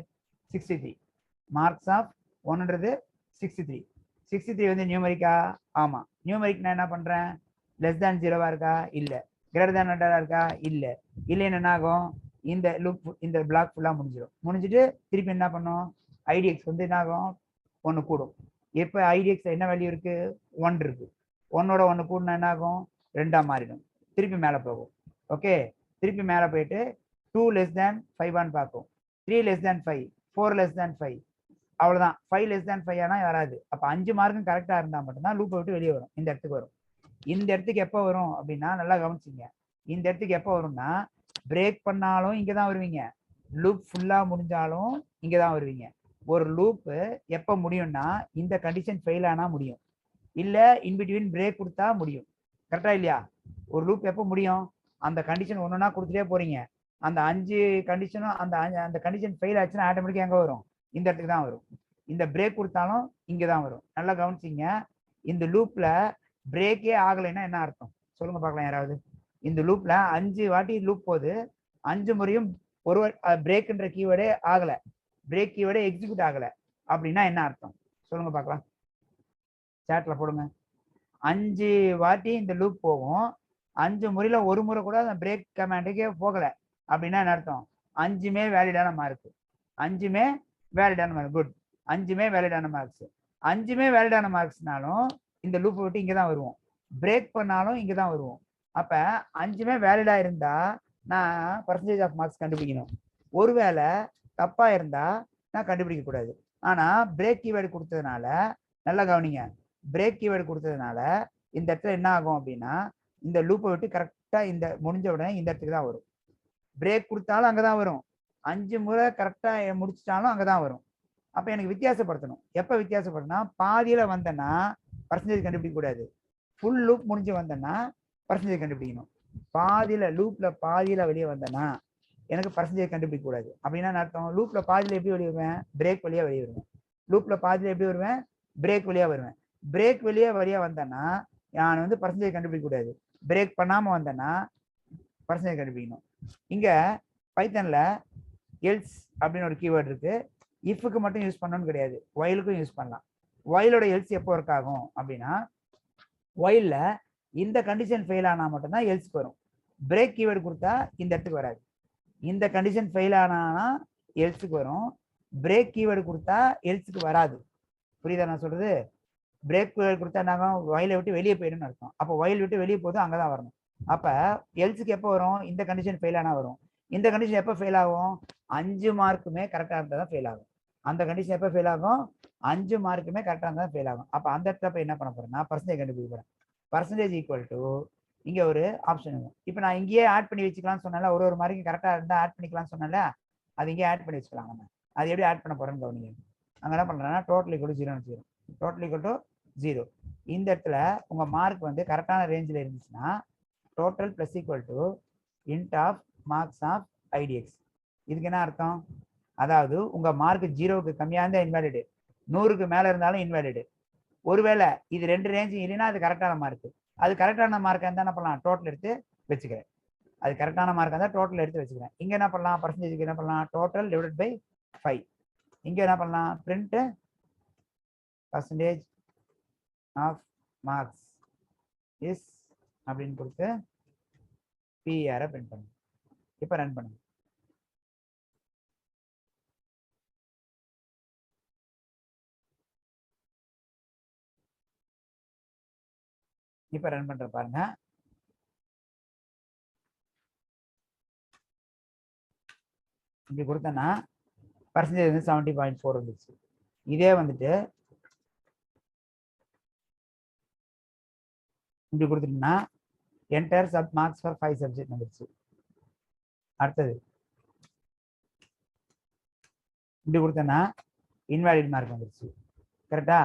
63. Marks of 1ன்றது 63. 63 வந்து நியூமரிக்கா, ஆமா. நியூமரிக் நான் என்ன பண்றேன், லெஸ் தேன் 0வா இருக்கா, இல்ல. கிரேட்டர் தேன் 100 இருக்கா, இல்ல. இல்லைன்னு என்ன ஆகும், இந்த லூப் இந்த பிளாக் ஃபுல்லா முடிஞ்சிடும். முடிஞ்சிட்டு திருப்பி என்ன பண்ணும், ஐடிஎக்ஸ் வந்து என்ன ஆகும், 1 கூடும். எப்போ ஐடிஎக்ஸ் என்ன வேல்யூ இருக்கு, 1 இருக்கு. 1ஓட 1 கூடினா என்ன ஆகும், 2ஆ மாறிடும். திருப்பி மேலே போகும். ஓகே, திருப்பி மேலே போயிட்டு 2 less than 5 பார்க்கும். 3 less than 5, 4 less than 5, அவ்வளவுதான். 5 less than 5 ஆனா வராது. அப்ப 5 மார்க்கும் கரெக்டா இருந்தா மட்டும்தான் லூப்பை விட்டு வெளியே வரும். இந்த இடத்துக்கு வரும். இந்த இடத்துக்கு எப்போ வரும் அப்படின்னா, நல்லா கவனிச்சிங்க. இந்த இடத்துக்கு எப்போ வரும்னா, பிரேக் பண்ணாலும் இங்க தான் வருவீங்க, லூப் ஃபுல்லா முடிஞ்சாலும் இங்க தான் வருவீங்க. ஒரு லூப் எப்போ முடியும்னா, இந்த கண்டிஷன் ஃபெயில் ஆனா முடியும், இல்ல இன்பிட்வீன் பிரேக் கொடுத்தா முடியும். கரெக்டா இல்லையா? ஒரு லூப் எப்போ முடியும், அந்த கண்டிஷன் ஒன்னொன்னா கொடுத்துட்டே போறீங்க. அந்த 5 கண்டிஷனும் அந்த கண்டிஷன் ஃபெயில் ஆச்சுன்னா ஆட்டோமேட்டிக்கா எங்க வரும், இந்த இடத்துக்கு தான் வரும். இந்த பிரேக் கொடுத்தாலும் இங்க தான் வரும். நல்லா கவனிச்சிங்க. இந்த லூப்ல பிரேக்கே ஆகலைன்னா என்ன அர்த்தம் சொல்லுங்க பார்க்கலாம் யாராவது. இந்த லூப்ல 5 வாட்டி லூப் போகுது, 5 முறையும் ஒரு பிரேக்ன்ற கீவேர்டே ஆகல, பிரேக் கீவேர்டே எக்ஸிக்யூட் ஆகல அப்படின்னா என்ன அர்த்தம் சொல்லுங்க பார்க்கலாம், சாட்ல போடுங்க. 5 வாட்டி இந்த லூப் போகும், 5 முறையில ஒரு முறை கூட அந்த பிரேக் கமாண்டுக்கே போகல அப்படின்னா என்ன அர்த்தம், 5மே வேலிடான மார்க். 5மே வேலிடான மார்க். குட். 5மே வேலிடான மார்க்ஸ். 5மே வேலிடான மார்க்ஸ்னாலும் இந்த லூப் விட்டு இங்க தான் வருவோம். பிரேக் பண்ணாலும் இங்க தான் வருவோம். அப்ப 5மே வேலிடா இருந்தா நான் பர்சன்டேஜ் ஆஃப் மார்க்ஸ் கண்டுபிடிக்கணும். ஒருவேளை தப்பா இருந்தா நான் கண்டுபிடிக்க கூடாது. ஆனா பிரேக் கீவேர்டு கொடுத்ததுனால, நல்லா கவனிங்க, பிரேக் கீவேர்டு கொடுத்ததுனால இந்த இடத்துல என்ன ஆகும் அப்படின்னா, இந்த லூப்பை விட்டு கரெக்டா இந்த முடிஞ்ச உடனே இந்த இடத்துக்கு தான் வரும். பிரேக் கொடுத்தாலும் அங்கதான் வரும், 5 முறை கரெக்டா முடிச்சிட்டாலும் அங்கதான் வரும். அப்ப எனக்கு வித்தியாசப்படுத்தணும். எப்ப வித்தியாசப்படுத்தினா, பாதியில வந்தேன்னா பர்சன்டேஜ் கண்டுபிடிக்க கூடாது, ஃபுல் லூப் முடிஞ்சு வந்தேன்னா பர்சன்டேஜ் கண்டுபிடிக்கணும். பாதியில லூப்ல பாதியில வெளியே வந்தேன்னா எனக்கு பர்சன்டேஜ் கண்டுபிடிக்க கூடாது. அப்படின்னா அர்த்தம், லூப்ல பாதியில எப்படி வெளியே வருவேன், பிரேக் வழியா வெளியே வருவேன். லூப்ல பாதியில எப்படி வருவேன், பிரேக் வழியா வருவேன். பிரேக் வழியா வந்தேன்னா நான் வந்து பர்சன்டேஜ் கண்டுபிடிக்க கூடாது, பிரேக் பண்ணாம வந்தேன்னா பர்சன்டேஜ் கண்டுபிடிக்கணும். இங்க பைத்தன்ல எல்ஸ் அப்படின்னு ஒரு கீவேர்டு இருக்கு. இஃப்க்கு மட்டும் யூஸ் பண்ணணும்னு கிடையாது, ஒயிலுக்கும் யூஸ் பண்ணலாம். ஒயிலோட எல்ஸ் எப்போ ஒர்க் ஆகும் அப்படின்னா, ஒயில்ல இந்த கண்டிஷன் ஃபெயில் ஆனா மட்டும்தான் எல்ஸ்க்கு வரும். பிரேக் கீவேர்டு கொடுத்தா இந்த இடத்துக்கு வராது. இந்த கண்டிஷன் ஃபெயில் ஆனா எல்ஸுக்கு வரும், பிரேக் கீவேர்டு கொடுத்தா எல்ஸுக்கு வராது. புரியுதா நான் சொல்றது? பிரேக் கீவேர்டு கொடுத்தா நாங்க ஒயிலை விட்டு வெளியே போயிடும்னு அர்த்தம். அப்போ ஒயில் விட்டு வெளியே போகுது, அங்கதான் வரணும். அப்ப எல்ஸுக்கு எப்போ வரும், இந்த கண்டிஷன் ஃபெயில் ஆனா வரும். இந்த கண்டிஷன் எப்போ ஃபெயில் ஆகும், 5 மார்க்குமே கரெக்டா இருந்தா தான் ஃபெயில் ஆகும். அந்த கண்டிஷன் எப்போ ஃபெயில் ஆகும், 5 மார்க்குமே கரெக்டா இருந்தா ஃபெயில் ஆகும். அப்ப அந்த இடத்துல போய் என்ன பண்ண போறேன்னா, பர்சன்டேஜ் கண்டுபிடிக்க போறேன். பர்சன்டேஜ் ஈக்குவல் டு இங்க ஒரு ஆப்ஷன் இருக்கும். இப்போ நான் இங்கேயே ஆட் பண்ணி வச்சுக்கலாம்னு சொன்னால, ஒரு மார்க்கும் கரெக்டா இருந்தா ஆட் பண்ணிக்கலாம்னு சொன்னால, அது இங்கே ஆட் பண்ணி வச்சுக்கலாம். நம்ம அது எப்படி ஆட் பண்ண போறேன்னு கவனிங்க. அங்க என்ன பண்றேன்னா, டோட்டல் ஈக்குவல் டு 0 வச்சுக்கிறோம். Total equal to 0. இந்த இடத்துல உங்க மார்க் வந்து கரெக்டான ரேஞ்சில் இருந்துச்சுன்னா, total plus equal to int of marks of IDX. இதுக்கு என்ன அர்த்தம், அதாவது உங்க மார்க் 0க்கு கம்மியா இருந்தா இன்வாலிடு, 100க்கு மேல இருந்தாலும் இன்வாலிடு. ஒருவேளை இது 2 ரேஞ்ச் இல்லைன்னா அது கரெக்டான மார்க். அது கரெக்டான மார்க்கா இருந்தா என்ன பண்ணலாம், டோட்டல் எடுத்து வச்சுக்கிறேன். அது கரெக்டான மார்க்கா இருந்தா டோட்டல் எடுத்து வச்சுக்கிறேன். இங்க என்ன பண்ணலாம், பர்சன்டேஜ்க்கு என்ன பண்ணலாம், டோட்டல் டிவைடட் பை 5. இங்க என்ன பண்ணலாம், print percentage of marks is அப்படின்னு கொடுத்து பிஆரை பிரிண்ட் பண்ணுங்க. இப்போ ரன் பண்ணுங்க. இப்போ ரன் பண்ற பாருங்க. இப்படி கொடுத்தேன்னா பர்சன்டேஜ் வந்து 70.4 வந்துச்சு. இதே வந்துட்டு இப்படி கொடுத்துட்டீங்கன்னா enter sub marks for 5 subject வந்துருச்சு. அடுத்தது இப்படி கொடுத்தேன்னா இன்வாலிட் மார்க் வந்துருச்சு. கரெக்டா?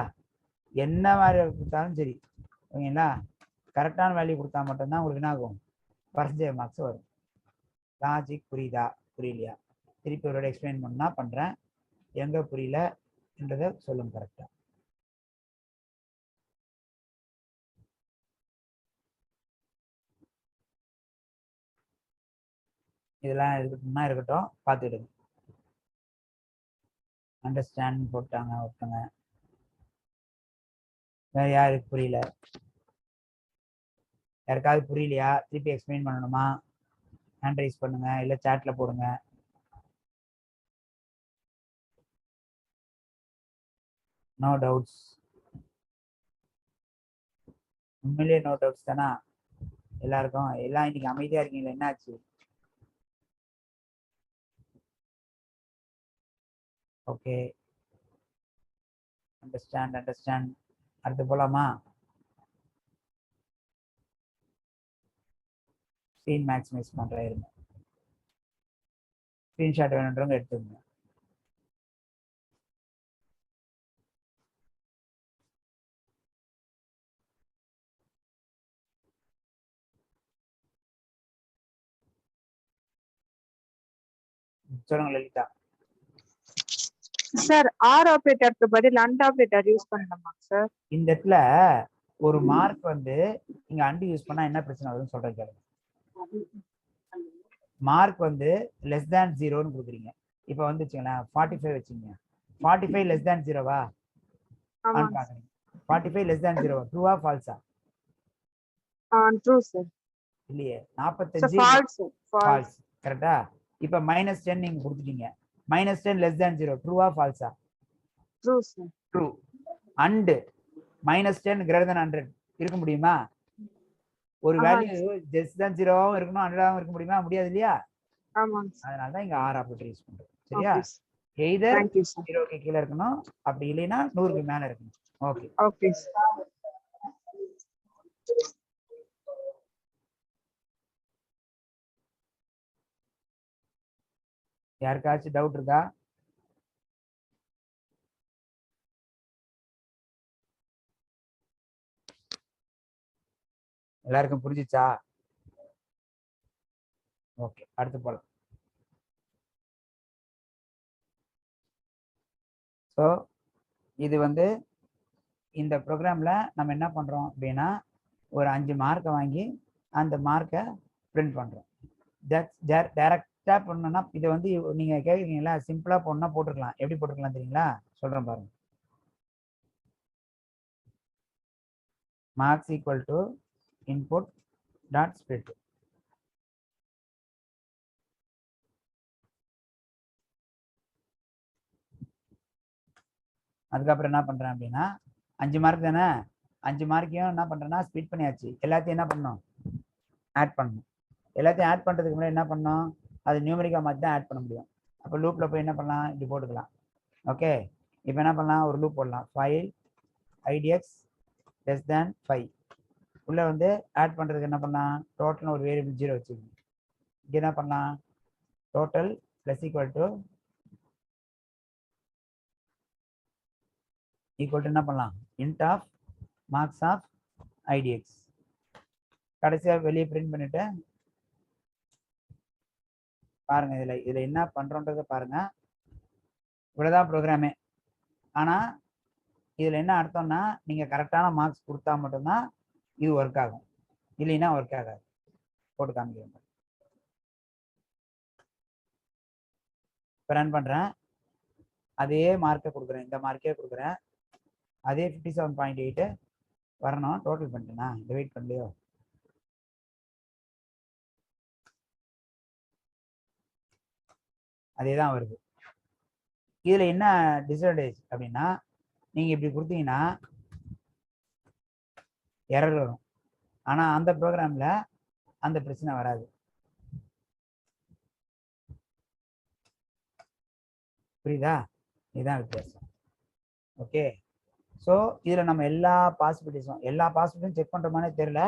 என்ன மாதிரி கொடுத்தாலும் சரி, ஓகேங்களா, கரெக்டான வேல்யூ கொடுத்தா மட்டும்தான் உங்களுக்கு என்ன ஆகும், பர்சன்டேஜ் மார்க்ஸ் வரும். லாஜிக் புரியுதா புரியலையா? திருப்பி ஒரு எக்ஸ்பிளைன் பண்ணா பண்றேன். எங்க புரியல என்றதை சொல்லுங்க கரெக்டா. இதெல்லாம் இருக்கட்டும்னா இருக்கட்டும், பார்த்துடுங்க. அண்டர்ஸ்டாண்ட் போட்டாங்க ஒருத்தங்க. வேற யாருக்கு புரியல? யாருக்காவது புரியலையா? திருப்பி எக்ஸ்பிளைன் பண்ணணுமா? ஹேண்ட் ரைஸ் பண்ணுங்க, இல்லை சாட்ல போடுங்க. No doubts. உண்மையிலேயே நோ டவுட்ஸ் தானா எல்லாருக்கும்? எல்லாம் இன்னைக்கு அமைதியா இருக்கீங்களா? என்னாச்சு? Okay, understand. அடுத்து போலாமா? ஸ்க்ரீன் மேக்ஸிமைஸ் பண்றேன் இருங்க. ஸ்கிரீன்ஷாட் வேணுன்றவங்க எடுத்துக்கோங்க. சொல்லுங்க லலிதா. சார் ஆர் ஆபரேட்டருக்கு பதில் அண்ட் ஆபரேட்டர் யூஸ் பண்ணலாமா சார்? இந்த இடத்துல ஒரு மார்க் வந்து நீங்க அண்ட் யூஸ் பண்ணா என்ன பிரச்சனை வருதுன்னு சொல்றேன் கேளுங்க. மார்க் வந்து லெஸ் தேன் 0ன்னு கொடுக்குறீங்க. இப்போ வந்து வச்சுங்களேன் 45 வச்சுங்க. 45 லெஸ் தேன் 0வா? ஆன் பாக்குறீங்க. 45 லெஸ் தேன் 0 ட்ரூவா ஃபால்ஸா? True sir. இல்லையே, 45 ஃபால்ஸ். கரெக்டா? இப்போ -10 நீங்க கொடுத்துட்டீங்க. -10 லெஸ் தேன் 0 ட்ரூவா ஃபால்ஸா? True sir. True. And -10 greater than 100 இருக்க முடியுமா? ஒரு வேல்யூ லெஸ் தேன் 0வாவும் இருக்கணும் 100ஆவும் இருக்க முடியுமா? முடியாது இல்லையா? ஆமாங்க சார். அதனால தான் இங்க ஆர் ஆபரேட்டர் யூஸ் பண்றோம். சரியா? எய்தர் 0க்கு கீழ இருக்கணும், அப்படி இல்லைன்னா 100க்கு மேல இருக்கணும். Okay okay sir. யாருக்காச்சும் டவுட் இருக்கா? எல்லாருக்கும் புரிஞ்சிச்சா? ஓகே, அடுத்து போலாம். ஸோ இது வந்து இந்த ப்ரோக்ராம்ல நம்ம என்ன பண்றோம் அப்படின்னா, ஒரு 5 மார்க்கை வாங்கி அந்த மார்க்கை பிரிண்ட் பண்றோம். டைரக்டா பண்ணணும்னா இதை வந்து நீங்க கேட்குறீங்களா, சிம்பிளா பண்ணா போட்டுருக்கலாம். எப்படி போட்டுருக்கலாம் தெரியுங்களா? சொல்றேன் பாருங்க. Marks equal to input dot split. அதுக்கப்புறம் என்ன பண்றேன் அப்படின்னா, 5 மார்க் தானே, 5 மார்க்கையும் என்ன பண்றேன்னா ஸ்பிளிட் பண்ணியாச்சு. எல்லாத்தையும் என்ன பண்ணணும்? ஆட் பண்ணணும். எல்லாத்தையும் ஆட் பண்றதுக்கு முன்னாடி என்ன பண்ணணும்? அது நியூமரிக்கா மாதிரி தான் ஆட் பண்ண முடியும். அப்போ லூப்ல போய் என்ன பண்ணலாம்? இப்படி போட்டுக்கலாம். ஓகே, இப்போ என்ன பண்ணலாம்? ஒரு லூப் போடலாம். ஃபைல் ஐடிஎக்ஸ் லெஸ் தேன் 5. உள்ள வந்து ஆட் பண்றதுக்கு என்ன பண்ணலாம்? டோட்டல் ஒரு வேரியபிள் 0 வச்சுக்கணும். இங்க என்ன பண்ணலாம்? டோட்டல் பிளஸ் ஈக்குவல் டு என்ன பண்ணலாம்? Int of marks of IDX. கடைசியா வெளியே பிரிண்ட் பண்ணிட்டு பாருங்க. இதுல என்ன பண்றோன்றத பாருங்க. இவ்வளவுதான் ப்ரோக்ராமே. ஆனா இதுல என்ன அர்த்தம்னா, நீங்க கரெக்டான மார்க்ஸ் கொடுத்தா மட்டும்தான் இது ஒர்க் ஆகும், இல்லைன்னா ஒர்க் ஆகாது. போட்டு காமிக்கிறேன். இப்போ ரன் பண்றேன். அதே மார்க்கை கொடுக்குறேன், இந்த மார்க்கே கொடுக்குறேன். அதே 57.8 வரணும். டோட்டல் பண்ணிட்டேனா? டிவைட் பண்ணலையோ? அதே தான் வருது. இதுல என்ன டிஸ்அட்வான்டேஜ் அப்படின்னா, நீங்க இப்படி கொடுத்தீங்கன்னா எரர் வரும். ஆனா அந்த ப்ரோக்ராம்ல அந்த பிரச்சனை வராது. புரியுதா? இதுதான் வித்தியாசம். ஓகே, ஸோ இதுல நம்ம எல்லா பாசிபிலிட்டிஸும் செக் பண்ற மாதிரி தெரியல.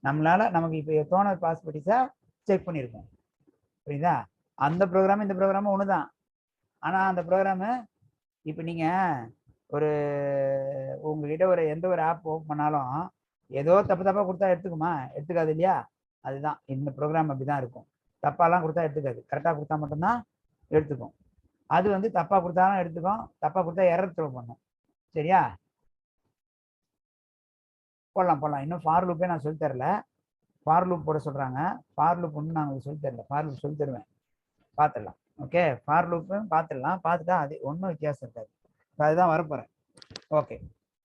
நம்மளால நமக்கு இப்போ தோண பாசிபிலிட்டிஸை செக் பண்ணியிருக்கோம். புரியுதா? அந்த ப்ரோக்ராம் இந்த ப்ரோக்ராமும் ஒன்று தான். ஆனால் அந்த ப்ரோக்ராமு இப்போ நீங்கள் ஒரு உங்ககிட்ட ஒரு எந்த ஒரு ஆப் ஓப்பன் பண்ணாலும் ஏதோ தப்பாக கொடுத்தா எடுத்துக்குமா? எடுத்துக்காது இல்லையா? அதுதான் இந்த ப்ரோக்ராம் அப்படி தான் இருக்கும். தப்பாலாம் கொடுத்தா எடுத்துக்காது. கரெக்டாக கொடுத்தா மட்டும்தான் எடுத்துக்கும். அது வந்து தப்பா கொடுத்தாலும் எடுத்துக்கும், தப்பா கொடுத்தா எரர் த்ரோ பண்ணும். சரியா? போடலாம். இன்னும் ஃபார் லூப்பே நான் சொல்லி தரல. ஃபார் லூப் போட சொல்றாங்க. ஃபார் லூப் ஒன்றும் நாங்கள் சொல்லி தரல. ஃபார் லூப் சொல்லி தருவேன், பார்த்துடலாம். ஓகே, ஃபார் லூப்பும் பார்த்துடலாம். பார்த்துட்டா அது ஒன்றும் வித்தியாசம் இருக்காது. அதுதான் வரப்போறேன். ஓகே,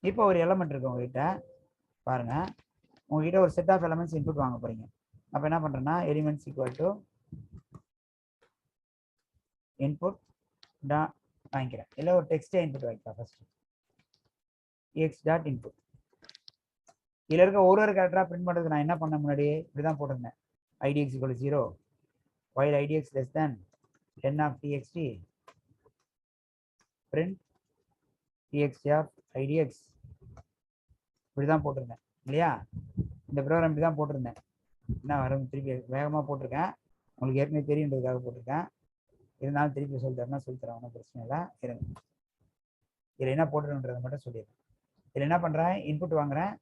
இப்போ ஒரு எலமெண்ட் இருக்கு உங்ககிட்ட. பாருங்க, உங்ககிட்ட ஒரு செட் ஆஃப் எலமெண்ட்ஸ் இன்புட் வாங்க போறீங்க. அப்போ என்ன பண்றேன்னா எலிமெண்ட்ஸ் ஈக்குவல் டு இன்புட் வாங்கிக்கிறேன். இல்லை ஒரு டெக்ஸ்டே இன்புட் வாங்கிக்கலாம். First X dot input. இதில் இருக்க ஒரு கேரக்டரா பிரிண்ட் பண்ணுறதுக்கு நான் என்ன பண்ண முன்னாடி இப்படிதான் போட்டிருந்தேன். idx = 0 while idx less than 10 of txt print txt of idx. இப்படிதான் போட்டிருந்தேன் இல்லையா? இந்த ப்ரோக்ராம் இப்படி தான் போட்டிருந்தேன். என்ன வரும், திருப்பி வேகமாக போட்டிருக்கேன். உங்களுக்கு ஏற்கனவே தெரியுன்றதுக்காக போட்டிருக்கேன். இருந்தாலும் திருப்பி சொல்லித்தரேன்னா சொல்லித்தரேன், ஒன்றும் பிரச்சனை இல்லை. இருங்க, இதில் என்ன போட்டுருன்றதை மட்டும் சொல்லிடுறேன். இதில் என்ன பண்ணுறேன், இன்புட் வாங்குறேன்.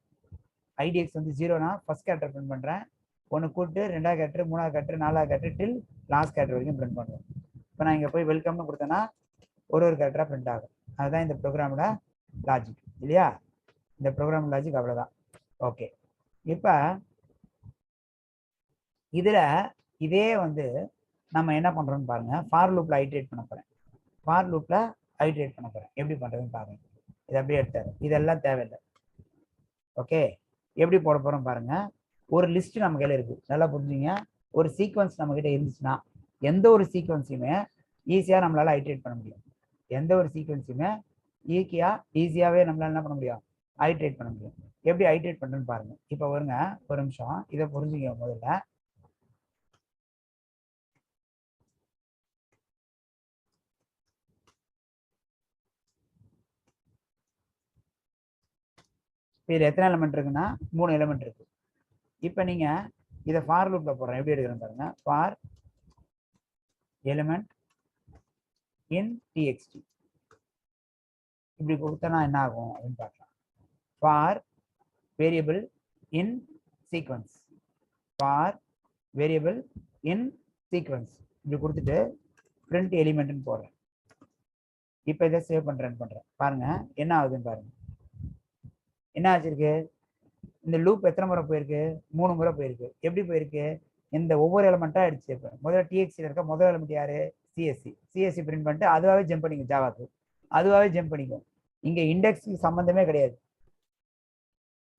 idx வந்து 0னா ஃபர்ஸ்ட் கேரக்டர் பிரிண்ட் பண்ணுறேன். ஒன்று கூட்டு 2வது கேரக்டர் 3வது கேரக்டர் 4வது கேரக்டர் டில் லாஸ்ட் கேரக்டர் வரைக்கும் பிரிண்ட் பண்ணுறேன். இப்போ நான் இங்கே போய் வெல்கம்னு கொடுத்தேன்னா ஒரு கேரக்டராக பிரிண்ட் ஆகும். அதுதான் இந்த ப்ரோக்ராமோட லாஜிக் இல்லையா? இந்த ப்ரோக்ராம் லாஜிக் அவ்வளோதான். ஓகே, இப்போ இதில் இதே வந்து நம்ம என்ன பண்ணுறோம்னு பாருங்க. ஃபார் லூப்பில் ஐட்ரேட் பண்ண போகிறேன். ஃபார் லூப்பில் ஐட்ரேட் பண்ண போகிறேன். எப்படி பண்ணுறதுன்னு பாருங்க. இது அப்படியே எடுத்தாரு, இதெல்லாம் தேவையில்லை. ஓகே, எப்படி போட போகிறோம் பாருங்க. ஒரு லிஸ்ட் நம்ம கையில் இருக்குது, நல்லா புரிஞ்சுங்க. ஒரு சீக்வன்ஸ் நம்ம கிட்ட இருந்துச்சுன்னா எந்த ஒரு சீக்வன்ஸையுமே ஈஸியாக நம்மளால ஐட்ரேட் பண்ண முடியும். எந்த ஒரு சீக்வன்ஸையுமே ஈஸியாகவே நம்மளால என்ன பண்ண முடியும், ஐட்ரேட் பண்ண முடியும். எப்படி ஐட்ரேட் பண்ணுறேன்னு பாருங்க. இப்போ வருங்க, ஒரு நிமிஷம் இதை புரிஞ்சுங்க. முதல்ல இதில் எத்தனை எலிமெண்ட் இருக்குன்னா 3 எலிமெண்ட் இருக்கு. இப்போ நீங்க இதை ஃபார் லூப்ல போடுறேன். எப்படி எடுக்கிறேன் பாருங்க. ஃபார் எலிமெண்ட் இன் txt இப்படி கொடுத்தனா என்ன ஆகும் அப்படின்னு பார்க்கலாம். For variable in sequence, for variable in sequence இப்படி கொடுத்துட்டு பிரிண்ட் எலிமெண்ட்னு போடுறேன். இப்போ இதை சேவ் பண்றேன் பாருங்க என்ன ஆகுதுன்னு பாருங்க. என்ன ஆச்சிருக்கு, இந்த லூப் எத்தனை முறை போயிருக்கு, 3 முறை போயிருக்கு. எப்படி போயிருக்கு, இந்த ஒவ்வொரு எலிமெண்ட்டா எடுத்து சேர்ப்பேன். முதல்ல டிஎக்சியில் இருக்க முதல் எலிமெண்ட் யாரு, சிஎஸ்சி பிரிண்ட் பண்ணிட்டு அதுவாகவே ஜம்ப் பண்ணிக்கும். ஜாவாக்கு அதுவாகவே ஜம்ப் பண்ணிக்கும். இங்க இண்டெக்ஸுக்கு சம்மந்தமே கிடையாது.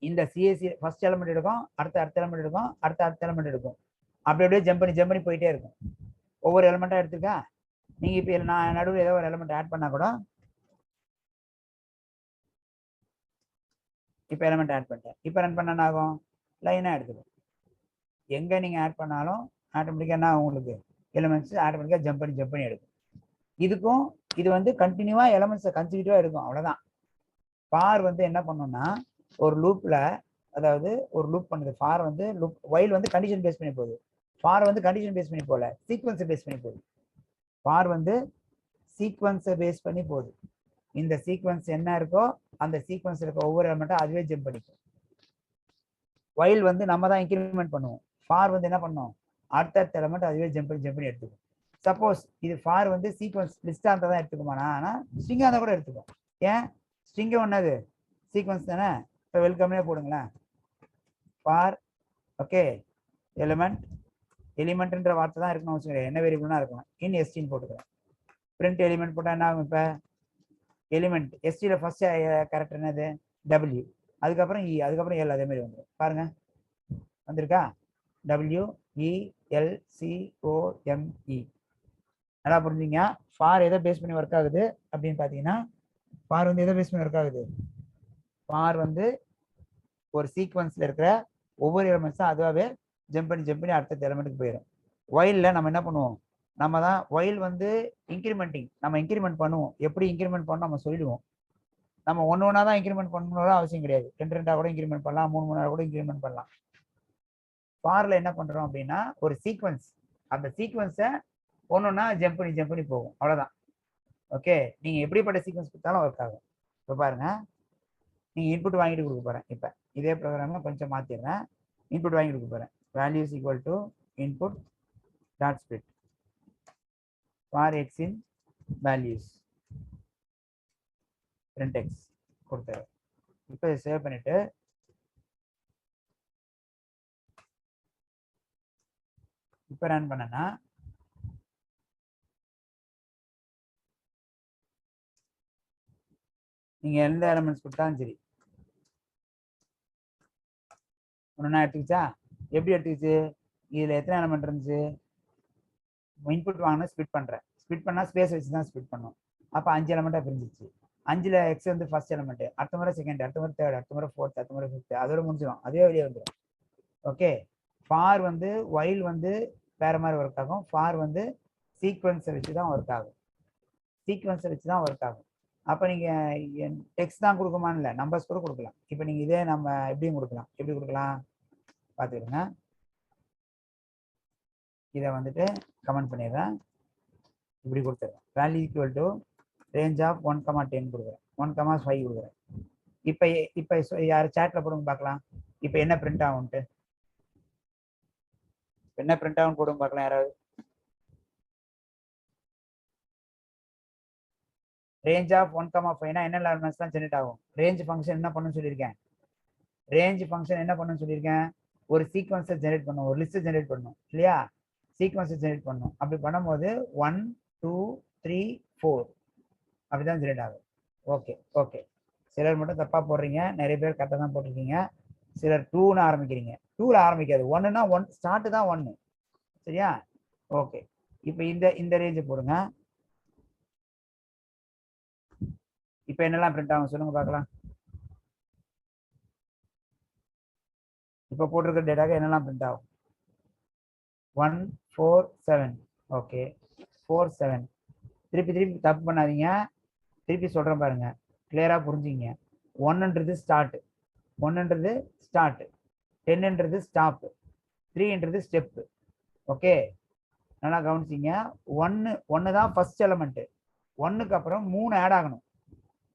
இந்த சிஎஸ்சி ஃபர்ஸ்ட் எலிமெண்ட் எடுக்கும், அடுத்த எலிமெண்ட் எடுக்கும், அடுத்த எலிமெண்ட் எடுக்கும். அப்படி அப்படியே ஜம்ப் பண்ணி போயிட்டே இருக்கும். ஒவ்வொரு எலிமெண்ட்டா எடுத்துக்கா. நீங்க இப்போ நான் நடுவில் ஏதோ ஒரு எலிமெண்ட் ஆட் பண்ணா கூட, இப்போ எலிமெண்ட் ஆட் பண்ணிட்டேன். இப்போ ரன் பண்ண ஆகும், லைனாக எடுத்துக்கும். எங்கே நீங்கள் ஆட் பண்ணாலும் ஆட்டோமேட்டிக்காக என்ன உங்களுக்கு எலிமெண்ட்ஸ் ஆட்டோமேட்டிக்காக ஜம்ப் பண்ணி எடுக்கும். இதுக்கும் இது வந்து கண்டினியூவாக எலிமெண்ட்ஸை கன்சிக்யூட்டிவாக எடுக்கும். அவ்வளோதான். ஃபார் வந்து என்ன பண்ணோம்னா ஒரு லூப்பில், அதாவது ஒரு லூப் பண்ணுது. ஃபார் வந்து லூப், வைல் வந்து கண்டிஷன் பேஸ் பண்ணி போகுது. ஃபார் வந்து கண்டிஷன் பேஸ் பண்ணி போகல, சீக்வன்ஸை பேஸ் பண்ணி போகுது. ஃபார் வந்து சீக்வன்ஸை பேஸ் பண்ணி போகுது. இந்த சீக்வன்ஸ் என்ன இருக்கோ அந்த சீக்வன்ஸ் இருக்க ஒவ்வொரு எலிமெண்ட்டும் அதுவே ஜம்ப் பண்ணிக்கும். வைல் வந்து நம்ம தான் இன்க்ரிமெண்ட் பண்ணுவோம். ஃபார் வந்து என்ன பண்ணும், அடுத்த எலிமெண்ட் அதுவே ஜம்ப் பண்ணி எடுத்துக்கும். சப்போஸ் இது ஃபார் வந்து சீக்வன்ஸ் லிஸ்டாக இருந்தால் தான் எடுத்துக்குமானா, ஆனால் ஸ்ட்ரிங்காக இருந்தால் கூட எடுத்துக்கும். ஏன், ஸ்ட்ரிங்கு ஒன்றாது சீக்வன்ஸ் தானே. இப்போ வெல்கம்னே போடுங்களேன். ஃபார் ஓகே எலிமெண்ட்ன்ற வார்த்தை தான் இருக்கணும் வச்சுக்கிறேன். என்ன வேரியபிள்னா இருக்கணும். இன் எஸ்டின்னு போட்டுக்கிறேன். பிரிண்ட் எலிமெண்ட் போட்டால் என்ன ஆகும், இப்போ எலிமெண்ட் எஸ்டியில் ஃபர்ஸ்ட் கேரக்டர் என்னது, டபிள்யூ, அதுக்கப்புறம் இ, அதுக்கப்புறம் எல், அதே மாதிரி வந்துடும். பாருங்க வந்திருக்கா, WELCOME. நல்லா புரிஞ்சுங்க. ஃபார் எதை பேஸ் பண்ணி ஒர்க் ஆகுது அப்படின்னு பார்த்தீங்கன்னா, ஃபார் வந்து எதை பேஸ் பண்ணி ஒர்க் ஆகுது, ஃபார் வந்து ஒரு சீக்வன்ஸ்ல இருக்கிற ஒவ்வொரு எலிமெண்ட்ஸும் அதுவாகவே ஜம்ப் பண்ணி அடுத்த எலிமெண்ட்டுக்கு போயிடும். வைல்ல நம்ம என்ன பண்ணுவோம், நம்ம தான் வைல் வந்து இன்க்ரிமெண்டிங், நம்ம இன்க்ரிமெண்ட் பண்ணுவோம். எப்படி இன்க்ரிமெண்ட் பண்ணணும் நம்ம சொல்லிடுவோம். நம்ம ஒன்றா தான் இன்க்ரிமெண்ட் பண்ணணும்னு அவசியம் கிடையாது. 2 கூட இன்க்ரிமெண்ட் பண்ணலாம், 3 கூட இன்க்ரிமெண்ட் பண்ணலாம். ஃபார்ல என்ன பண்றோம் அப்படின்னா ஒரு சீக்வன்ஸ், அந்த சீக்வன்ஸை ஒன்னொன்னா ஜம்ப் பண்ணி போகும். அவ்வளவுதான். ஓகே, நீங்க எப்படிப்பட்ட சீக்வன்ஸ் கொடுத்தாலும் ஒர்க் ஆகும். இப்போ பாருங்க, நீங்க இன்புட் வாங்கிட்டு கொடுக்க போறேன். இப்போ இதே ப்ரோக்ராமை கொஞ்சம் மாத்திடுறேன். இன்புட் வாங்கி கொடுக்க போறேன். Values equal to input dot split for X in values print x கொடுத்தாரு. இப்போ இதை சேவ் பண்ணிட்டு இப்போ ரன் பண்ணனா நீங்க எந்த எலிமெண்ட்ஸ் கொடுத்தாலும் சரி ஒன்னா எடுத்துக்கிச்சா. எப்படி எடுத்துக்கிச்சு? இதுல எத்தனை எலிமெண்ட் இருந்துச்சு? இன்புட் வாங்கினா ஸ்பிட் பண்றேன். ஸ்பிட் பண்ணா ஸ்பேஸ் வச்சு தான் ஸ்பிட் பண்ணும். அப்போ 5 எலிமெண்டா பிரிஞ்சிச்சு. 5ல் எக்ஸ் வந்து ஃபர்ஸ்ட் எலிமெண்ட், அடுத்த முறை செகண்ட், அடுத்த முறை தேர்ட், அடுத்த முறை ஃபோர்த், அடுத்த முறை ஃபிஃப்த், அதோட முடிஞ்சிடும். அதே வெளியே வந்துடும். ஓகே. ஃபார் வந்து ஒயில் வந்து வேற மாதிரி ஒர்க் ஆகும். ஃபார் வந்து சீக்வன்ஸை வச்சு தான் ஒர்க் ஆகும். சீக்வன்ஸை வச்சு தான் ஒர்க் ஆகும். அப்போ நீங்கள் டெக்ஸ்ட் தான் கொடுக்குமான்னு இல்லை, நம்பர்ஸ் கூட கொடுக்கலாம். இப்போ நீங்கள் இதே நம்ம எப்படியும் கொடுக்கலாம். எப்படி கொடுக்கலாம் பார்த்துக்கிடுங்க. இதை வந்துட்டு கமெண்ட் பண்ணிடுறேன். இப்படி கொடுத்துருவேன். Value equal to range of 1,10 கொடுக்குறேன், 1,5 கொடுக்குறேன். இப்போ யார் சேட்டில் போடுங்க பார்க்கலாம். இப்போ என்ன பிரிண்ட் ஆகும்ட்டு, என்ன பிரிண்ட் ஆகும் போடுங்க பார்க்கலாம் யாராவது. ரேஞ்ச் ஆஃப் 1,5னா என்ன எலிமெண்ட்ஸ் தான் ஜெனரேட் ஆகும். ரேஞ்ச் ஃபங்க்ஷன் என்ன பண்ணுன்னு சொல்லியிருக்கேன். ரேஞ்ச் ஃபங்க்ஷன் என்ன பண்ணுன்னு சொல்லியிருக்கேன். ஒரு சீக்வன்ஸை ஜெனரேட் பண்ணும், ஒரு லிஸ்ட்டை ஜெனரேட் பண்ணும் இல்லையா. சீக்வன்ஸை ஜெனரேட் பண்ணும். அப்படி பண்ணும்போது 1 2 3 4 அப்படிதான் ஜெனரேட் ஆகும். Okay okay. சிலர் மட்டும் தப்பா போடுறீங்க, நிறைய பேர் கரெக்டாக தான் போட்டிருக்கீங்க. சிலர் 2ன்னு ஆரம்பிக்கிறீங்க. 2ல ஆரம்பிக்காது, 1னா 1 ஸ்டார்ட் தான் 1. சரியா? ஓகே. இப்போ இந்த ரேஞ்சை போடுங்க. இப்போ என்னெல்லாம் பிரிண்ட் ஆகும் சொல்லுங்க பார்க்கலாம். இப்போ போட்டிருக்கிற டேட்டாக்கு என்னெல்லாம் பிரிண்ட் ஆகும். 1 4 7. ஓகே 4 7. திருப்பி தப்பு பண்ணாதீங்க, திருப்பி சொல்றேன் பாருங்க, கிளியரா புரிஞ்சுங்க. 1ன்றது ஸ்டார்ட், 1ன்றது ஸ்டார்ட், 10ன்றது ஸ்டாப், 3ன்றது ஸ்டெப். ஓகே, நல்லா கவனிச்சிங்க. 1 தான் ஃபர்ஸ்ட் எலிமெண்ட். 1க்கு அப்புறம் 3 ஆட் ஆகணும்.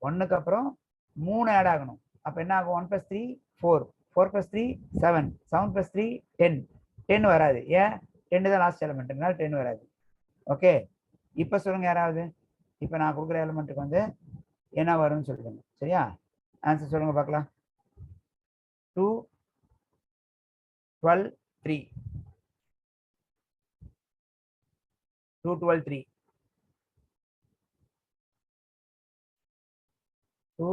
1க்கு அப்புறம் 3 ஆட் ஆகணும். அப்போ என்ன ஆகும்? 1 + 3 4, 4 + 3 7, 7 + 3 10. 10 வராது. ஏன்? 10 தான் லாஸ்ட் எலிமெண்ட்னால 10 வராது. ஓகே. இப்போ சொல்லுங்க யாராவது, இப்போ நான் கொடுக்குற எலிமெண்ட்டுக்கு வந்து என்ன வரும்னு சொல்லுங்க. சரியா? ஆன்சர் சொல்லுங்க பார்க்கலாம். 2 12 3, 2 12 3, 2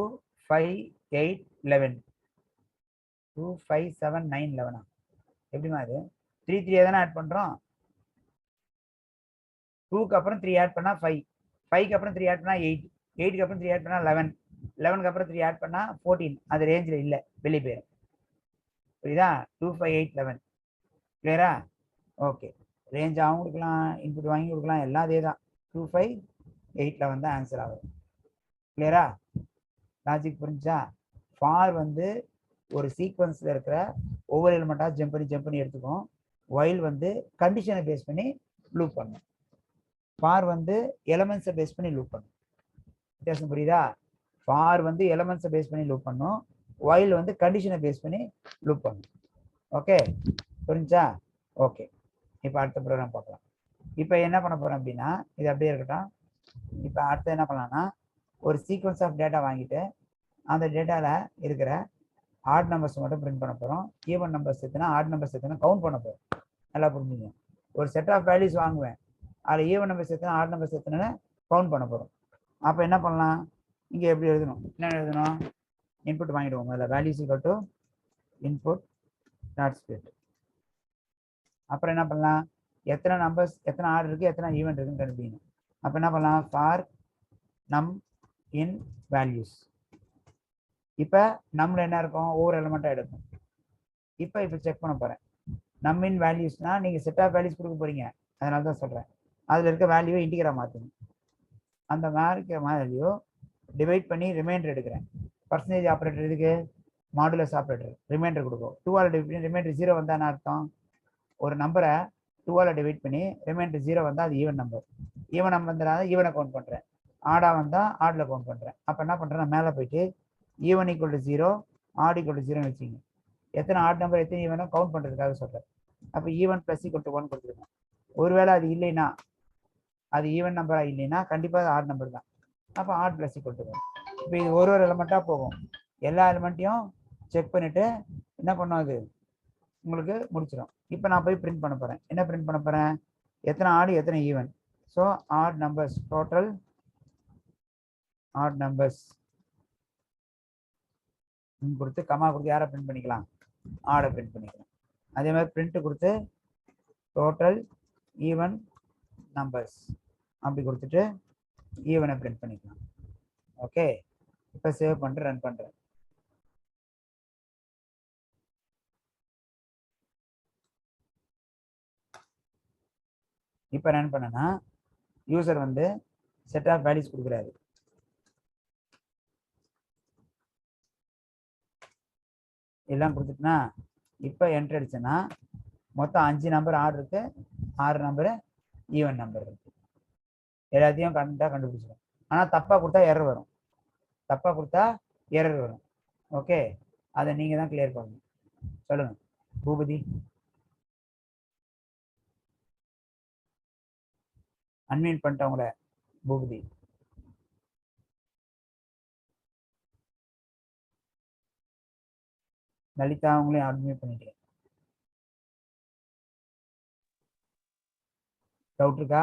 5 8 11, 2 5 7 9 11. எப்படிமா அது? 3 3 தானே ஆட் பண்றோம். 2க்கு அப்புறம் 3 ஆட் பண்ணா 5, 5க்கு அப்புறம் 3 ஆட் பண்ணா 8, 8க்கு அப்புறம் 3 ஆட் பண்ணா 11, 11க்கு அப்புறம் 3 ஆட் பண்ணா 14. அது ரேஞ்சில் இல்லை, வெளியே போயிடும். புரியுதா? 2 5 8 11. கிளியரா? ஓகே. ரேஞ்சாகவும் கொடுக்கலாம், இன்புட் வாங்கி கொடுக்கலாம், எல்லாம் அதே தான். 2 5 8 11 தான் ஆன்சர் ஆகும். கிளியரா? லாஜிக் புரிஞ்சா? ஃபார் வந்து ஒரு சீக்வன்ஸில் இருக்கிற ஒவ்வொரு எலிமெண்ட்டாக ஜம்ப் பண்ணி எடுத்துக்கும். ஒயில் வந்து கண்டிஷனை பேஸ் பண்ணி லூப் பண்ணும். ஃபார் வந்து எலிமெண்ட்ஸை பேஸ் பண்ணி லூப் பண்ணும். வித்தியாசம் புரியுதா? ஃபார் வந்து எலிமெண்ட்ஸை பேஸ் பண்ணி லூப் பண்ணும், ஒயில் வந்து கண்டிஷனை பேஸ் பண்ணி லூப் பண்ணும். ஓகே, புரிஞ்சா? ஓகே. இப்போ அடுத்த ப்ரோக்ராம் பார்க்கலாம். இப்போ என்ன பண்ண போகிறோம் அப்படின்னா, இது அப்படியே இருக்கட்டும். இப்போ அடுத்து என்ன பண்ணலாம்னா, ஒரு சீக்வன்ஸ் ஆஃப் டேட்டா வாங்கிட்டு அந்த டேட்டாவில் இருக்கிற ஆட் நம்பர்ஸ் மட்டும் பிரிண்ட் பண்ண போகிறோம். ஈவன் நம்பர்ஸ் எத்தனை, ஆட் நம்பர்ஸ் எத்தனை கவுண்ட் பண்ண போகிறோம். நல்லா புரிஞ்சுங்க. ஒரு செட் ஆஃப் வேல்யூஸ் வாங்குவேன், அதில் ஈவன் நம்பர்ஸ் எத்தனை, ஆட் நம்பர்ஸ் எத்தனை கவுண்ட் பண்ண போகிறோம். அப்போ என்ன பண்ணலாம், இங்கே எப்படி எழுதணும், என்ன எழுதணும், இன்புட் வாங்கிடுவோம். அதில் values equal to input dot split. அப்புறம் என்ன பண்ணலாம், எத்தனை நம்பர்ஸ், எத்தனை ஆர்டர் இருக்குது, எத்தனை ஈவெண்ட் இருக்குன்னு கண்டுபிடிக்கணும். அப்போ என்ன பண்ணலாம், ஃபார் நம் இன் வேல்யூஸ். இப்போ நம்மள என்ன இருக்கும், ஒவ்வொரு எலிமெண்ட்டாக எடுக்கும். இப்போ செக் பண்ண போகிறேன். நம் இன் வேல்யூஸ்னா நீங்கள் செட் ஆஃப் வேல்யூஸ் கொடுக்க போகிறீங்க, அதனால தான் சொல்கிறேன். அதில் இருக்க வேல்யூவை இன்டிகரா மாற்றணும். அந்த வேல்யூ டிவைட் பண்ணி ரிமைண்டர் எடுக்கிறேன். பர்சன்டேஜ் ஆப்ரேட்டர் இதுக்கு மாடுலஸ் ஆப்ரேட்டர் ரிமைண்டர் கொடுக்கும். 2ஆல் டிவைட் பண்ணி ரிமைண்டர் 0 வந்தான்னு அர்த்தம். ஒரு நம்பரை 2ஆல் டிவைட் பண்ணி ரிமைண்டர் 0 வந்தால் அது ஈவன் நம்பர். ஈவன் நம்பர் வந்தால் ஈவனை கவுண்ட் பண்ணுறேன், ஆடாக வந்தால் ஆடில் கவுண்ட் பண்ணுறேன். அப்போ என்ன பண்ணுறேன், நான் மேலே போயிட்டு even equal to 0, odd equal to 0ன்னு வச்சுங்க. எத்தனை ஆட் நம்பர் எத்தனை ஈவனோ கவுண்ட் பண்ணுறதுக்காக சொல்கிறேன். அப்போ ஈவன் ப்ளஸ் ஈக்குவல் டு 1 கொடுத்துருக்கேன். ஒருவேளை அது இல்லைன்னா அது ஈவன் நம்பரா இல்லைன்னா கண்டிப்பாக அது ஆட் நம்பர் தான். அப்போ ஆட் ப்ளஸ் ஈக்குவல் டு. இப்போ இது ஒரு எலிமெண்ட்டாக போகும். எல்லா எலிமெண்ட்டையும் செக் பண்ணிவிட்டு என்ன பண்ணும் அது உங்களுக்கு முடிச்சிடும். இப்போ நான் போய் பிரிண்ட் பண்ண போகிறேன். என்ன பிரிண்ட் பண்ண போகிறேன்? எத்தனை ஆடு எத்தனை even. So odd numbers total odd numbers கொடுத்து கமா கொடுத்து யாரை பிரிண்ட் பண்ணிக்கலாம்? ஆடை பிரிண்ட் பண்ணிக்கலாம். அதே மாதிரி பிரிண்ட் கொடுத்து டோட்டல் ஈவன் நம்பர்ஸ் அப்படி கொடுத்துட்டு ஈவனை பிரிண்ட் பண்ணிக்கலாம். ஓகே, இப்போ சேவ் பண்ணிட்டு ரன் பண்ணுறேன். இப்போ ரன் பண்ணனா யூசர் வந்து செட் ஆஃப் வேல்யூஸ் கொடுக்குறாரு. எல்லாம் கொடுத்துட்டுனா இப்போ என்ட்ரு அடிச்சேன்னா மொத்தம் 5 நம்பர் ஆட் இருக்கு, 6 நம்பர் ஈவன் நம்பர் இருக்கு. எல்லாத்தையும் கரெக்டாக கண்டுபிடிச்சிடும். ஆனால் தப்பாக கொடுத்தா எரர் வரும். தப்பாக கொடுத்தா எரர் வரும். ஓகே, அதை நீங்கள் தான் கிளியர் பண்ணணும். சொல்லுங்க பூபதி. அன்மியூட் பண்ணிட்டவங்கள பூபதி. லலிதா அவங்களையும் அன்மியூட் பண்ணிட்டேன். டவுட் இருக்கா?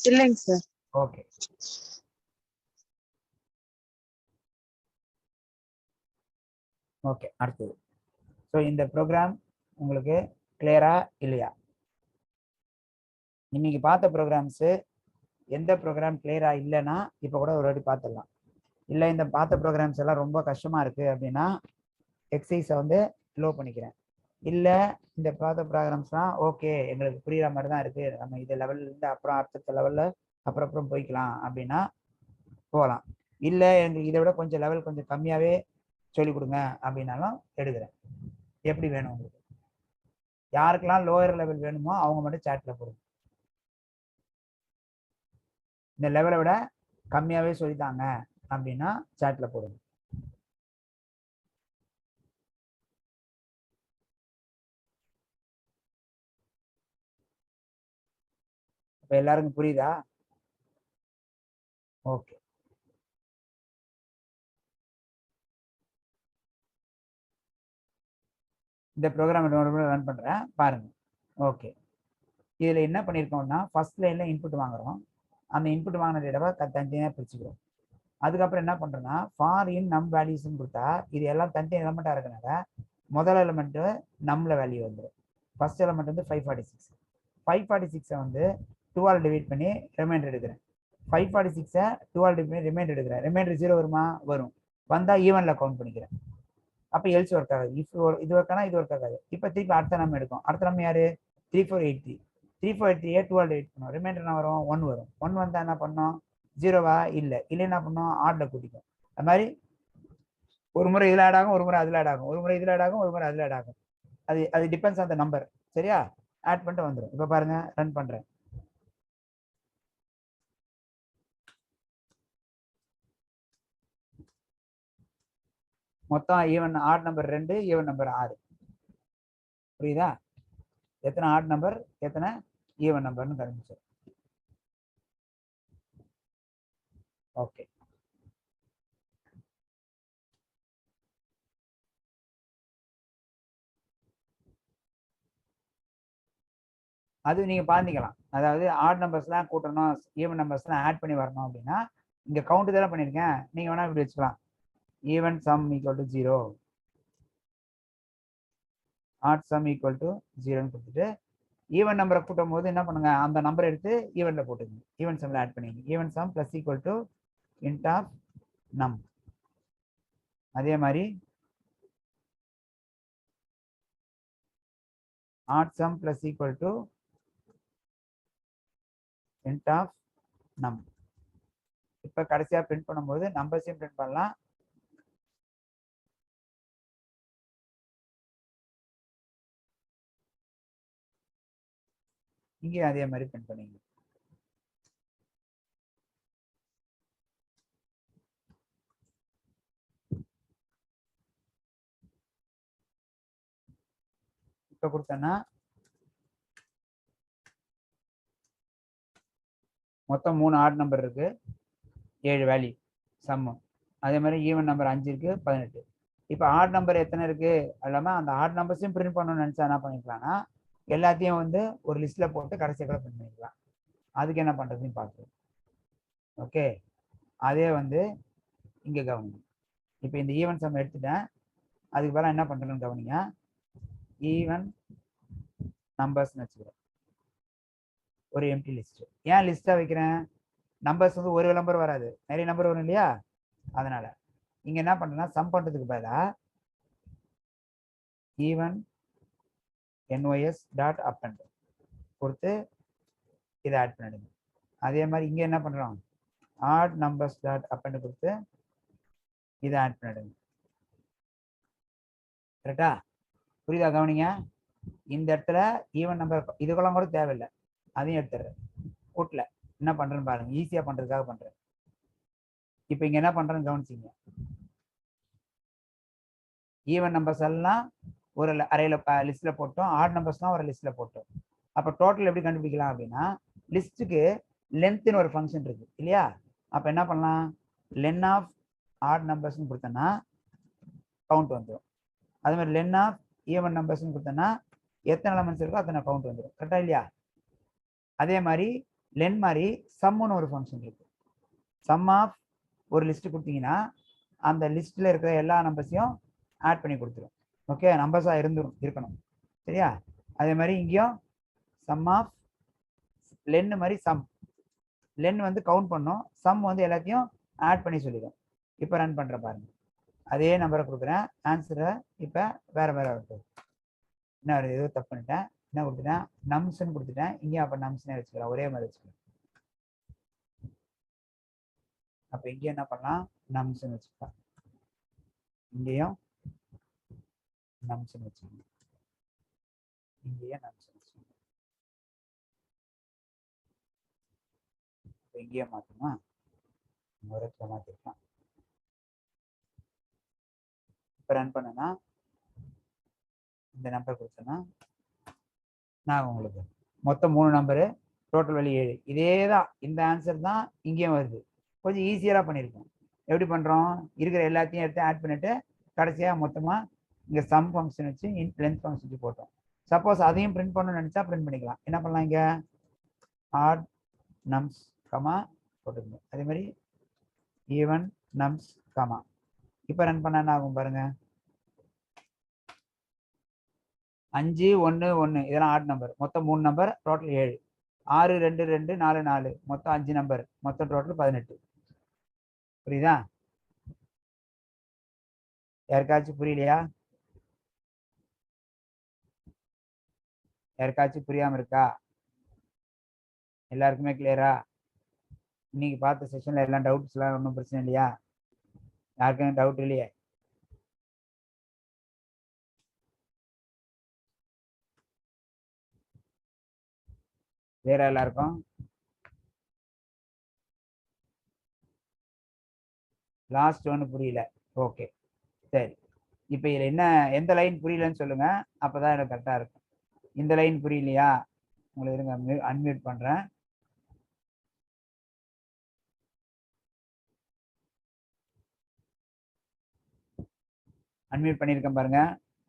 இல்லைங்க சார். ஓகே, ஓகே அடுத்தது. ஸோ இந்த ப்ரோக்ராம் உங்களுக்கு கிளியரா இல்லையா? இன்னைக்கு பார்த்த ப்ரோக்ராம்ஸு எந்த ப்ரோக்ராம் கிளியரா இல்லைன்னா இப்போ கூட ஒரு வாட்டி பார்த்துடலாம். இல்லை இந்த பார்த்த ப்ரோக்ராம்ஸ் எல்லாம் ரொம்ப கஷ்டமாக இருக்குது அப்படின்னா எக்ஸசைஸை வந்து லோ பண்ணிக்கிறேன். இல்லை இந்த பார்த்த ப்ரோக்ராம்ஸ்லாம் ஓகே எங்களுக்கு புரிகிற மாதிரி தான் இருக்குது, நம்ம இது லெவல்லேருந்து அப்புறம் அடுத்த லெவலில் அப்புறம் போய்க்கலாம் அப்படின்னா போகலாம். இல்லை எங்களுக்கு இதை விட கொஞ்சம் லெவல் கொஞ்சம் கம்மியாகவே சொல்லிக் கொடுங்க அப்படின்னாலும் எடுக்கிறேன். எப்படி வேணும் உங்களுக்கு? யாருக்கெல்லாம் லோயர் லெவல் வேணுமோ அவங்க மட்டும் சாட்டில் போடுங்க. இந்த லெவலை விட கம்மியாகவே சொல்லித்தாங்க அப்படின்னா சாட்டில் போடுங்க. இப்போ எல்லாருக்கும் புரியுதா? ஓகே, இந்த ப்ரோக்ராம் ரன் பண்ணுறேன் பாருங்க. ஓகே, இதில் என்ன பண்ணியிருக்கோம்னா ஃபர்ஸ்ட் லைனில் இன்புட் வாங்குறோம். அந்த இன்புட் வாங்கின டேட்டாவை தனித்தனியாக பிரிச்சுக்கிறோம். அதுக்கப்புறம் என்ன பண்ணுறோன்னா ஃபார் இன் நம் வேல்யூஸ்ன்னு கொடுத்தா இது எல்லாம் தனித்தனி எலமெண்ட்டாக இருக்கனால முதல் எலமெண்ட்டு நம்மள வேல்யூ வந்துடும். ஃபர்ஸ்ட் எலமெண்ட் வந்து 546. 546 வந்து 2 டிவைட் பண்ணி ரிமைண்டர் எடுக்கிறேன். 546 2 டிவைட் பண்ணி ரிமைண்டர் எடுக்கிறேன். ரிமைண்டர் 0 வருமா? வரும். வந்தால் ஈவனில் கவுண்ட் பண்ணிக்கிறேன். அப்போ எல்ஸ் ஒர்க் ஆகாது. இஃப் இது ஒர்க் ஆனால் இது ஒர்க் ஆகாது. இப்போ திருப்பி அடுத்த நம்ம எடுக்கும். அடுத்த நம்ம யாரு? 3483. 3483 2 டிவைட் பண்ணும். ரிமைண்டர் என்ன வரும்? 1 வரும். 1 வந்தால் என்ன பண்ணோம்? 0வா? இல்லை என்ன பண்ணோம்? ஆட்ல கூட்டிக்கும். அது மாதிரி ஒரு முறை இதில் ஆட் ஆகும், ஒரு முறை அதில் ஆட் ஆகும், ஒரு முறை இதில் ஆட் ஆகும், ஒரு முறை அதில் ஆட் ஆகும். அது டிபெண்ட்ஸ் ஆன் த நம்பர். சரியா? ஆட் பண்ணிட்டு வந்துடும். இப்போ பாருங்க ரன் பண்ணுறேன். மொத்தம் even add number 2, even number 6. புரியுதா? எத்தனை ஆட் நம்பர் எத்தனை ஈவன் நம்பர்னு கண்டுபிடிச்சு. ஓகே, அது நீங்க பாத்துக்கலாம். அதாவது ஆட் நம்பர்ஸ்லாம் கூட்டணும், ஈவன் நம்பர்ஸ்லாம் ஆட் பண்ணி வரணும் அப்படின்னா இங்க கவுண்ட் இதெல்லாம் பண்ணியிருக்கேன். நீங்க வேணா இப்படி வச்சுக்கலாம். Even sum equal to 0, odd sum equal to 0ன்னு கொடுத்துட்டு ஈவன் நம்பரை கூட்டும் போது என்ன பண்ணுங்க, அந்த நம்பரை எடுத்து ஈவன்ல போட்டுங்க. ஈவன் சம்ல ஆட் பண்ணிங்க. Even sum plus equal to int of num. அதே மாதிரி add sum plus equal to int of num. இப்ப கடைசியா பிரிண்ட் பண்ணும்போது நம்பர்ஸையும் பிரிண்ட் பண்ணலாம். இங்கே அதே மாதிரி பிரிண்ட் பண்ணிங்க. இப்ப கொடுத்தேன்னா மொத்தம் 3 ஆட் நம்பர் இருக்கு, 7 வேல்யூ சம்மு. அதே மாதிரி ஈவன் நம்பர் 5 இருக்கு, 18. இப்போ ஆட் நம்பர் எத்தனை இருக்கு இல்லாமல் அந்த ஆட் நம்பர்ஸையும் பிரிண்ட் பண்ணணும்னு நினச்சா என்ன பண்ணிக்கலாம்னா எல்லாத்தையும் வந்து ஒரு லிஸ்ட்ல போட்டு கடைசியாக கூட பிரிண்ட் பண்ணிக்கலாம். அதுக்கு என்ன பண்ணுறதுன்னு பார்க்குறோம். ஓகே, அதே வந்து இங்கே கவனிங்க. இப்போ இந்த ஈவன் சம் எடுத்துட்டேன், அதுக்கு பதிலாக என்ன பண்ணுறேன்னு கவனிங்க. ஈவன் நம்பர்ஸ்னு வச்சுக்கிறேன், ஒரு எம்டி லிஸ்ட். ஏன் லிஸ்ட்டாக வைக்கிறேன்? நம்பர்ஸ் வந்து ஒரு நம்பர் வராது, நிறைய நம்பர் வரும் இல்லையா, அதனால இங்க என்ன பண்றேன்னா சம் பண்றதுக்கு பதிலாக ஈவன் NYS டாட் append கொடுத்து இதை ஆட் பண்ணிடுங்க. அதே மாதிரி இங்க என்ன பண்றோம், ஆட் நம்பர்ஸ் டாட் append கொடுத்து இதை ஆட் பண்ணிடுங்க. கரெக்டா? புரியுதா? கவனிங்க, இந்த இடத்துல ஈவன் நம்பர் இதுக்கெல்லாம் கூட தேவையில்லை, அதையும் எடுத்துடுறேன். கூட்டல என்ன பண்றேன்னு பாருங்க, ஈஸியா பண்றதுக்காக பண்றேன். இப்போ இங்க என்ன பண்றேன்னு கவனிச்சிங்க. ஈவன் நம்பர்ஸ் எல்லாம் ஒரு அரையில லிஸ்ட்ல போட்டோம், ஆட் நம்பர்ஸ்லாம் ஒரு லிஸ்ட்ல போட்டோம். அப்போ டோட்டல் எப்படி கண்டுபிடிக்கலாம் அப்படின்னா, லிஸ்ட்டுக்கு லென்த்னு ஒரு ஃபங்க்ஷன் இருக்கு இல்லையா? அப்போ என்ன பண்ணலாம், லென் ஆஃப் ஆட் நம்பர்ஸ்னு கொடுத்தோன்னா கவுண்ட் வந்துடும். அதே மாதிரி லென் ஆஃப் ஈவன் நம்பர்ஸ்னு கொடுத்தோன்னா எத்தனை எலமெண்ட்ஸ் இருக்கோ அத்தனை கவுண்ட் வந்துடும். கரெக்டா இல்லையா? அதே மாதிரி லென் மாதிரி சம்முன்னு ஒரு ஃபங்க்ஷன் இருக்கு. சம் ஆஃப் ஒரு லிஸ்ட் கொடுத்தீங்கன்னா அந்த லிஸ்ட்ல இருக்கிற எல்லா நம்பர்ஸையும் ஆட் பண்ணி கொடுத்துரும். ஓகே, நம்பர்ஸா இருக்கணும், சரியா? அதே மாதிரி இங்கேயும் சம் ஆஃப் லென் மாதிரி சம், லென் வந்து கவுண்ட் பண்ணும், சம் வந்து எல்லாத்தையும் ஆட் பண்ணி சொல்லிடும். இப்போ ரன் பண்ற பாருங்க, அதே நம்பரை கொடுக்குறேன், ஆன்சரை இப்போ வேற வேற இருக்கு. என்ன ஏதோ தப்பு பண்ணிட்டேன், என்ன கொடுத்துட்டேன், நம்ஸ்ன்னு கொடுத்துட்டேன். இங்கேயும் அப்போ நம்ஸ்னே வச்சுக்கலாம், ஒரே மாதிரி வச்சுக்கலாம். அப்போ இங்கேயும் என்ன பண்ணலாம், நம்ஸ்ன்னு வச்சுக்கலாம், இங்கேயும் நம்ஸ்ன்னு வச்சுக்கணும், இங்கேயும் நம்ஸ்ன்னு வச்சுக்கணும். இங்கேயே மாற்றணுமா, ஒரு இடத்துல மாற்றிருக்கலாம். இப்போ ரன் பண்ணனா இந்த நம்பர் கொடுத்தேன்னா நான் உங்களுக்கு மொத்தம் 3 நம்பரு, டோட்டல் வேல்யூ 7. இதே தான், இந்த ஆன்சர் தான் இங்கேயும் வருது. கொஞ்சம் ஈஸியராக பண்ணியிருக்கோம். எப்படி பண்ணுறோம், இருக்கிற எல்லாத்தையும் எடுத்து ஆட் பண்ணிட்டு கடைசியாக மொத்தமாக இங்கே சம் ஃபங்க்ஷன் வச்சு லென்த் ஃபங்க்ஷன் வச்சு போட்டோம். சப்போஸ் அதையும் பிரிண்ட் பண்ணணும்னு நினச்சா பிரிண்ட் பண்ணிக்கலாம். என்ன பண்ணலாம், இங்கே ஆட் நம்ஸ் கமா போட்டுருங்க, அதே மாதிரி ஈவன் நம்ஸ் கமா. இப்போ ரன் பண்ண என்ன ஆகும் பாருங்க, 5 1 1 இதெல்லாம் ஆட் நம்பர், மொத்தம் 3 நம்பர், டோட்டல் 7. 6 2 2 4 4 மொத்தம் 5 நம்பர், மொத்தம் டோட்டல் 18. புரியுதா? யாருக்காச்சும் புரியலையா? யாருக்காச்சும் புரியாம இருக்கா? எல்லாருக்குமே கிளியரா? இன்னைக்கு பார்த்த செஷன்ல எல்லாம் டவுட்ஸ் எல்லாம் ஒன்றும் பிரச்சனை இல்லையா? யாருக்கும் டவுட் இல்லையே? வேற எல்லாருக்கும் லாஸ்ட் ஒன்று புரியல? ஓகே, சரி. இப்போ இதில் என்ன, எந்த லைன் புரியலன்னு சொல்லுங்க, அப்போதான் எனக்கு கரெக்டாக இருக்கும். இந்த லைன் புரியலையா? உங்களை இருங்க, அன்மியூட் பண்ணுறேன். அன்மியூட் பண்ணியிருக்கேன் பாருங்க,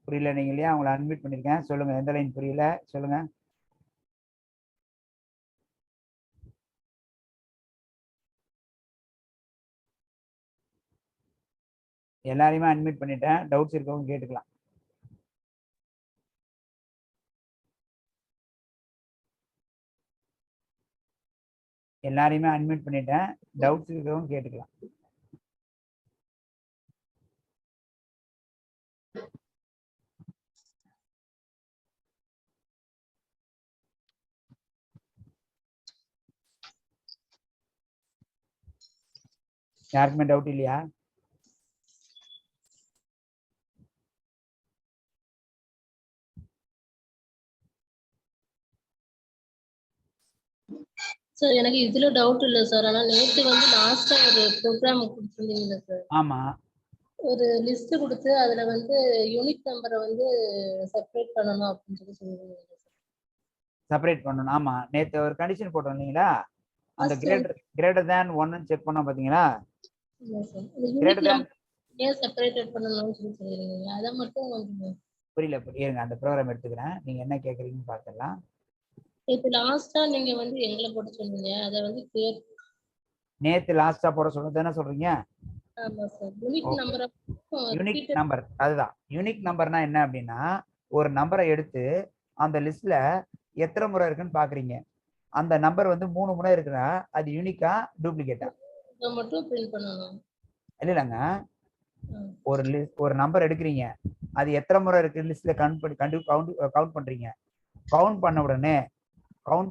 புரியல நீங்க இல்லையா? உங்களை அன்மியூட் பண்ணியிருக்கேன், சொல்லுங்க எந்த லைன் புரியல சொல்லுங்க. எல்லாரையுமே அன்மியூட் பண்ணிட்டேன், டவுட்ஸ் இருக்கவங்க கேட்டுக்கலாம். எல்லாரையுமே அன்மியூட் பண்ணிட்டேன், டவுட்ஸ் இருக்கவங்க கேட்டுக்கலாம். யாருக்குமே டவுட் இல்லையா? சார் எனக்கு இதுல டவுட் இல்ல சார். ஆனா நேத்து வந்து லாஸ்டா ஒரு ப்ரோக்ராம் கொடுத்திருந்தீங்கல்ல சார், ஆமா, ஒரு லிஸ்ட் கொடுத்து அதுல வந்து யூனிட் நம்பரை வந்து செப்பரேட் பண்ணணும் அப்படின்னு சொல்லி சொல்லுவீங்க சார். செப்பரேட் பண்ணணும். ஆமா, நேற்று ஒரு கண்டிஷன் போட்டு வந்தீங்களா, அந்த First கிரேட்டர் தேன் 1 செக் பண்ணோம் பாத்தீங்களா? yes sir. இந்த கிரேட்டர் யூனிட் தேன் ஏன் செப்பரேட்டட் பண்ணணும்னு சொல்லிருக்கீங்க. அத மட்டும் கொஞ்சம் புரியல. இருங்க அந்த ப்ரோக்ராம் எடுத்துக்கிறேன். நீங்க என்ன கேக்குறீங்கன்னு பார்த்துடலாம். இப்ப லாஸ்டா நீங்க வந்து எங்களை போட்டு சொன்னீங்க. அத வந்து கிளியர். நேத்து லாஸ்டா போட சொன்னது என்ன சொல்றீங்க? ஆமா sir. Unique Okay. Number unique number அதுதான். யூனிக் நம்பர்னா என்ன அப்படின்னா, ஒரு நம்பரை எடுத்து அந்த லிஸ்ட்ல எத்தனை முறை இருக்குன்னு பாக்குறீங்க. அந்த நம்பர் வந்து 3 முறை இருக்குன்னா அது யூனிக்கா டூப்ளிகேட்டா? இத மட்டும் பிரிண்ட் பண்ணனும். இல்லைங்க, ஒரு நம்பர் எடுக்கிறீங்க, அது எத்தனை முறை இருக்கு லிஸ்ட்ல கவுண்ட் பண்றீங்க. கவுண்ட்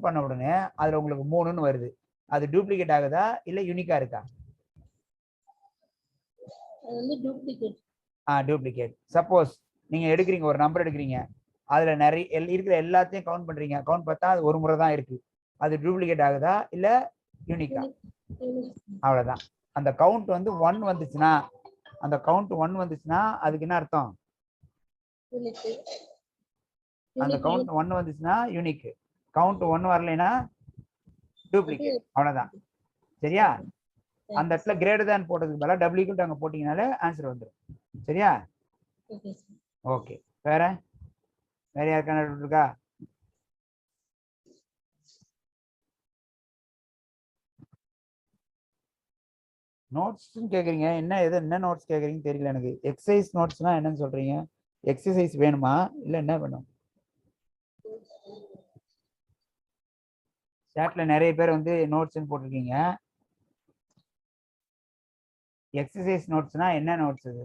பண்ண உடனே அதுல உங்களுக்கு 3ன்னு வருது. அது டூப்ளிகேட் ஆகுதா இல்ல யூனிக்கா இருக்கா? அது வந்து டூப்ளிகேட். டூப்ளிகேட். சப்போஸ் நீங்க எடுக்கிறீங்க, ஒரு நம்பர் எடுக்கிறீங்க, அதுல நிறைய இருக்கிற எல்லாத்தையும் கவுண்ட் பண்றீங்க. கவுண்ட் பார்த்தா அது ஒரு முறை தான் இருக்கு. அது டூப்ளிகேட் ஆகுதா இல்ல யூனிக்கா? அவ்வளவுதான். அந்த கவுண்ட் வந்து 1 வந்துச்சுன்னா, அதுக்கு என்ன அர்த்தம்? அந்த கவுண்ட் 1 வந்துச்சுன்னா யூனிக். கவுண்ட் 1 வரலைன்னா டூப்ளிகேட். அவ்வளவுதான். சரியா? அந்த இடத்துல கிரேட்டர் தேன் போட்டதுக்கு பதிலா டபுள் ஈக்குவல் அங்க போட்டீங்கனாலே ஆன்சர் வந்துடும். சரியா? ஓகே. வேற யாருக்கான டவுட் இருக்கா? நோட்ஸ் கேக்குறீங்க. என்ன நோட்ஸ் கேக்குறீங்க தெரியல எனக்கு. எக்ஸசைஸ் நோட்ஸ்னா என்னன்னு சொல்றீங்க? எக்ஸசைஸ் வேணுமா இல்ல என்ன வேணும்? சாட்ல நிறைய பேர் வந்து நோட்ஸ்ன்னு போட்டிருக்கீங்க. எக்ஸசைஸ் நோட்ஸ்னா என்ன நோட்ஸ் இது?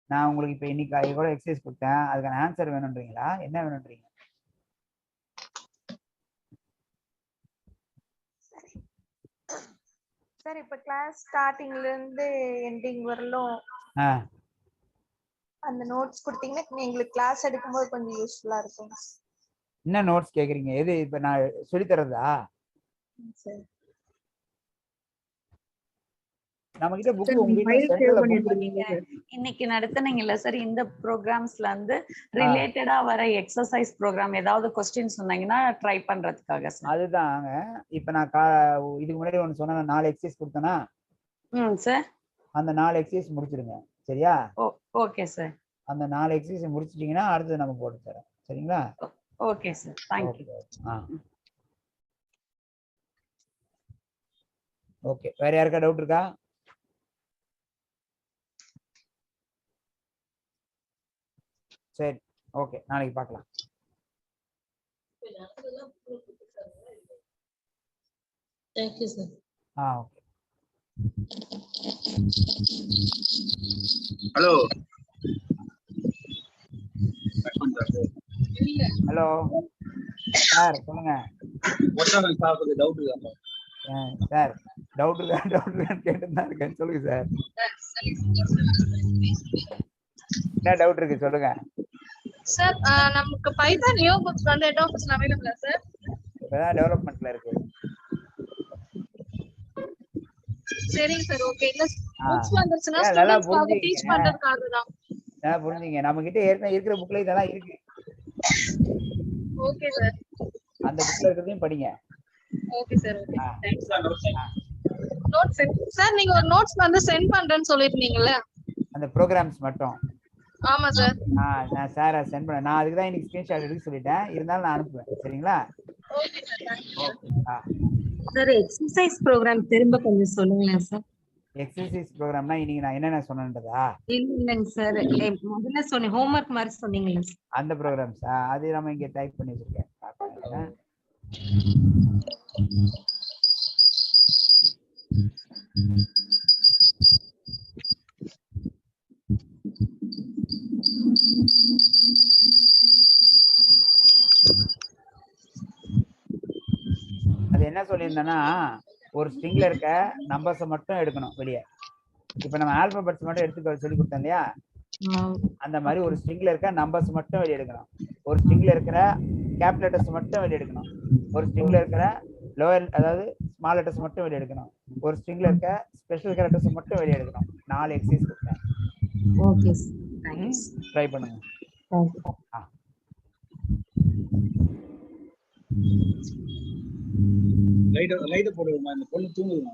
நான் உங்களுக்கு இப்ப இன்னைக்கு கூட எக்ஸசைஸ் கொடுத்தேன், அதுக்கான ஆன்சர் வேணும்ன்றீங்களா என்ன வேணும்ன்றீங்க? சார் இப்ப கிளாஸ் ஸ்டார்டிங்ல இருந்து எண்டிங் வரலும் அந்த நோட்ஸ் கொடுத்தீங்கன்னா எங்களுக்கு கிளாஸ் எடுக்கும்போது கொஞ்சம் யூஸ்ஃபுல்லா இருக்கும். என்ன நோட்ஸ் கேக்குறீங்க? எது இப்ப நான் சொல்லி தரதா? சரி. நம்ம கிட்ட புக் உங்க வீட்ல சென்டர்ல புக் இருக்கு. இன்னைக்கு நடத்துனீங்கல்ல சார், இந்த ப்ரோக்ராம்ஸ்ல இருந்து ரிலேட்டடா வர எக்ஸசைஸ் ப்ரோக்ராம் ஏதாவது கொஸ்டின் சொன்னீங்கன்னா ட்ரை பண்றதுக்காக சார். அதுதாங்க. இப்ப நான் இதுக்கு முன்னாடி ஒன்னு சொன்னா 4 எக்ஸசைஸ் கொடுத்தனா? சார் அந்த 4 எக்ஸசைஸ் முடிச்சிருங்க. சரியா? Okay sir. அந்த 4 எக்ஸசைஸ் முடிச்சிட்டீங்கன்னா அடுத்து நம்ம போட்டு தரேன். சரிங்களா? Okay sir. Thank you. Okay. வேற யாருக்கா டவுட் இருக்கா? சரி, ஓகே. நாளைக்கு பார்க்கலாம். Thank you sir. Okay. Hello sir சொல்லுங்க. சார் டவுட் இருக்கான்னு கேட்டுதான் இருக்கேன். சொல்லுங்க சார். என்ன டவுட் இருக்கு சொல்லுங்க சார். நமக்கு பைதான் நியூ புக்ஸ் வந்து எட் ஆஃபர்ஸ் அவைலபிளா சார்? இப்பதான் டெவலப்மென்ட்ல இருக்கு. சரிங்க சார். ஓகே. இல்ல புக்ஸ் வந்துச்சுனா நல்லா ஸ்டூடண்ட்ஸ்க்கு டீச் பண்றதுக்காக தான். நல்லா புரிஞ்சுங்க. நம்ம கிட்ட ஏற்கனவே இருக்கிற புக்ல இதெல்லாம் இருக்கு. Okay sir. அந்த புக்ல இருக்கிறதையும் படிங்க. Okay sir. Okay. Thanks sir. Notes sir, நீங்க ஒரு நோட்ஸ் வந்து சென்ட் பண்றேன்னு சொல்லிருந்தீங்கல்ல, அந்த ப்ரோகிராம்ஸ் மட்டும்? ஆமா சார். நான் சார் சென்ட் பண்ணேன். நான் அதுக்கு தான் இன்னைக்கு ஸ்கிரீன்ஷாட் எடுக்க சொல்லிட்டேன். இருந்தாலும் நான் அனுப்புவேன். சரிங்களா? Okay sir. Thank you sir. Exercise program திரும்ப கொஞ்சம் சொல்லுங்களேன் சார். எக்ஸசைஸ் ப்ரோக்ராம்னா இன்னைக்கு நான் என்னென்ன சொன்னேன்றதா? இல்லைங்க சார், முதல்ல சொன்னீங்க ஹோம்வொர்க் மாதிரி சொன்னீங்களா அந்த ப்ரோக்ராம்ஸ்? அது நம்ம இங்க டைப் பண்ணி வச்சிருக்கேன். அது என்ன சொல்லியிருந்தேன்னா, ஒரு ஸ்ட்ரிங்ல இருக்க நம்பர்ஸை மட்டும் எடுக்கணும் வெளியே. இப்ப நம்ம ஆல்பபெட்ஸ் மட்டும் எடுத்து சொல்லி கொடுத்தோம் இல்லையா? அந்த மாதிரி ஒரு ஸ்ட்ரிங்ல இருக்க நம்பர்ஸ் மட்டும் வெளியே எடுக்கணும். ஒரு ஸ்ட்ரிங்ல இருக்கிற கேப் லெட்டர்ஸ் மட்டும் வெளியே எடுக்கணும். ஒரு ஸ்ட்ரிங்ல இருக்கிற லோயர் அதாவது ஸ்மால் லெட்டர்ஸ் மட்டும் வெளியே எடுக்கணும். ஒரு ஸ்ட்ரிங்ல இருக்க ஸ்பெஷல் கேரக்டர்ஸ் மட்டும் வெளியே எடுக்கணும். 4 எக்ஸசைஸ் கொடுத்தேன். Okay thanks. ட்ரை பண்ணுங்க. லைட்டை போடுவோமா, இந்த பொண்ணு தூங்குதுமா.